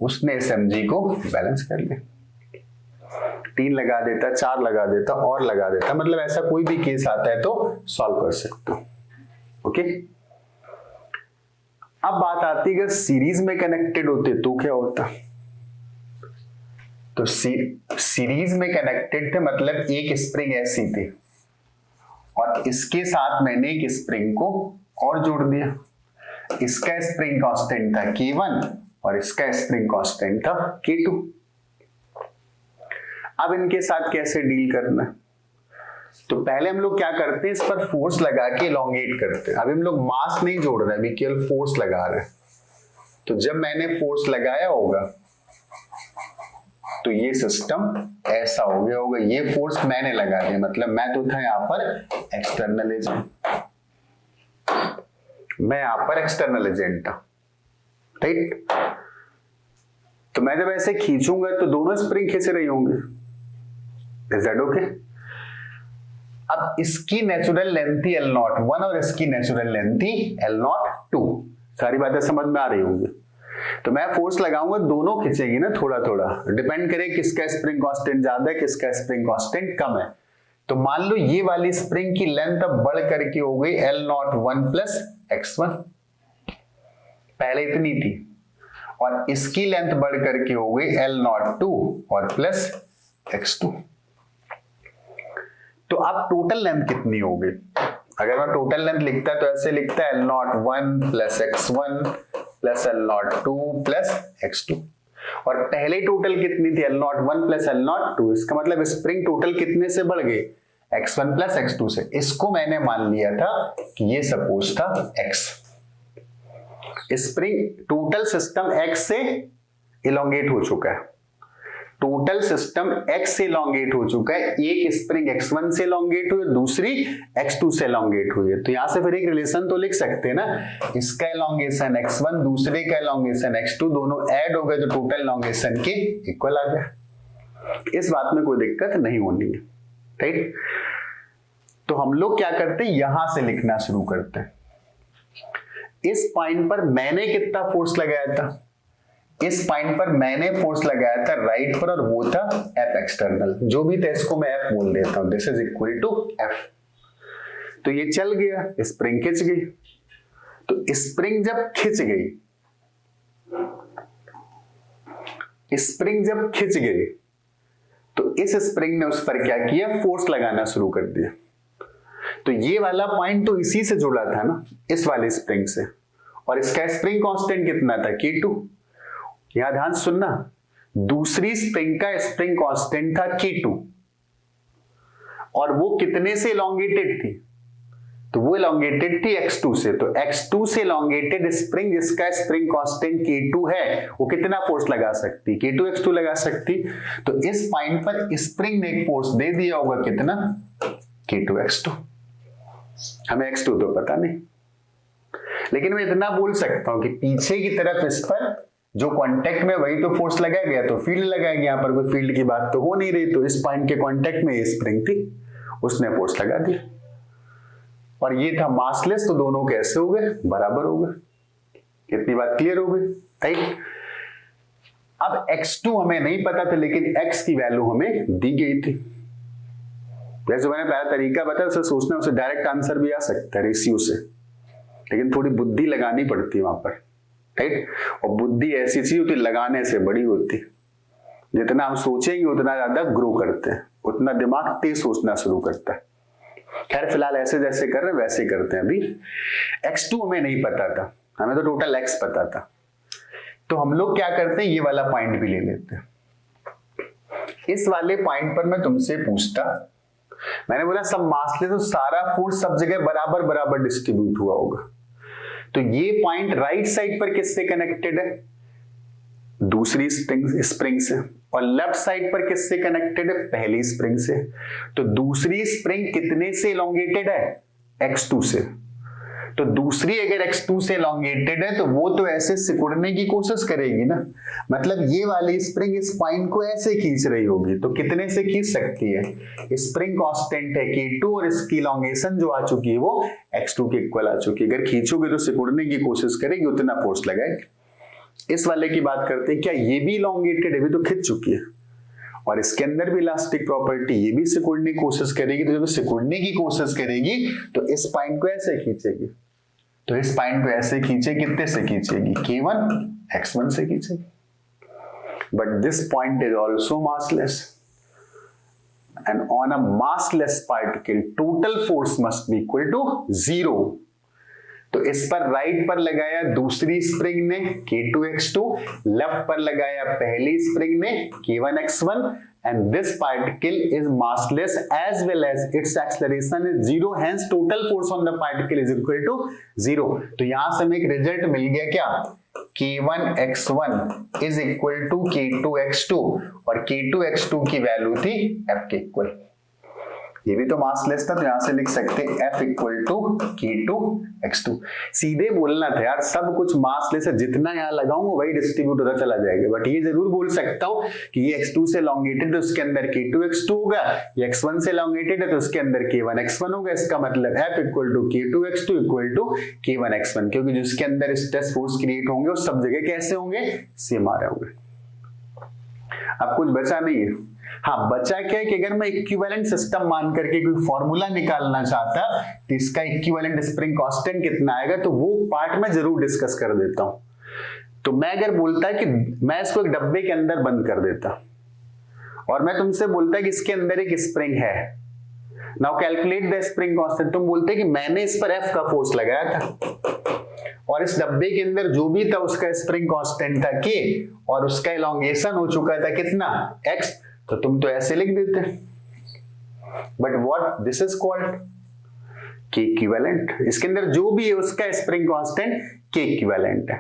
उसने SMG को बैलेंस कर लिया। तीन लगा देता, चार लगा देता और लगा देता, मतलब ऐसा कोई भी केस आता है तो सॉल्व कर सकते हो। ओके, अब बात आती है अगर सीरीज में कनेक्टेड होते तो क्या होता। तो सीरीज में कनेक्टेड थे, मतलब एक स्प्रिंग ऐसी थी और इसके साथ मैंने एक स्प्रिंग को और जोड़ दिया। इसका स्प्रिंग कांस्टेंट था k1 और इसका स्प्रिंग कांस्टेंट था k2। अब इनके साथ कैसे डील करना है, तो पहले हम लोग क्या करते हैं, इस पर फोर्स लगा के एलोंगेट करते हैं। अभी हम लोग मास नहीं जोड़ रहे हैं, अभी केवल फोर्स लगा रहे हैं। तो जब मैंने फोर्स लगाया होगा तो ये सिस्टम ऐसा हो गया होगा, ये फोर्स मैंने लगा दिया, मतलब मैं तो था यहां पर एक्सटर्नल एजेंट, मैं यहां पर एक्सटर्नल एजेंट था, राइट। तो मैं जब ऐसे खींचूंगा तो दोनों स्प्रिंग खींच रही होंगे। Is that okay? अब इसकी नेचुरल लेंथ थी L01 और इसकी नेचुरल लेंथ थी L02। सारी बातें समझ में आ रही होंगी। तो मैं फोर्स लगाऊंगा, दोनों खींचेगी ना थोड़ा थोड़ा, डिपेंड करे किसका स्प्रिंग कांस्टेंट ज्यादा है किसका स्प्रिंग कांस्टेंट कम है। तो मान लो ये वाली स्प्रिंग की लेंथ अब बढ़ करके हो गई L01 प्लस x1, पहले इतनी थी, और इसकी लेंथ बढ़ करके हो गई L02 और प्लस x2। तो अब टोटल लेंथ कितनी होगी, अगर मैं टोटल लेंथ लिखता तो ऐसे लिखता है L01 plus x1 plus L02 plus x2, और पहले टोटल कितनी थी L01 प्लस L02, इसका मतलब स्प्रिंग टोटल कितने से बढ़ गई x1 प्लस x2 से। इसको मैंने मान लिया था कि ये सपोज था x। Spring total system x से इलोंगेट हो चुका है, टोटल सिस्टम x से एलोंगेट हो चुका है, एक स्प्रिंग x1 से एलोंगेट हुई, दूसरी x2 से एलोंगेट हुई है। तो यहां से फिर एक रिलेशन तो लिख सकते हैं ना, इसका एलोंगेशन x1 दूसरे का एलोंगेशन x2, दोनों ऐड हो गए तो टोटल एलोंगेशन के इक्वल आ गया। इस बात में कोई दिक्कत नहीं होनी है, राइट। तो हम लोग क्या करते हैं, यहां से लिखना शुरू करते हैं। इस पॉइंट पर मैंने कितना फोर्स लगाया था, इस पॉइंट पर मैंने फोर्स लगाया था राइट पर, और वो था F एक्सटर्नल, जो भी था इसको मैं F बोल देता हूं, this is equal to F। तो ये चल गया, स्प्रिंग खिंच गई। तो स्प्रिंग जब खिंच गई, स्प्रिंग जब खिंच गई तो इस स्प्रिंग ने उस पर क्या किया, फोर्स लगाना शुरू कर दिया। तो ये वाला पॉइंट तो इसी से जुड़ा था ना, इस वाले स्प्रिंग से, और इसका स्प्रिंग कांस्टेंट कितना था k2। यहां ध्यान सुनना, दूसरी स्प्रिंग का स्प्रिंग कांस्टेंट था k2 और वो कितने से एलोंगेटेड थी, तो वो elongated थी x2 से, तो x2 से elongated स्प्रिंग जिसका स्प्रिंग कांस्टेंट k2 है वो कितना फोर्स लगा सकती, k2 x2 लगा सकती। तो इस पॉइंट पर स्प्रिंग ने एक फोर्स दे दिया होगा कितना, k2 x2। हमें x2 तो पता नहीं, लेकिन मैं इतना बोल सकता हूं कि पीछे की तरफ इस पर जो कांटेक्ट में वही तो फोर्स लगाया गया, तो फील्ड लगाएंगे, यहाँ पर कोई फील्ड की बात तो हो नहीं रही, तो इस पॉइंट के कांटेक्ट में ये स्प्रिंग थी, उसने फोर्स लगा दिया और ये था मासलेस, तो दोनों कैसे हो गए, बराबर हो गए। कितनी बात क्लियर हो गई, राइट। अब x2 हमें नहीं पता था, लेकिन x की वैल्यू हमें दी गई थी। जैसे मैंने पहला तरीका बताया उसे सोचना, उसे डायरेक्ट आंसर भी आ सकता है रेशियो से, लेकिन थोड़ी बुद्धि लगानी पड़ती है वहां पर, राइट। और बुद्धि ऐसी चीज होती लगाने से बड़ी होती, जितना हम सोचेंगे उतना ज्यादा ग्रो करते हैं, उतना दिमाग तेज सोचना शुरू करता है। खैर फिलहाल ऐसे जैसे कर रहे हैं वैसे करते हैं। अभी x2 हमें नहीं पता था, हमें तो टोटल x पता था, तो हम लोग क्या करते हैं, ये वाला पॉइंट भी ले लेते हैं। इस वाले पॉइंट पर मैं तुमसे पूछता, मैंने बोला सब मास ले तो सारा फोर्स सब जगह बराबर बराबर डिस्ट्रीब्यूट हुआ होगा, तो ये पॉइंट राइट साइड पर किससे कनेक्टेड है, दूसरी स्प्रिंग से, और लेफ्ट साइड पर किससे कनेक्टेड है, पहली स्प्रिंग से। तो दूसरी स्प्रिंग कितने से एलोंगेटेड है, x2 से। तो दूसरी अगर x2 से एलोंगेटेड है तो वो तो ऐसे सिकुड़ने की कोशिश करेगी ना, मतलब ये वाली स्प्रिंग इस पॉइंट को ऐसे खींच रही होगी, तो कितने से खींच सकती है, स्प्रिंग कांस्टेंट है k2 और इसकी एलोंगेशन जो आ चुकी है वो x2 के इक्वल आ चुकी है। अगर खींचोगे तो सिकुड़ने की कोशिश करेगी, उतना फोर्स लगाएगी। इस वाले की बात करते हैं, क्या ये भी एलोंगेटेड है, भी तो खींच चुकी है, और इसके अंदर भी इलास्टिक प्रॉपर्टी, ये भी सिकुड़ने की कोशिश करेगी, तो जब सिकुड़ने की कोशिश करेगी तो इस पॉइंट को ऐसे खींचेगी, तो इस पॉइंट को ऐसे खींचे, कितने से खींचेगी, k1 x1 से खींचेगी। But this point is also massless, and on a massless particle total force must be equal to 0। तो इस पर राइट पर लगाया दूसरी स्प्रिंग ने k2 x2, लेफ्ट पर लगाया पहली स्प्रिंग ने k1 x1, and this particle is massless as well as its acceleration is 0, hence total force on the particle is equal to 0। तो यहां से हमें एक रिजल्ट मिल गया, क्या, k1 x1 is equal to k2 x2, और k2 x2 की value थी f के इक्वल। ये भी तो मासलेस था, तो यहां से लिख सकते हैं f equal to k2 x2। सीधे बोलना था यार, सब कुछ मासलेस है, जितना यहां लगाऊंगा वही डिस्ट्रीब्यूट होता चला जाएगा, बट ये जरूर बोल सकता हूं कि ये x2 से एलोंगेटेड है तो उसके अंदर k2 x2 होगा, ये x1 से एलोंगेटेड है तो उसके अंदर k1 x1 होगा। इसका मतलब f equal to k2 x2 equal to k1 x1, क्योंकि जिसके अंदर स्ट्रेस फोर्स क्रिएट होंगे वो सब जगह कैसे होंगे, सेम आ रहे होंगे। अब कुछ बचा नहीं है, हाँ बचा क्या है कि अगर मैं इक्विवेलेंट सिस्टम मान करके कोई फॉर्मूला निकालना चाहता तो इसका इक्विवेलेंट स्प्रिंग कांस्टेंट कितना आएगा, तो वो पार्ट मैं जरूर डिस्कस कर देता हूं। तो मैं अगर बोलता कि मैं इसको एक डब्बे के अंदर बंद कर देता और मैं तुमसे बोलता कि इसके अंदर एक स्प्रिंग है, now calculate the spring constant, तुम बोलते कि मैंने इस पर F का फोर्स लगाया था और इस डब्बे के अंदर जो भी था उसका स्प्रिंग कांस्टेंट था K और उसका एलोंगेशन हो चुका था कितना, X, तो तुम तो ऐसे लिख देते, but what this is called K equivalent. इसके अंदर जो भी है उसका स्प्रिंग कांस्टेंट K इक्विवेलेंट है,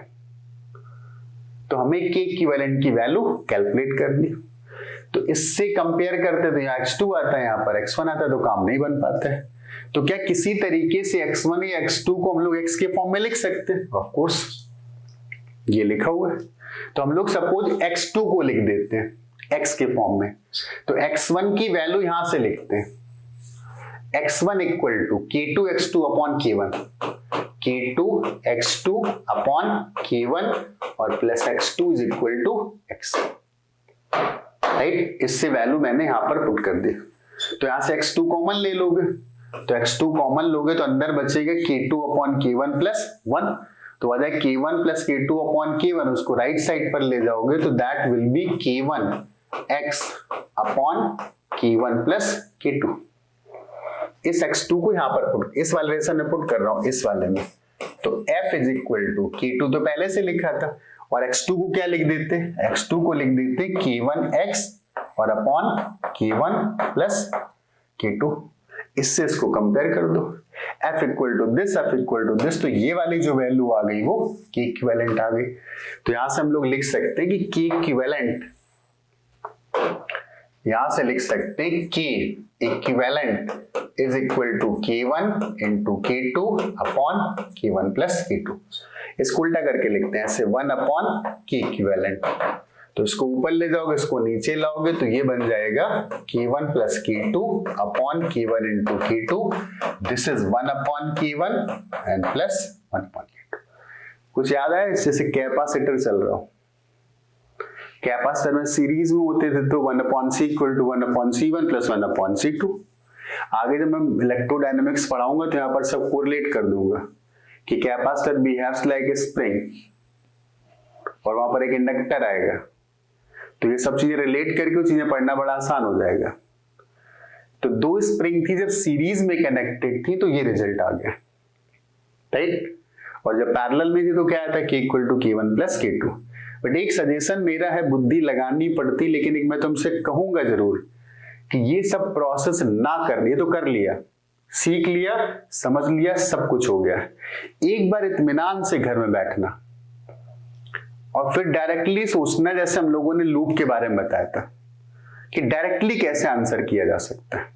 तो हमें K इक्विवेलेंट की वैल्यू कैलकुलेट करनी। तो इससे कंपेयर करते तो यहाँ x2 आता है, यहाँ पर x1 आता है, तो काम नहीं बन पाता है। तो क्या किसी तरीके से x1 या x2 को हम लोग x के फॉर्म में लिख सकते हैं, ऑफ कोर्स ये लिखा हुआ है, तो हम लोग सपोज x2 को लिख देते हैं x के फॉर्म में, तो x1 की वैल्यू यहां से लिखते हैं, x1 equal to k2 x2 upon k1, k2 x2 upon k1 और plus x2 is equal to x, right. इससे वैल्यू मैंने यहां पर पुट कर दी, तो यहां से x2 कॉमन ले लोगे, तो x2 कॉमन लोगे तो अंदर बचेगा k2 अपॉन k1 प्लस 1, तो आ जाए k1 plus k2 upon k1, उसको राइट साइड पर ले जाओगे तो that will be k1 x upon k1 plus k2। इस x2 को यहां पर पुट, इस वाले रेशन में पुट कर रहा हूं, इस वाले में, तो f is equal to k2 तो पहले से लिखा था, और x2 को क्या लिख देते, x2 को लिख देते k1 x और अपॉन k1 प्लस k2। इससे इसको कंपेयर कर दो, F equal to this, F equal to this, तो ये वाली जो वैल्यू आ गई वो K इक्विवेलेंट आ गई। तो यहां से हम लोग लिख सकते हैं कि K इक्विवेलेंट, यहां से लिख सकते हैं K equivalent is equal to K1 into K2 upon K1 plus K2। इसको उल्टा करके लिखते हैं ऐसे 1 अपॉन K इक्विवेलेंट। तो इसको ऊपर ले जाओगे, इसको नीचे लाओगे, तो ये बन जाएगा K1 plus K2 upon K1 into K2। This is 1 upon K1 and plus 1 upon K2। कुछ याद है? जैसे कैपेसिटर चल रहा हो, कैपेसिटर में सीरीज में होते थे तो 1 upon C equal to 1 upon C1 plus 1 upon C2। आगे जब मैं इलेक्ट्रोडायनेमिक्स पढ़ाऊंगा तो यहाँ पर सब कोरिलेट कर दूंगा कि capacitor behaves like a spring और वहां पर एक इंडक्टर आएगा, तो ये सब चीजें रिलेट करके वो चीजें पढ़ना बड़ा आसान हो जाएगा। तो दो स्प्रिंग थी, जब सीरीज में कनेक्टेड थी तो ये रिजल्ट आ गया, राइट। और जब पैरेलल में थी तो क्या आता है, K equal to K1 plus K2। But एक सजेशन मेरा है, बुद्धि लगानी पड़ती, लेकिन एक मैं तुमसे कहूंगा जरूर कि ये सब प्रोसेस ना करनी। ये तो कर लिया, सीख लिया, समझ लिया, सब कुछ हो गया। एक बार इत्मीनान से घर में बैठना और फिर डायरेक्टली सोचना, जैसे हम लोगों ने लूप के बारे में बताया था कि डायरेक्टली कैसे आंसर किया जा सकता है।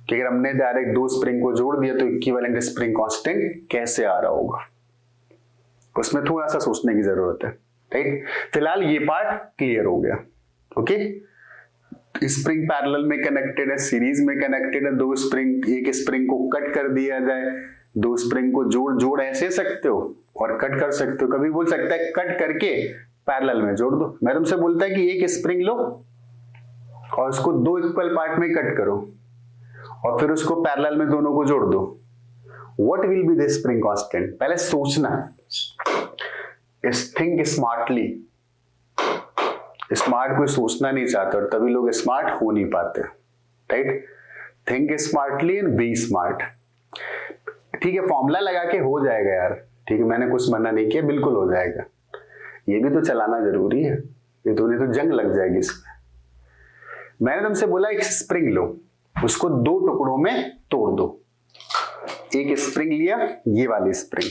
कि अगर हमने डायरेक्ट दो स्प्रिंग को जोड़ दिया तो इक्विवेलेंट स्प्रिंग कांस्टेंट कैसे आ रहा होगा, उसमें थोड़ा सा सोचने की जरूरत है, राइट। फिलहाल ये पार्ट क्लियर हो गया, ओके। स्प्रिंग पैरेलल में कनेक्टेड है, सीरीज में कनेक्टेड है, दो स्प्रिंग, एक स्प्रिंग को कट कर दिया जाए, दो स्प्रिंग को जोड़ ऐसे सकते हो और कट कर सकते हो। कभी बोल सकता है कट करके पैरेलल में जोड़ दो। मैं तुमसे बोलता है कि एक स्प्रिंग लो और उसको दो इक्वल पार्ट में कट करो और फिर उसको पैरेलल में दोनों को जोड़ दो। What will be the spring constant? पहले सोचना, थिंक स्मार्टली। स्मार्ट कोई सोचना नहीं चाहता और तभी लोग स्मार्ट हो नहीं पाते, right. Think smartly and be smart. ठीक है, फॉर्मूला लगा के हो जाएगा यार, ठीक है, मैंने कुछ मना नहीं किया, बिल्कुल हो जाएगा। ये भी तो चलाना जरूरी है, ये तो नहीं तो जंग लग जाएगी इसमें। मैंने तुमसे बोला एक स्प्रिंग लो, उसको दो टुकड़ों में तोड़ दो। एक स्प्रिंग लिया, ये वाली स्प्रिंग,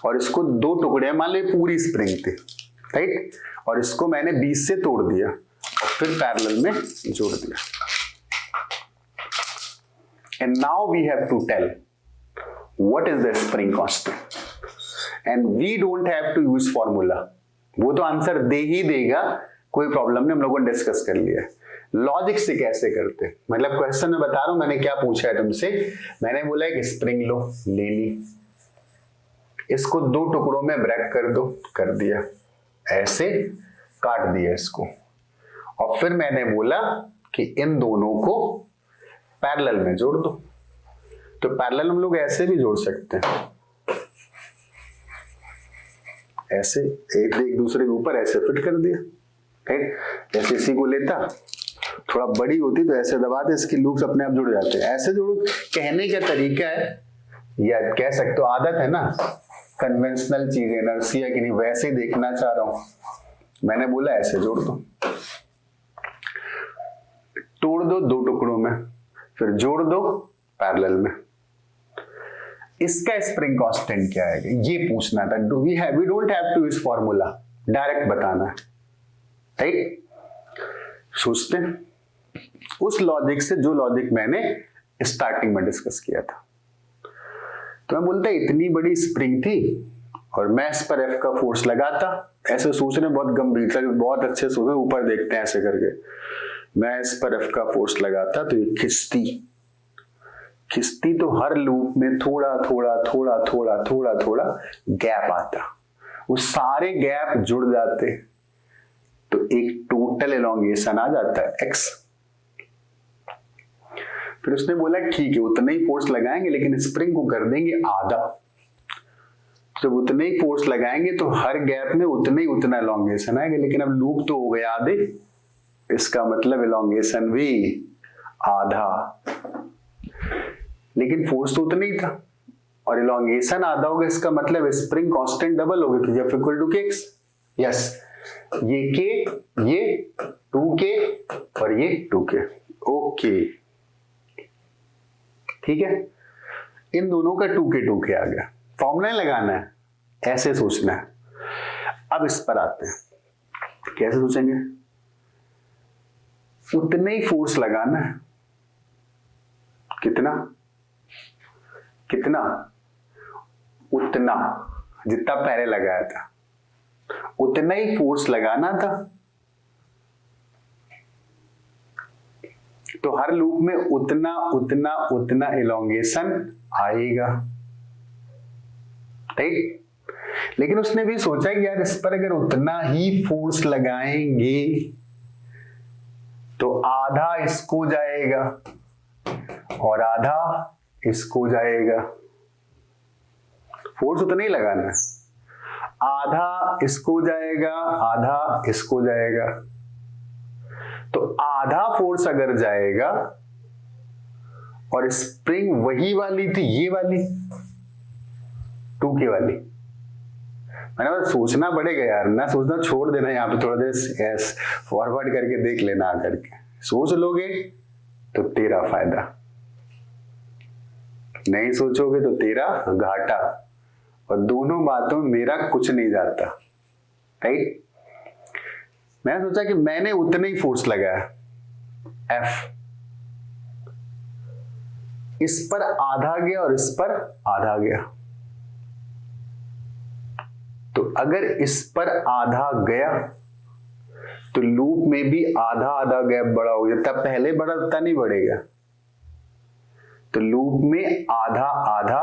और इसको दो टुकड़े, मान लो पूरी स्प्रिंग थी, राइट, और इसको मैंने बीच से तोड़ दिया और फिर पैरेलल में जोड़ दिया। And now we have to tell what is the spring constant and we don't have to use formula। वो तो आंसर दे ही देगा, कोई प्रॉब्लम नहीं, हम लोगों ने डिस्कस कर लिया है। लॉजिक से कैसे करते, मतलब क्वेश्चन में बता रहा हूं मैंने क्या पूछा है तुमसे। मैंने बोला एक स्प्रिंग लो, ले ली, इसको दो टुकड़ों में ब्रेक कर दो, कर दिया, ऐसे काट दिया इसको, और फिर मैंने बोला कि इन दोनों को पैरेलल में जोड़ दो। तो पैरेलल हम लोग ऐसे भी जोड़ सकते हैं, ऐसे एक दूसरे के ऊपर ऐसे फिट कर दिया, राइट। जैसे इसी को लेता, थोड़ा बड़ी होती तो ऐसे दबाते, इसके लूप्स अपने आप जुड़ जाते हैं। ऐसे जोड़ो, कहने का तरीका है या कह सकते हो आदत है ना, कन्वेंशनल चीजें, इनर्शिया की नहीं, वैसे ही देखना चाह रहा हूं। मैंने बोला ऐसे जोड़ दो, तोड़ दो दो टुकड़ों में, फिर जोड़ दो पैरेलल में। इसका स्प्रिंग कांस्टेंट क्या है ये पूछना था। We don't have to use formula, direct बताना है, राइट। सोचते हैं उस लॉजिक से जो लॉजिक मैंने स्टार्टिंग में डिस्कस किया था। तो मैं बोलता इतनी बड़ी स्प्रिंग थी और मैं इस पर F का फोर्स लगाता, ऐसे सोच रहे बहुत गंभीरता, बहुत अच्छे सोच रहे, ऊपर देखते हैं ऐसे करके, मैं इस पर F का फोर्स लगाता तो ये खिंचती तो हर लूप में थोड़ा थोड़ा थोड़ा थोड़ा थोड़ा थोड़ा गैप आता, वो सारे गैप जुड़ जाते तो एक टोटल एलोंगेशन आ जाता है x। फिर उसने बोला ठीक है उतना ही फोर्स लगाएंगे लेकिन स्प्रिंग को कर देंगे आधा। जब उतने ही फोर्स लगाएंगे तो हर गैप में उतना एलोंगेशन आएगा, लेकिन अब लूप तो हो गया आधे, इसका मतलब एलोंगेशन भी आधा, लेकिन फोर्स तो उतना ही था और एलोंगेशन आधा होगा, इसका मतलब स्प्रिंग कांस्टेंट डबल होगा क्योंकि F equal to kx। Yes, ये k, ये 2k और ये 2k, ओके ठीक है। इन दोनों का 2k आ गया। फॉर्मूला लगाना है, ऐसे सोचना है। अब इस पर आते हैं, कैसे सोचेंगे? उतने ही फोर्स लगाना है। कितना कितना? उतना जितना पहले लगाया था, उतना ही फोर्स लगाना था। तो हर लूप में उतना उतना उतना इलॉन्गेशन आएगा, राइट? लेकिन उसने भी सोचा कि यार इस पर अगर उतना ही फोर्स लगाएंगे तो आधा इसको जाएगा और आधा इसको जाएगा। फोर्स उतना ही लगाना है, आधा इसको जाएगा, आधा इसको जाएगा। तो आधा फोर्स अगर जाएगा, और स्प्रिंग वही वाली थी, ये वाली 2k वाली, मैंने बोला सोचना पड़ेगा यार, ना सोचना छोड़ देना, यहाँ पे थोड़ा देर फॉरवर्ड करके देख लेना, आकर के सोच लोगे तो तेरा फायदा, नहीं सोचोगे तो तेरा घाटा। और दोनों बातों में मेरा कुछ नहीं जाता, राइट? मैंने सोचा कि मैंने उतने ही फोर्स लगाया, F, इस पर आधा गया और इस पर आधा गया। तो अगर इस पर आधा गया तो लूप में भी आधा आधा गैप बड़ा हो गया, तब पहले बढ़ा उतना नहीं बढ़ेगा, तो लूप में आधा आधा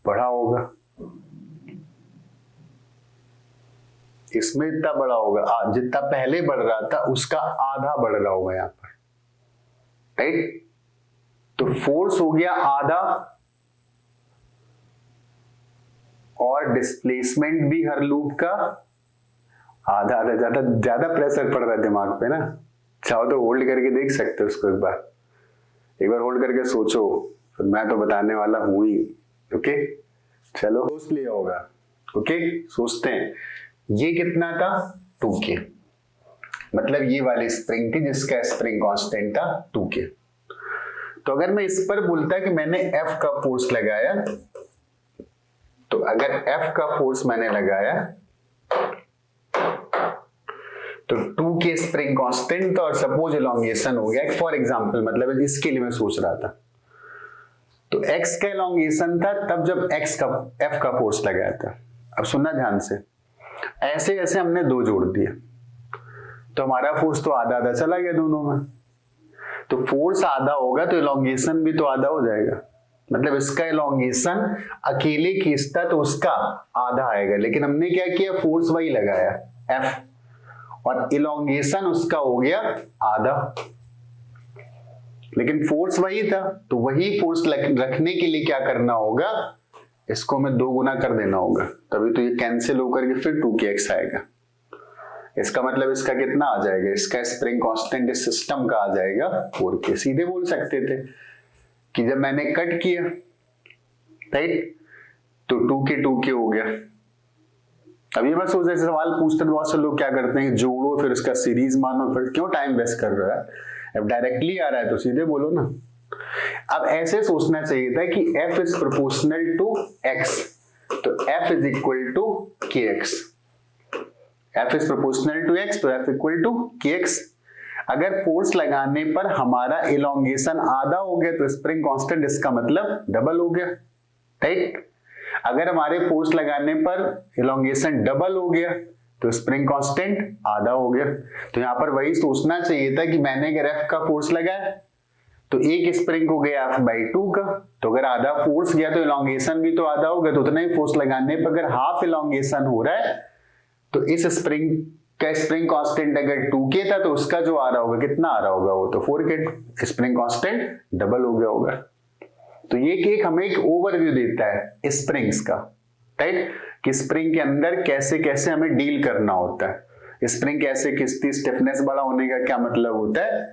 बढ़ा होगा, इसमें इतना बड़ा होगा, जितना पहले बढ़ रहा था उसका आधा बढ़ रहा होगा यहां पर, राइट? तो फोर्स हो गया आधा और डिस्प्लेसमेंट भी हर लूप का आधा आधा। ज्यादा ज्यादा प्रेशर पड़ रहा है दिमाग पे ना, चाहो तो होल्ड करके देख सकते हो उसको, एक बार होल्ड करके सोचो, फिर मैं तो बताने वाला हूं ही। ओके चलो सोच लिया होगा। ओके सोचते हैं, ये कितना था? 2k, मतलब ये वाली स्प्रिंग थी जिसका स्प्रिंग कांस्टेंट था 2k। तो अगर मैं इस पर बोलता कि मैंने F का फोर्स लगाया, तो अगर F का फोर्स मैंने लगाया तो 2k स्प्रिंग कांस्टेंट था और सपोज इलॉन्गेशन हो गया, फॉर एग्जांपल, मतलब इसके लिए मैं सोच रहा था, तो x का इलॉन्गेशन था तब जब F का फोर्स लगाया था। अब सुनना ध्यान से, ऐसे ऐसे हमने दो जोड़ दिए तो हमारा फोर्स तो आधा आधा चला गया दोनों में। तो फोर्स आधा होगा तो इलॉन्गेशन भी तो आधा हो जाएगा, मतलब इसका इलॉन्गेशन अकेले खींचता तो उसका आधा आएगा, लेकिन हमने क्या किया, फोर्स वही लगाया F और इलॉन्गेशन उसका हो गया आधा, लेकिन फोर्स वही था। तो वही फोर्स रखने के लिए क्या करना होगा, इसको मैं 2 गुना कर देना होगा, तभी तो ये कैंसिल होकर के फिर 2kx आएगा। इसका मतलब इसका कितना आ जाएगा, इसका स्प्रिंग कांस्टेंट इस सिस्टम का आ जाएगा 4k। सीधे बोल सकते थे कि जब मैंने कट किया, राइट, तो 2k हो गया। अब ये मत सोच, सवाल पूछते तो बहुत से लोग क्या करते हैं, जोड़ो फिर उसका सीरीज मानो, फिर क्यों टाइम वेस्ट कर रहा है, अब डायरेक्टली आ रहा है तो सीधे बोलो ना। अब ऐसे सोचना चाहिए था कि F is proportional to x, तो F is equal to kx। F is proportional to x, तो F इक्वल टू kx। अगर फोर्स लगाने पर हमारा इलॉन्गेशन आधा हो गया तो स्प्रिंग कांस्टेंट इसका मतलब डबल हो गया, राइट? अगर हमारे फोर्स लगाने पर इलॉन्गेशन डबल हो गया तो स्प्रिंग कांस्टेंट आधा हो गया। तो यहां पर वही सोचना चाहिए था कि मैंने अगर F का फोर्स लगाया तो एक स्प्रिंग हो गया F/2 का, तो अगर आधा फोर्स गया तो इलॉन्गेशन भी तो आधा होगा, तो उतना ही फोर्स लगाने पर अगर हाफ इलॉन्गेशन हो रहा है तो इस स्प्रिंग का स्प्रिंग कांस्टेंट अगर 2k था तो उसका जो आ रहा होगा, कितना आ रहा होगा, वो तो 4k, स्प्रिंग कांस्टेंट डबल हो गया होगा। तो ये केक हमें एक ओवरव्यू देता है स्प्रिंग्स का, राइट, कि स्प्रिंग के अंदर कैसे कैसे हमें डील करना होता है, स्प्रिंग कैसे खिंचती, स्टिफनेस बड़ा होने का क्या मतलब होता है।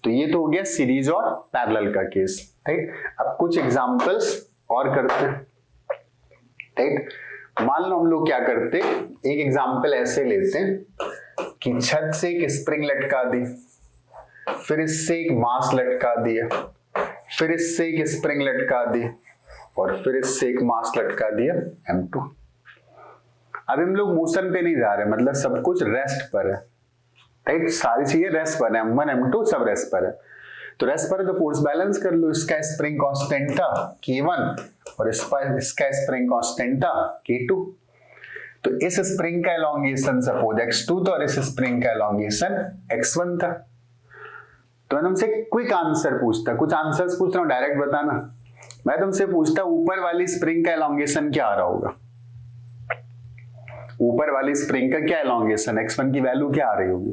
तो ये तो हो गया सीरीज और पैरेलल का केस, राइट। अब कुछ एग्जांपल्स और करते हैं, राइट। मान लो हम लोग क्या करते, एक एग्जांपल ऐसे लेते हैं कि छत से एक स्प्रिंग लटका दी, फिर इससे एक मास लटका दिया, फिर इससे एक स्प्रिंग लटका दी, और फिर इससे एक मास लटका दिया m2। अब हम लोग मोशन पे नहीं जा रहे, मतलब सब कुछ रेस्ट पर है, राइट, सारी चीजें रेस्ट पर है, m1 m2 सब रेस्ट पर है। तो रेस्ट पर है तो फोर्स बैलेंस कर लो, इसका स्प्रिंग कांस्टेंट था k1 और इसका स्प्रिंग कांस्टेंट था k2। तो इस स्प्रिंग का एलोंगेशन सपोज x2 था और इस स्प्रिंग का एलोंगेशन x1 था। तो मैं तुमसे क्विक आंसर पूछता, कुछ आंसर्स पूछ रहा हूं, डायरेक्ट बताना। मैं तुमसे पूछता ऊपर वाली स्प्रिंग का एलोंगेशन क्या आ रहा होगा, ऊपर वाली स्प्रिंग का क्या एलोंगेशन, x1 की वैल्यू क्या आ रही होगी।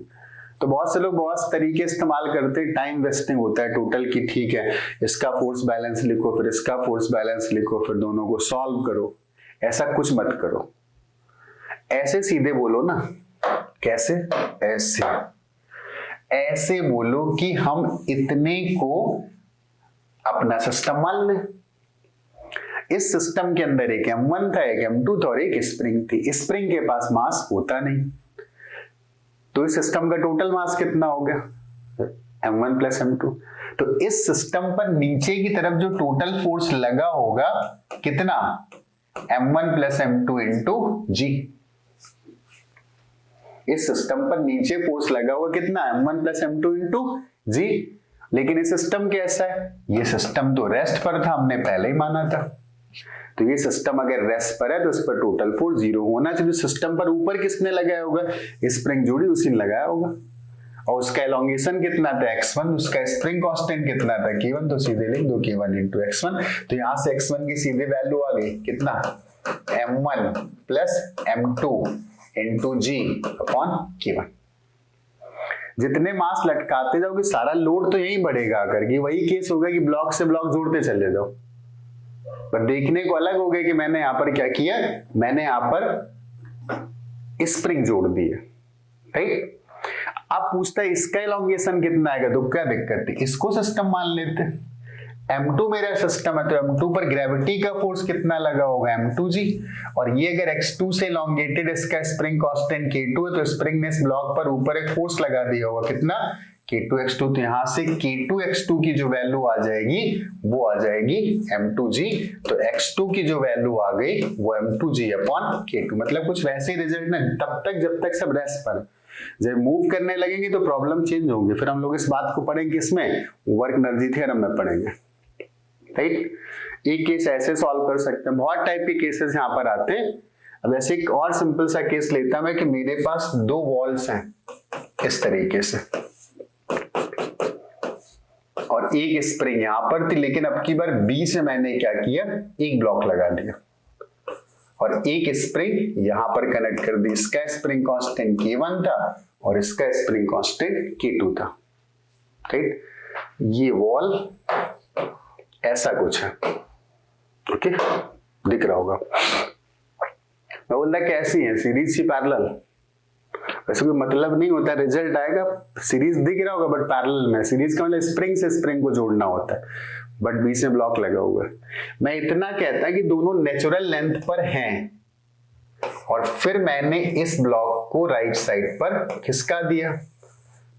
तो बहुत से लोग बहुत तरीके इस्तेमाल करते हैं, टाइम वेस्टिंग होता है टोटल की, ठीक है इसका फोर्स बैलेंस लिखो फिर इसका फोर्स बैलेंस लिखो फिर दोनों को सॉल्व करो, ऐसा कुछ मत करो, ऐसे सीधे बोलो ना। कैसे? ऐसे ऐसे बोलो कि हम इतने को अपना सिस्टम मान लें। इस सिस्टम के अंदर एक m1 था, एक m2 था और एक स्प्रिंग थी। स्प्रिंग के पास मास होता नहीं, तो इस सिस्टम का टोटल मास कितना हो गया, m1 प्लस m2। तो इस सिस्टम पर नीचे की तरफ जो टोटल फोर्स लगा होगा कितना, m1 प्लस m2 इंटू जी। इस सिस्टम पर नीचे फोर्स लगा हुआ कितना, m1 प्लस m2 इंटू जी। लेकिन ये सिस्टम कैसा है, ये सिस्टम तो रेस्ट पर था, हमने पहले ही माना था। तो ये सिस्टम अगर रेस्ट पर है तो इस पर टोटल फोर्स 0 होना चाहिए। सिस्टम पर ऊपर किसने लगाया होगा, स्प्रिंग जोड़ी उसी ने लगाया होगा, और उसका एलोंगेशन कितना था x1, उसका स्प्रिंग कांस्टेंट कितना था k1, तो सीधे लिख दो k1 इंटू x1। तो यहां से x1 की सीधे वैल्यू आ गई कितना, m1 प्लस m2 इंटू जी अपॉन k1। जितने मास लटकाते जाओगे सारा लोड तो यही बढ़ेगा, आकर के वही केस होगा कि ब्लॉक से ब्लॉक जोड़ते चले जाओ, पर देखने को अलग हो गया कि मैंने यहां पर क्या किया, मैंने यहां पर स्प्रिंग जोड़ दी है, राइट। अब पूछता है इसका एलोंगेशन कितना आएगा, तो क्या दिक्कत थी, इसको सिस्टम मान लेते। m2 मेरा सिस्टम है तो m2 पर ग्रेविटी का फोर्स कितना लगा होगा, m2g। और ये अगर x2 से एलोंगेटेड इसका स्प्रिंग कांस्टेंट k2 है तो स्प्रिंग ने इस ब्लॉक पर ऊपर एक फोर्स लगा दिया होगा कितना, k2x2। तो यहां से k2x2 की जो वैल्यू आ जाएगी वो आ जाएगी m2g। तो x2 की जो वैल्यू आ गई वो m2g अपॉन k2। मतलब कुछ वैसे ही रिजल्ट नहीं, तब तक जब तक सब रेस्ट पर। जब मूव करने लगेंगे तो प्रॉब्लम चेंज होगी, फिर हम लोग इस बात को पढ़ेंगे, इसमें वर्क एनर्जी थ्योरम में पढ़ेंगे, राइट। एक केस ऐसे सॉल्व कर सकते हैं, बहुत टाइप के केसेस यहाँ पर आते हैं। अब ऐसे एक और सिंपल सा केस लेता मैं कि मेरे पास दो वॉल्स हैं इस तरीके से, और एक स्प्रिंग यहां पर थी, लेकिन अब की बार बी से मैंने क्या किया, एक ब्लॉक लगा दिया और एक स्प्रिंग यहां पर कनेक्ट कर दी। इसका स्प्रिंग कांस्टेंट k1 था और इसका स्प्रिंग कांस्टेंट k2 था, राइट। ये वॉल ऐसा कुछ है, ओके, दिख रहा होगा। मैं बोलता कैसी है, सीरीज की पैरेलल, वैसे कोई मतलब नहीं होता, रिजल्ट आएगा सीरीज दिख रहा होगा बट पैरेलल में। सीरीज का मतलब स्प्रिंग से स्प्रिंग को जोड़ना होता है, बट बीच में ब्लॉक लगा हुआ है। मैं इतना कहता कि दोनों नेचुरल लेंथ पर हैं और फिर मैंने इस ब्लॉक को राइट साइड पर खिसका दिया।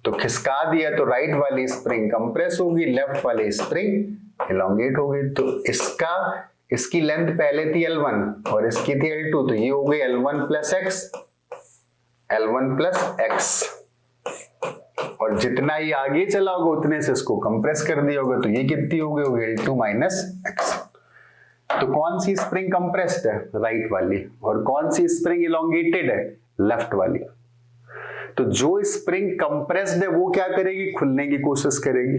तो खिसका दिया तो राइट वाली स्प्रिंग कंप्रेस होगी, लेफ्ट वाली स्प्रिंग एलोंगेट हो गई। तो इसकी लेंथ पहले थी L1 और इसकी थी L2, तो ये हो गई L1 प्लस एक्स, और जितना ये आगे चला होगा उतने से इसको कंप्रेस कर दिया होगा, तो ये कितनी हो गई, L2 माइनस एक्स। तो कौन सी स्प्रिंग कंप्रेस्ड है, राइट वाली, और कौन सी स्प्रिंग एलोंगेटेड है, लेफ्ट वाली। तो जो स्प्रिंग कंप्रेस्ड है वो क्या करेगी, खुलने की कोशिश करेगी।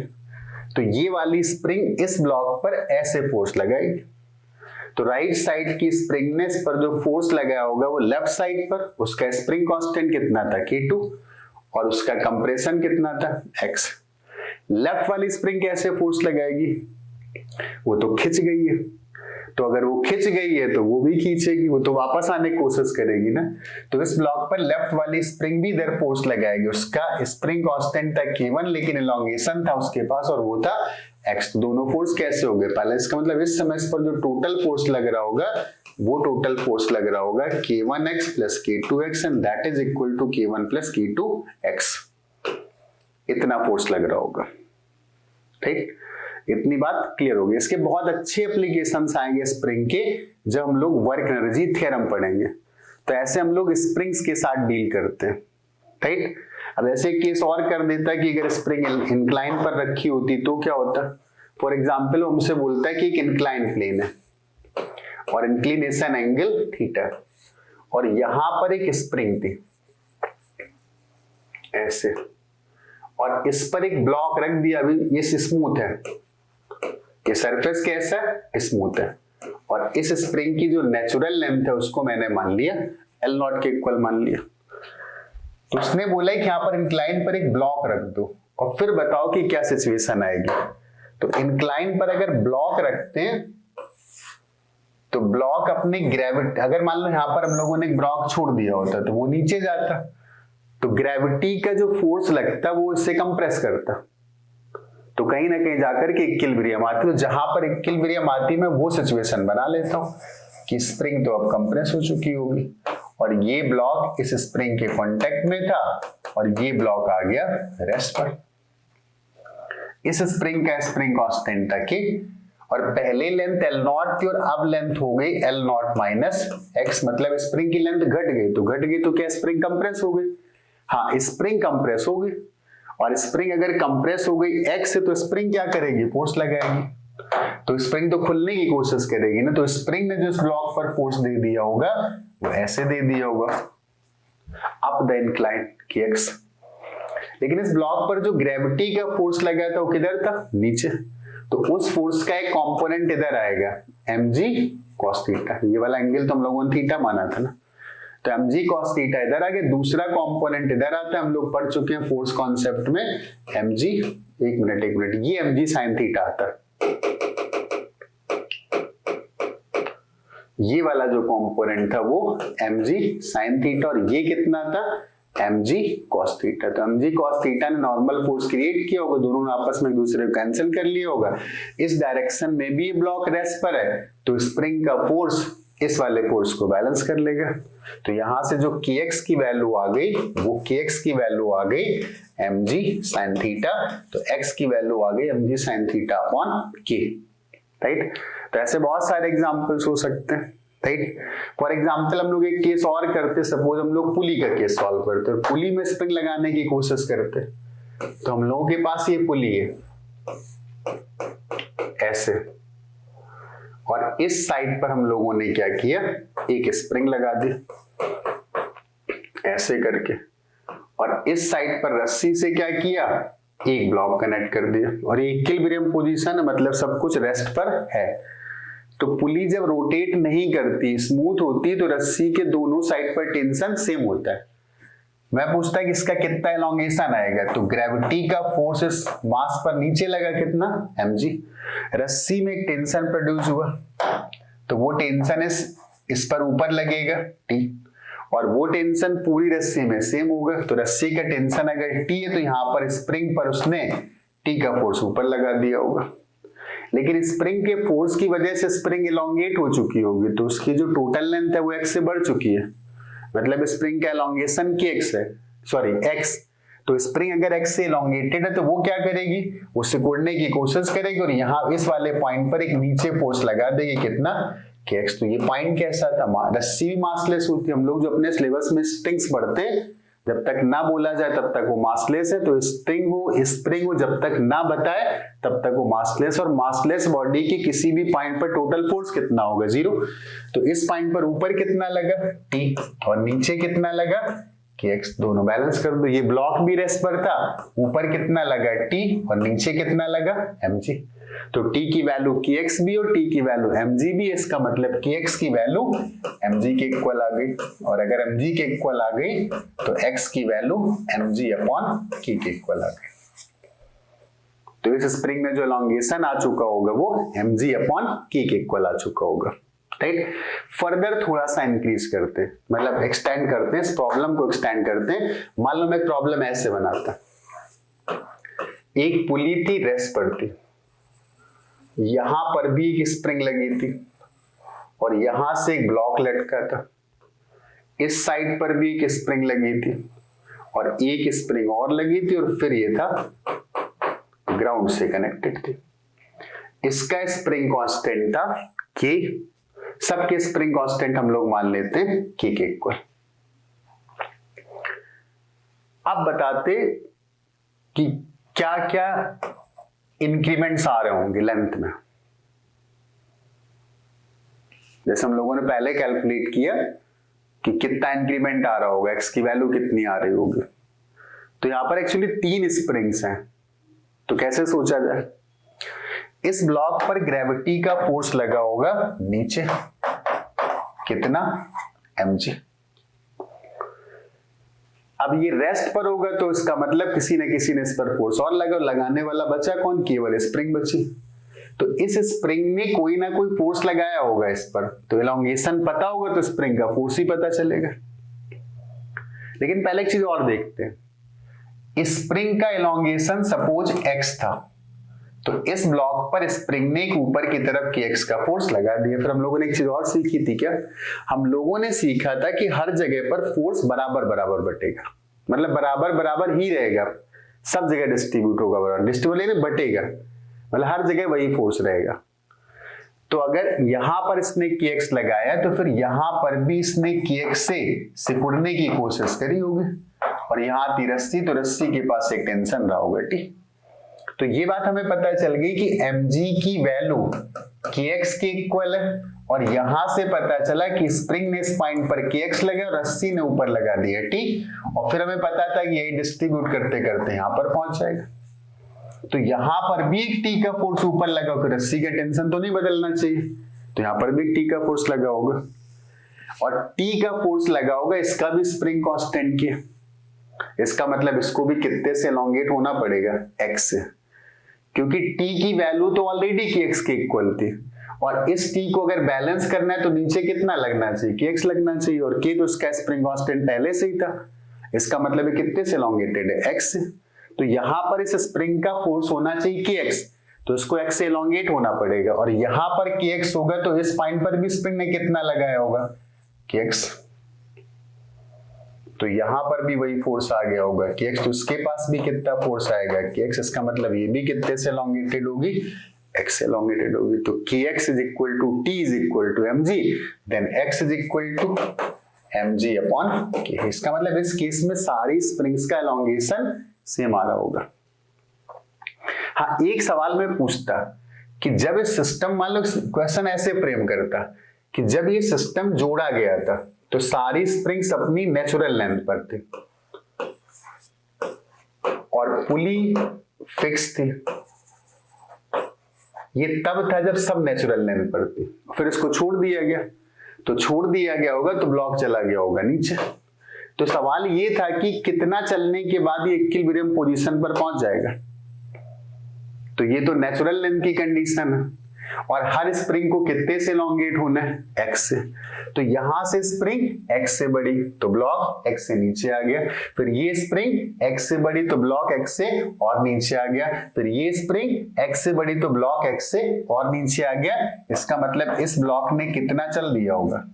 तो ये वाली स्प्रिंग इस ब्लॉक पर ऐसे फोर्स लगाएगी, तो राइट साइड की स्प्रिंग ने इस पर जो फोर्स लगाया होगा वो लेफ्ट साइड पर, उसका स्प्रिंग कांस्टेंट कितना था, k2, और उसका कंप्रेशन कितना था, x। लेफ्ट वाली स्प्रिंग कैसे फोर्स लगाएगी, वो तो खिंच गई है, तो अगर वो खिंच गई है तो वो भी खींचेगी, वो तो वापस आने की कोशिश करेगी ना। तो इस ब्लॉक पर लेफ्ट वाली स्प्रिंग भी इधर फोर्स लगाएगी, उसका स्प्रिंग कांस्टेंट था k1 लेकिन एलोंगेशन था उसके पास और वो था x। तो दोनों फोर्स कैसे हो गए, पहले इसका मतलब इस समय इस पर जो टोटल फोर्स लग रहा होगा वो टोटल फोर्स लग रहा होगा k1x plus k2x and that is equal to k1 plus k2x। इतना फोर्स लग रहा होगा, ठीक। इतनी बात क्लियर होगी। इसके बहुत अच्छे एप्लीकेशंस आएंगे स्प्रिंग के जब हम लोग वर्क एनर्जी थ्योरम पढ़ेंगे। तो ऐसे हम लोग स्प्रिंग्स के साथ डील करते हैं, राइट। अब ऐसे केस और कर देता है कि अगर स्प्रिंग इंक्लाइन पर रखी होती तो क्या होता। फॉर एग्जाम्पल हमसे बोलता है कि एक इंक्लाइन प्लेन है और इंक्लिनेशन एंगल थीटा, और यहां पर एक स्प्रिंग थी ऐसे, और इस पर एक ब्लॉक रख दिया। अभी ये स्मूथ है, ये सरफेस कैसा है, स्मूथ है, और इस स्प्रिंग की जो नेचुरल लेंथ है उसको मैंने मान लिया L0 के इक्वल मान लिया। तो उसने बोला कि यहां पर इंक्लाइन पर एक ब्लॉक रख दो और फिर बताओ कि क्या सिचुएशन आएगी। तो इंक्लाइन पर अगर ब्लॉक रखते हैं तो ब्लॉक अपनी ग्रेविटी, अगर मान लो यहां पर हम लोगों ने एक ब्लॉक छोड़ दिया होता तो वो नीचे जाता, तो ग्रेविटी का जो फोर्स लगता वो इससे कंप्रेस करता, तो कहीं ना कहीं जाकर के इक्विलिब्रियम आती। तो जहां पर इक्विलिब्रियम आती मैं वो सिचुएशन बना लेता हूं कि स्प्रिंग तो अब कंप्रेस हो चुकी होगी और ये ब्लॉक इस स्प्रिंग के कांटेक्ट में था और ये ब्लॉक आ गया रेस्ट पर। इस स्प्रिंग का स्प्रिंग कांस्टेंट था K, और पहले लेंथ L0 थी और अब लेंथ हो गई L0 माइनस x, मतलब स्प्रिंग की लेंथ घट गई, तो घट गई तो क्या स्प्रिंग कंप्रेस हो गई। हाँ, स्प्रिंग कंप्रेस हो गई, और स्प्रिंग अगर कंप्रेस हो गई x से तो स्प्रिंग क्या करेगी, फोर्स लगाएगी, तो स्प्रिंग तो खुलने की कोशिश करेगी ना। तो स्प्रिंग ने जो इस ब्लॉक पर फोर्स दे दिया होगा वो ऐसे दे दिया होगा अप द इंक्लाइन kx। लेकिन इस ब्लॉक पर जो ग्रेविटी का फोर्स लगा था वो किधर था, नीचे, तो उस फोर्स का एक कंपोनेंट इधर आएगा mg cos थीटा। ये वाला एंगल तो हम लोगों ने थीटा माना था ना, तो mg cos थीटा इधर आ गया, दूसरा कंपोनेंट इधर आता है। हम लोग पढ़ चुके हैं फोर्स कॉन्सेप्ट में mg, एक मिनट, ये mg sin थीटा आता है। ये वाला जो कंपोनेंट था वो mg sin थीटा, और ये कितना था, mg cos थीटा। तो mg cos थीटा ने नॉर्मल फोर्स क्रिएट किया होगा, दोनों ने आपस में एक दूसरे को कैंसिल कर लिया होगा। इस डायरेक्शन में भी ब्लॉक रेस्ट पर है, तो स्प्रिंग का फोर्स इस वाले फोर्स को बैलेंस कर लेगा। तो यहां से जो kx की वैल्यू आ गई वो kx की वैल्यू आ गई mg sin थीटा, तो x की वैल्यू आ गई mg sin theta upon k, right. तो ऐसे बहुत सारे एग्जांपल्स हो सकते हैं, राइट। फॉर एग्जांपल हम लोग एक केस और करते, सपोज हम लोग पुली का केस सॉल्व करते और पुली में स्प्रिंग लगाने की कोशिश करते। तो हम लोगों के पास ये पुली है ऐसे, और इस साइड पर हम लोगों ने क्या किया, एक स्प्रिंग लगा दी ऐसे करके, और इस साइड पर रस्सी से क्या किया, एक ब्लॉक कनेक्ट कर दिया, और ये इक्विलिब्रियम पोजीशन है, मतलब सब कुछ रेस्ट पर है। तो पुली जब रोटेट नहीं करती, स्मूथ होती, तो रस्सी के दोनों साइड पर टेंशन सेम होता है। मैं पूछता है कि इसका कितना एलोंगेशन आएगा, तो ग्रेविटी का फोर्स इस मास पर नीचे लगा कितना, mg, रस्सी में एक टेंशन प्रोड्यूस हुआ, तो वो टेंशन इस पर ऊपर लगेगा T, और वो टेंशन पूरी रस्सी में सेम होगा। तो रस्सी का टेंशन अगर T है तो यहाँ पर स्प्रिंग पर उसने T का फोर्स ऊपर लगा दिया होगा। लेकिन स्प्रिंग के फोर्स की वजह से स्प्रिंग एलोंगेट हो चुकी होगी, तो उसकी जो टोटल लेंथ है वो x से बढ़ चुकी है, मतलब स्प्रिंग का एलोंगेशन kx है, सॉरी x। तो स्प्रिंग अगर x से एलोंगेटेड है तो वो क्या करेगी, वो सिकुड़ने की कोशिश करेगी, और यहाँ इस वाले पॉइंट पर एक नीचे फोर्स लगा देगी कितना, kx। तो ये पॉइंट कैसा था, रस्सी भी मासलेस होती है। हम लोग जो अपने सिलेबस में स्प्रिंग्स पढ़ते हैं, जब तक ना बोला जाए तब तक वो मासलेस है, तो स्प्रिंग हो जब तक ना बताए तब तक वो मासलेस, और मासलेस बॉडी की किसी भी पॉइंट पर टोटल फोर्स कितना होगा, 0। तो इस पॉइंट पर ऊपर कितना लगा, T, और नीचे कितना लगा, kx, दोनों बैलेंस कर दो। ये ब्लॉक भी रेस्ट पर था, ऊपर कितना लगा T और नीचे कितना लगा mg, तो T की वैल्यू kx भी और T की वैल्यू mg भी, इसका मतलब kx की वैल्यू mg के इक्वल आ गई, और अगर mg के इक्वल आ गई तो x की वैल्यू mg अपॉन k के इक्वल आ गई। तो इस स्प्रिंग में जो एलोंगेशन आ चुका होगा वो mg अपॉन k के इक्वल आ चुका होगा, राइट। फर्दर थोड़ा सा इंक्रीज करते हैं, मतलब एक्सटेंड करते हैं, इस प्रॉब्लम को एक्सटेंड करते हैं। मान लो मैं एक प्रॉब्लम ऐसे बनाता, एक पुली थी रेस्ट पर थी, यहां पर भी एक स्प्रिंग लगी थी और यहां से एक ब्लॉक लटका था, इस साइड पर भी एक स्प्रिंग लगी थी और एक स्प्रिंग और लगी थी, और फिर ये था ग्राउंड से कनेक्टेड थी। इसका स्प्रिंग कांस्टेंट था के, सबके स्प्रिंग कांस्टेंट हम लोग मान लेते हैं के इक्वल। अब बताते कि क्या क्या इंक्रीमेंट्स आ रहे होंगे लेंथ में। जैसे हम लोगों ने पहले कैलकुलेट किया कि कितना इंक्रीमेंट आ रहा होगा, एक्स की वैल्यू कितनी आ रही होगी। तो यहां पर एक्चुअली 3 स्प्रिंग्स हैं, तो कैसे सोचा जाए। इस ब्लॉक पर ग्रेविटी का फोर्स लगा होगा नीचे, कितना mg। अब ये रेस्ट पर होगा तो इसका मतलब किसी न किसी ने इस पर फोर्स और लगा, लगाने वाला बचा कौन, केवल स्प्रिंग बची। तो इस स्प्रिंग ने कोई ना कोई फोर्स लगाया होगा इस पर, तो एलोंगेशन पता होगा तो स्प्रिंग का फोर्स ही पता चलेगा। लेकिन पहले एक चीज और देखते हैं, स्प्रिंग का एलोंगेशन सपोज x था, तो इस ब्लॉक पर स्प्रिंग ने ऊपर की तरफ kx का फोर्स लगा दिया। फिर हम लोगों ने एक चीज और सीखी थी, क्या हम लोगों ने सीखा था कि हर जगह पर फोर्स बराबर बराबर बटेगा, मतलब बराबर बराबर ही रहेगा, सब जगह डिस्ट्रीब्यूट होगा बराबर, डिस्ट्रीब्यूट बटेगा, मतलब हर जगह वही फोर्स रहेगा। तो अगर यहां पर इसने kx लगाया तो फिर यहां पर भी इसने kx से सिकुड़ने की कोशिश करी होगी, और यहां थी रस्सी, तो रस्सी के पास एक टेंशन रहा होगा, ठीक। तो ये बात हमें पता चल गई कि mg की वैल्यू kx के इक्वल है, और यहां से पता चला कि स्प्रिंग ने स्पाइन पर kx लगा और रस्सी ने ऊपर लगा दिया, ठीक। और फिर हमें पता था कि यही डिस्ट्रीब्यूट करते करते यहां पर पहुंच जाएगा। तो यहां पर भी एक टी का फोर्स ऊपर लगा होगा, रस्सी का टेंशन तो नहीं बदलना चाहिए, तो यहां पर भी टी का फोर्स लगा होगा, और टी का फोर्स लगा होगा, इसका भी स्प्रिंग कांस्टेंट की, इसका मतलब इसको भी कितने से एलोंगेट होना पड़ेगा, x से, क्योंकि t की वैल्यू तो ऑलरेडी kx के इक्वल थी, और इस t को अगर बैलेंस करना है तो नीचे कितना लगना चाहिए, kx लगना चाहिए, और k तो इसका स्प्रिंग कांस्टेंट पहले से ही था, इसका मतलब है कितने से एलोंगेटेड है, x से। तो यहां पर इस स्प्रिंग का फोर्स होना चाहिए kx, तो इसको x से एलोंगेट होना पड़ेगा, और यहां पर kx होगा तो इस पॉइंट पर भी स्प्रिंग ने कितना लगाया होगा, kx, तो यहां पर भी वही फोर्स आ गया होगा kx, तो उसके पास भी कितना फोर्स आएगा kx, इसका मतलब ये भी कितने से एलोंगेटेड होगी, x से एलोंगेटेड होगी। तो kx is equal to t is equal to mg, then x is equal to mg upon k। इसका मतलब इस केस में सारी स्प्रिंग्स का एलोंगेशन सेम आ रहा होगा। हाँ, एक सवाल में पूछता कि जब इस सिस्टम, मान लो क्वेश्चन ऐसे फ्रेम करता कि जब ये सिस्टम जोड़ा गया था तो सारी स्प्रिंग्स अपनी नेचुरल लेंथ पर थी और पुली फिक्स थी, ये तब था जब सब नेचुरल लेंथ पर थी, फिर इसको छोड़ दिया गया, तो छोड़ दिया गया होगा तो ब्लॉक चला गया होगा नीचे। तो सवाल ये था कि कितना चलने के बाद ये इक्विलिब्रियम पोजीशन पर पहुंच जाएगा, तो ये तो नेचुरल लेंथ की कंडीशन है, और हर स्प्रिंग को कितने से एलोंगेट होना है, x से। तो यहां से स्प्रिंग x से बड़ी तो ब्लॉक x से नीचे आ गया, फिर ये स्प्रिंग x से बड़ी तो ब्लॉक x से और नीचे आ गया, फिर ये स्प्रिंग x से बड़ी तो ब्लॉक x से और नीचे आ गया। इसका मतलब इस ब्लॉक ने कितना चल दिया होगा,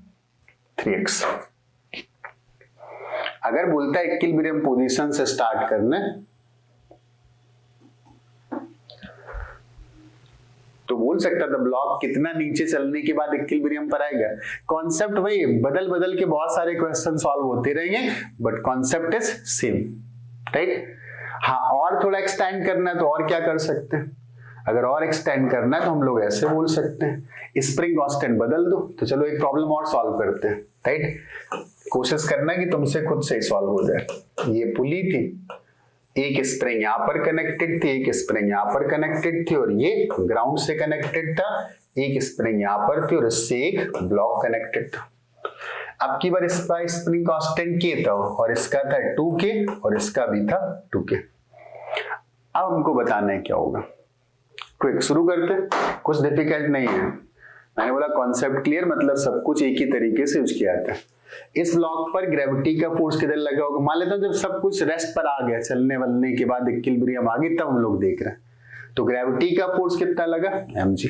3x। अगर बोलता है इक्विलिब्रियम पोजीशन से स्टार्ट करना तो बोल सकता था ब्लॉक कितना नीचे चलने के बाद इक्विलिब्रियम पर आएगा। कॉन्सेप्ट वही, बदल बदल के बहुत सारे क्वेश्चन सॉल्व होते रहेंगे, but concept is same, right. हाँ, और थोड़ा एक्सटेंड करना है तो और क्या कर सकते हैं, अगर और एक्सटेंड करना है तो हम लोग ऐसे बोल सकते हैं, स्प्रिंग कांस्टेंट बदल दो। तो चलो एक प्रॉब्लम और सॉल्व करते हैं, राइट। कोशिश करना कि तुमसे खुद से ही सॉल्व हो जाए। ये पुली थी, एक स्प्रिंग यहां पर कनेक्टेड थी, एक स्प्रिंग यहां पर कनेक्टेड थी, और ये ग्राउंड से कनेक्टेड था, एक स्प्रिंग यहां पर थी और इससे एक ब्लॉक कनेक्टेड था। अब की बार इसका स्प्रिंग कांस्टेंट के था और इसका था 2k और इसका भी था 2k। अब हमको बताना है क्या होगा। क्विक शुरू करते, कुछ डिफिकल्ट नहीं है। मैंने बोला कॉन्सेप्ट क्लियर, मतलब सब कुछ एक ही तरीके से यूज किया जाता है। इस ब्लॉक पर ग्रेविटी का फोर्स किधर लगा होगा, मान लेता हूं जब सब कुछ रेस्ट पर आ गया, चलने वलने के बाद इक्विलिब्रियम आ गई, तब हम लोग देख रहे हैं। तो ग्रेविटी का फोर्स कितना लगा, mg।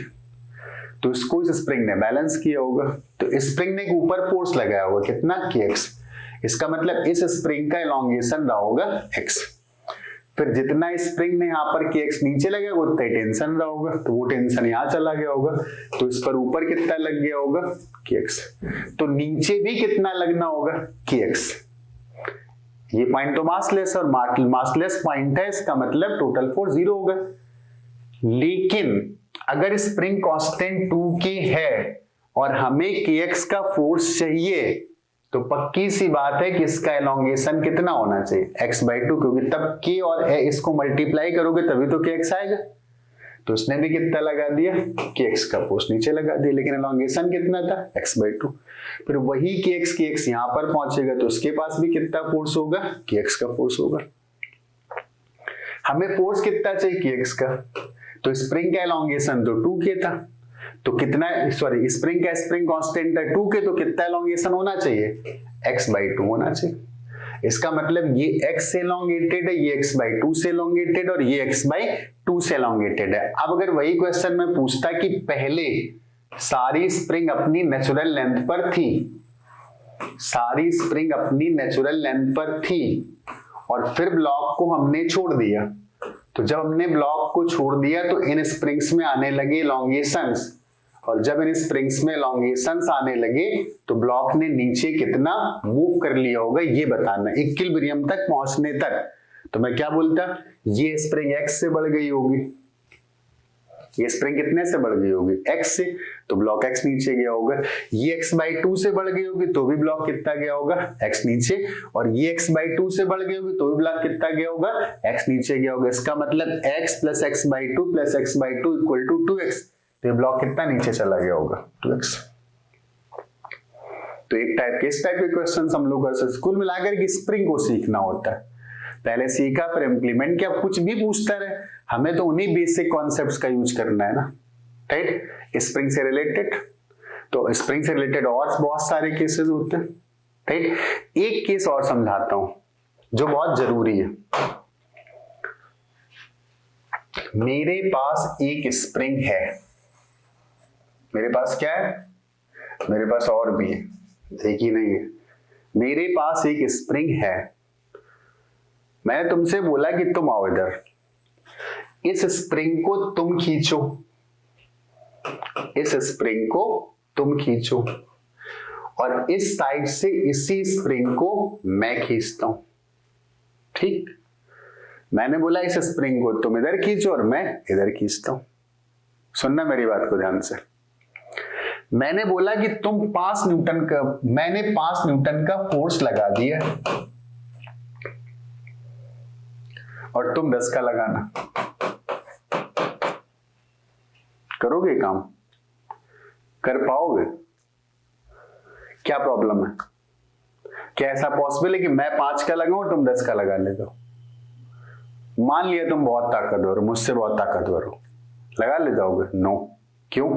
तो इसको इस स्प्रिंग ने बैलेंस किया होगा, तो स्प्रिंग ने ऊपर फोर्स लगाया होगा कितना, kx। इसका मतलब इस स्प्रिंग का एलोंगेशन रहा होगा x। फिर जितना स्प्रिंग ने यहाँ पर kx नीचे लगेगा उतना ही टेंशन रहा होगा, तो वो टेंशन यहाँ चला गया होगा, तो इस पर ऊपर कितना लग गया होगा kx, तो नीचे भी कितना लगना होगा kx। ये पॉइंट तो मासलेस और मासलेस पॉइंट है, इसका मतलब टोटल फोर्स 0 होगा। लेकिन अगर स्प्रिंग कांस्टेंट 2k है और हमें kx का फोर्स चाहिए, तो पक्की सी बात है कि इसका एलोंगेशन कितना होना चाहिए x/2, क्योंकि तब k और a इसको मल्टीप्लाई करोगे तभी तो kx आएगा। तो उसने भी कितना लगा दिया, kx का फोर्स नीचे लगा दिया, लेकिन एलोंगेशन कितना था x/2। फिर वही kx यहाँ पर पहुंचेगा तो उसके पास भी कितना फोर्स होगा, kx का फोर्स होगा। हमें फोर्स कितना चाहिए kx का, तो स्प्रिंग का एलोंगेशन तो 2k था, तो कितना, सॉरी स्प्रिंग कांस्टेंट है 2k, तो कितना एलोंगेशन होना चाहिए, x/2 होना चाहिए। इसका मतलब ये x से एलोंगेटेड है, ये x/2 से एलोंगेटेड और ये x/2 से एलोंगेटेड है। अब अगर वही क्वेश्चन में पूछता कि पहले सारी स्प्रिंग अपनी नेचुरल लेंथ पर थी, सारी स्प्रिंग अपनी नेचुरल लेंथ पर थी और फिर ब्लॉक को हमने छोड़ दिया, तो जब हमने ब्लॉक को छोड़ दिया तो इन स्प्रिंग्स में आने लगे एलोंगेशंस, और जब इन स्प्रिंग्स में एलोंगेशंस आने लगे तो ब्लॉक ने नीचे कितना मूव कर लिया होगा ये बताना इक्विलिब्रियम तक पहुंचने तक। तो मैं क्या बोलता, ये स्प्रिंग x से बढ़ गई होगी, ये स्प्रिंग कितने से बढ़ गई होगी, x से, तो ब्लॉक x नीचे गया होगा। ये x/2 से बढ़ गई होगी तो भी ब्लॉक कितना गया होगा, x नीचे, और ये x/2 से बढ़ गई होगी तो भी ब्लॉक कितना गया होगा, x नीचे गया होगा। इसका मतलब x + x/2 + x/2 = 2x, तो ये ब्लॉक कितना नीचे चला गया होगा, 2x। तो एक टाइप के इस टाइप के क्वेश्चन हम लोग स्कूल में लाकर के स्प्रिंग को सीखना होता है, पहले सीखा फिर इंप्लीमेंट किया। कुछ भी पूछता रहे, हमें तो उन्हीं बेसिक कॉन्सेप्ट्स का यूज करना है ना, राइट। स्प्रिंग से रिलेटेड, तो स्प्रिंग से रिलेटेड और बहुत सारे केसेस होते हैं, राइट। एक केस और समझाता हूं जो बहुत जरूरी है। मेरे पास एक स्प्रिंग है, मेरे पास क्या है, मेरे पास और भी है, एक ही नहीं है। मेरे पास एक स्प्रिंग है, मैंने तुमसे बोला कि तुम आओ इधर, इस स्प्रिंग को तुम खींचो, इस स्प्रिंग को तुम खींचो, और इस साइड से इसी स्प्रिंग को मैं खींचता हूं, ठीक। मैंने बोला इस स्प्रिंग को तुम इधर खींचो और मैं इधर खींचता हूं। सुनना मेरी बात को ध्यान से। मैंने बोला कि तुम 5 न्यूटन का, मैंने 5 न्यूटन का फोर्स लगा दिया और तुम 10 का लगाना। करोगे काम, कर पाओगे? क्या प्रॉब्लम है? क्या ऐसा पॉसिबल है कि मैं 5 का लगाऊं और तुम 10 का लगा ले दो? मान लिया तुम बहुत ताकतवर हो, मुझसे बहुत ताकतवर हो, लगा ले जाओगे? नो। क्यों?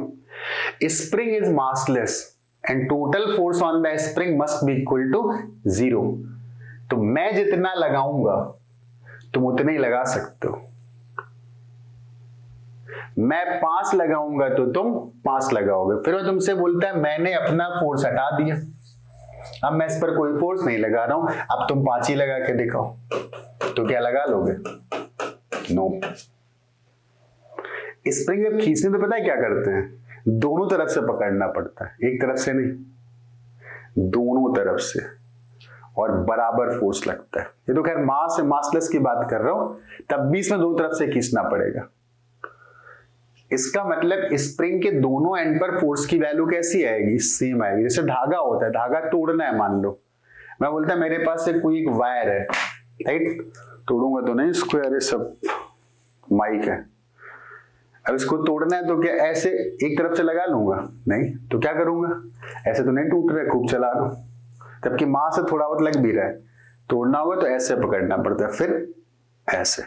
Spring is massless and total force on the spring must be equal to 0। तो मैं जितना लगाऊंगा तुम उतने ही लगा सकते हो। मैं 5 लगाऊंगा तो तुम 5 लगाओगे। फिर वो तुमसे बोलता है मैंने अपना फोर्स हटा दिया, अब मैं इस पर कोई फोर्स नहीं लगा रहा हूं, अब तुम 5 ही लगा के दिखाओ, तो क्या लगा लोगे? नो। स्प्रिंग जब खींचने तो पता है क्या करते हैं, दोनों तरफ से पकड़ना पड़ता है, एक तरफ से नहीं, दोनों तरफ से, और बराबर फोर्स लगता है। ये तो खैर मास मासलेस की बात कर रहा हूं, तब भी इसमें दोनों तरफ से खींचना पड़ेगा। इसका मतलब स्प्रिंग के दोनों एंड पर फोर्स की वैल्यू कैसी आएगी? सेम आएगी। जैसे धागा होता है, धागा तोड़ना है, मान लो मैं बोलता मेरे पास से कोई एक वायर है, राइट, तोड़ूंगा तो नहीं इसको, यार ये सब माइक है, अब इसको तोड़ना है तो क्या ऐसे एक तरफ से लगा लूंगा? नहीं, तो क्या करूंगा, ऐसे तो नहीं टूट रहा है, खूब चला लो, जबकि मां से थोड़ा बहुत लग भी रहा है। तोड़ना होगा तो ऐसे पकड़ना पड़ता है, फिर ऐसे,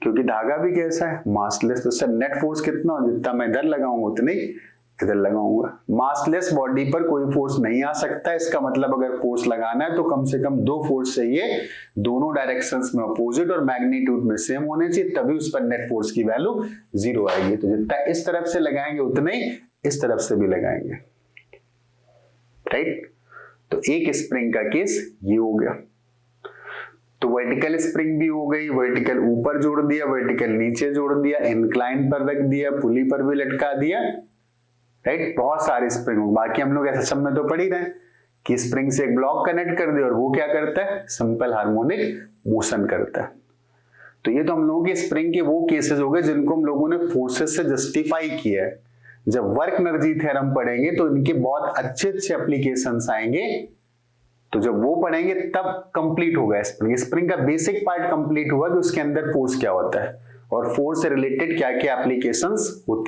क्योंकि धागा भी कैसा है, मासलेस, तो सर नेट फोर्स कितना हो, जितना मैं इधर लगाऊंगा उतने ही इधर लगाऊंगा। मासलेस बॉडी पर कोई फोर्स नहीं आ सकता, इसका मतलब अगर फोर्स लगाना है तो कम से कम 2 फोर्स चाहिए, दोनों डायरेक्शंस में अपोजिट और मैग्नीट्यूड में सेम होने चाहिए, तभी उस पर नेट फोर्स की वैल्यू 0 आएगी। तो जितना इस तरफ से लगाएंगे उतने ही इस तरफ से भी लगाएंगे, राइट। तो एक स्प्रिंग का केस ये हो गया। तो वर्टिकल स्प्रिंग भी हो गई, वर्टिकल ऊपर जोड़ दिया, वर्टिकल नीचे जोड़ दिया, इंक्लाइन पर रख दिया, पुली पर भी लटका दिया, राइट। बहुत सारे स्प्रिंग हो। बाकी हम लोग एसएसएम में तो पढ़ ही रहे हैं कि स्प्रिंग से एक ब्लॉक कनेक्ट कर दिया और वो क्या करता है, सिंपल हार्मोनिक मोशन करता है। तो ये तो हम लोगों के स्प्रिंग के वो केसेस हो गए जिनको हम लोगों ने फोर्सेस से जस्टिफाई किया है। जब वर्क एनर्जी थ्योरम पढ़ेंगे तो इनके बहुत अच्छे अच्छे एप्लीकेशंस आएंगे। तो जब वो पढ़ेंगे तब कंप्लीट होगा स्प्रिंग। स्प्रिंग का बेसिक पार्ट कंप्लीट हुआ कि उसके अंदर फोर्स क्या होता है और फोर्स से रिलेटेड क्या क्या एप्लीकेशंस होती है।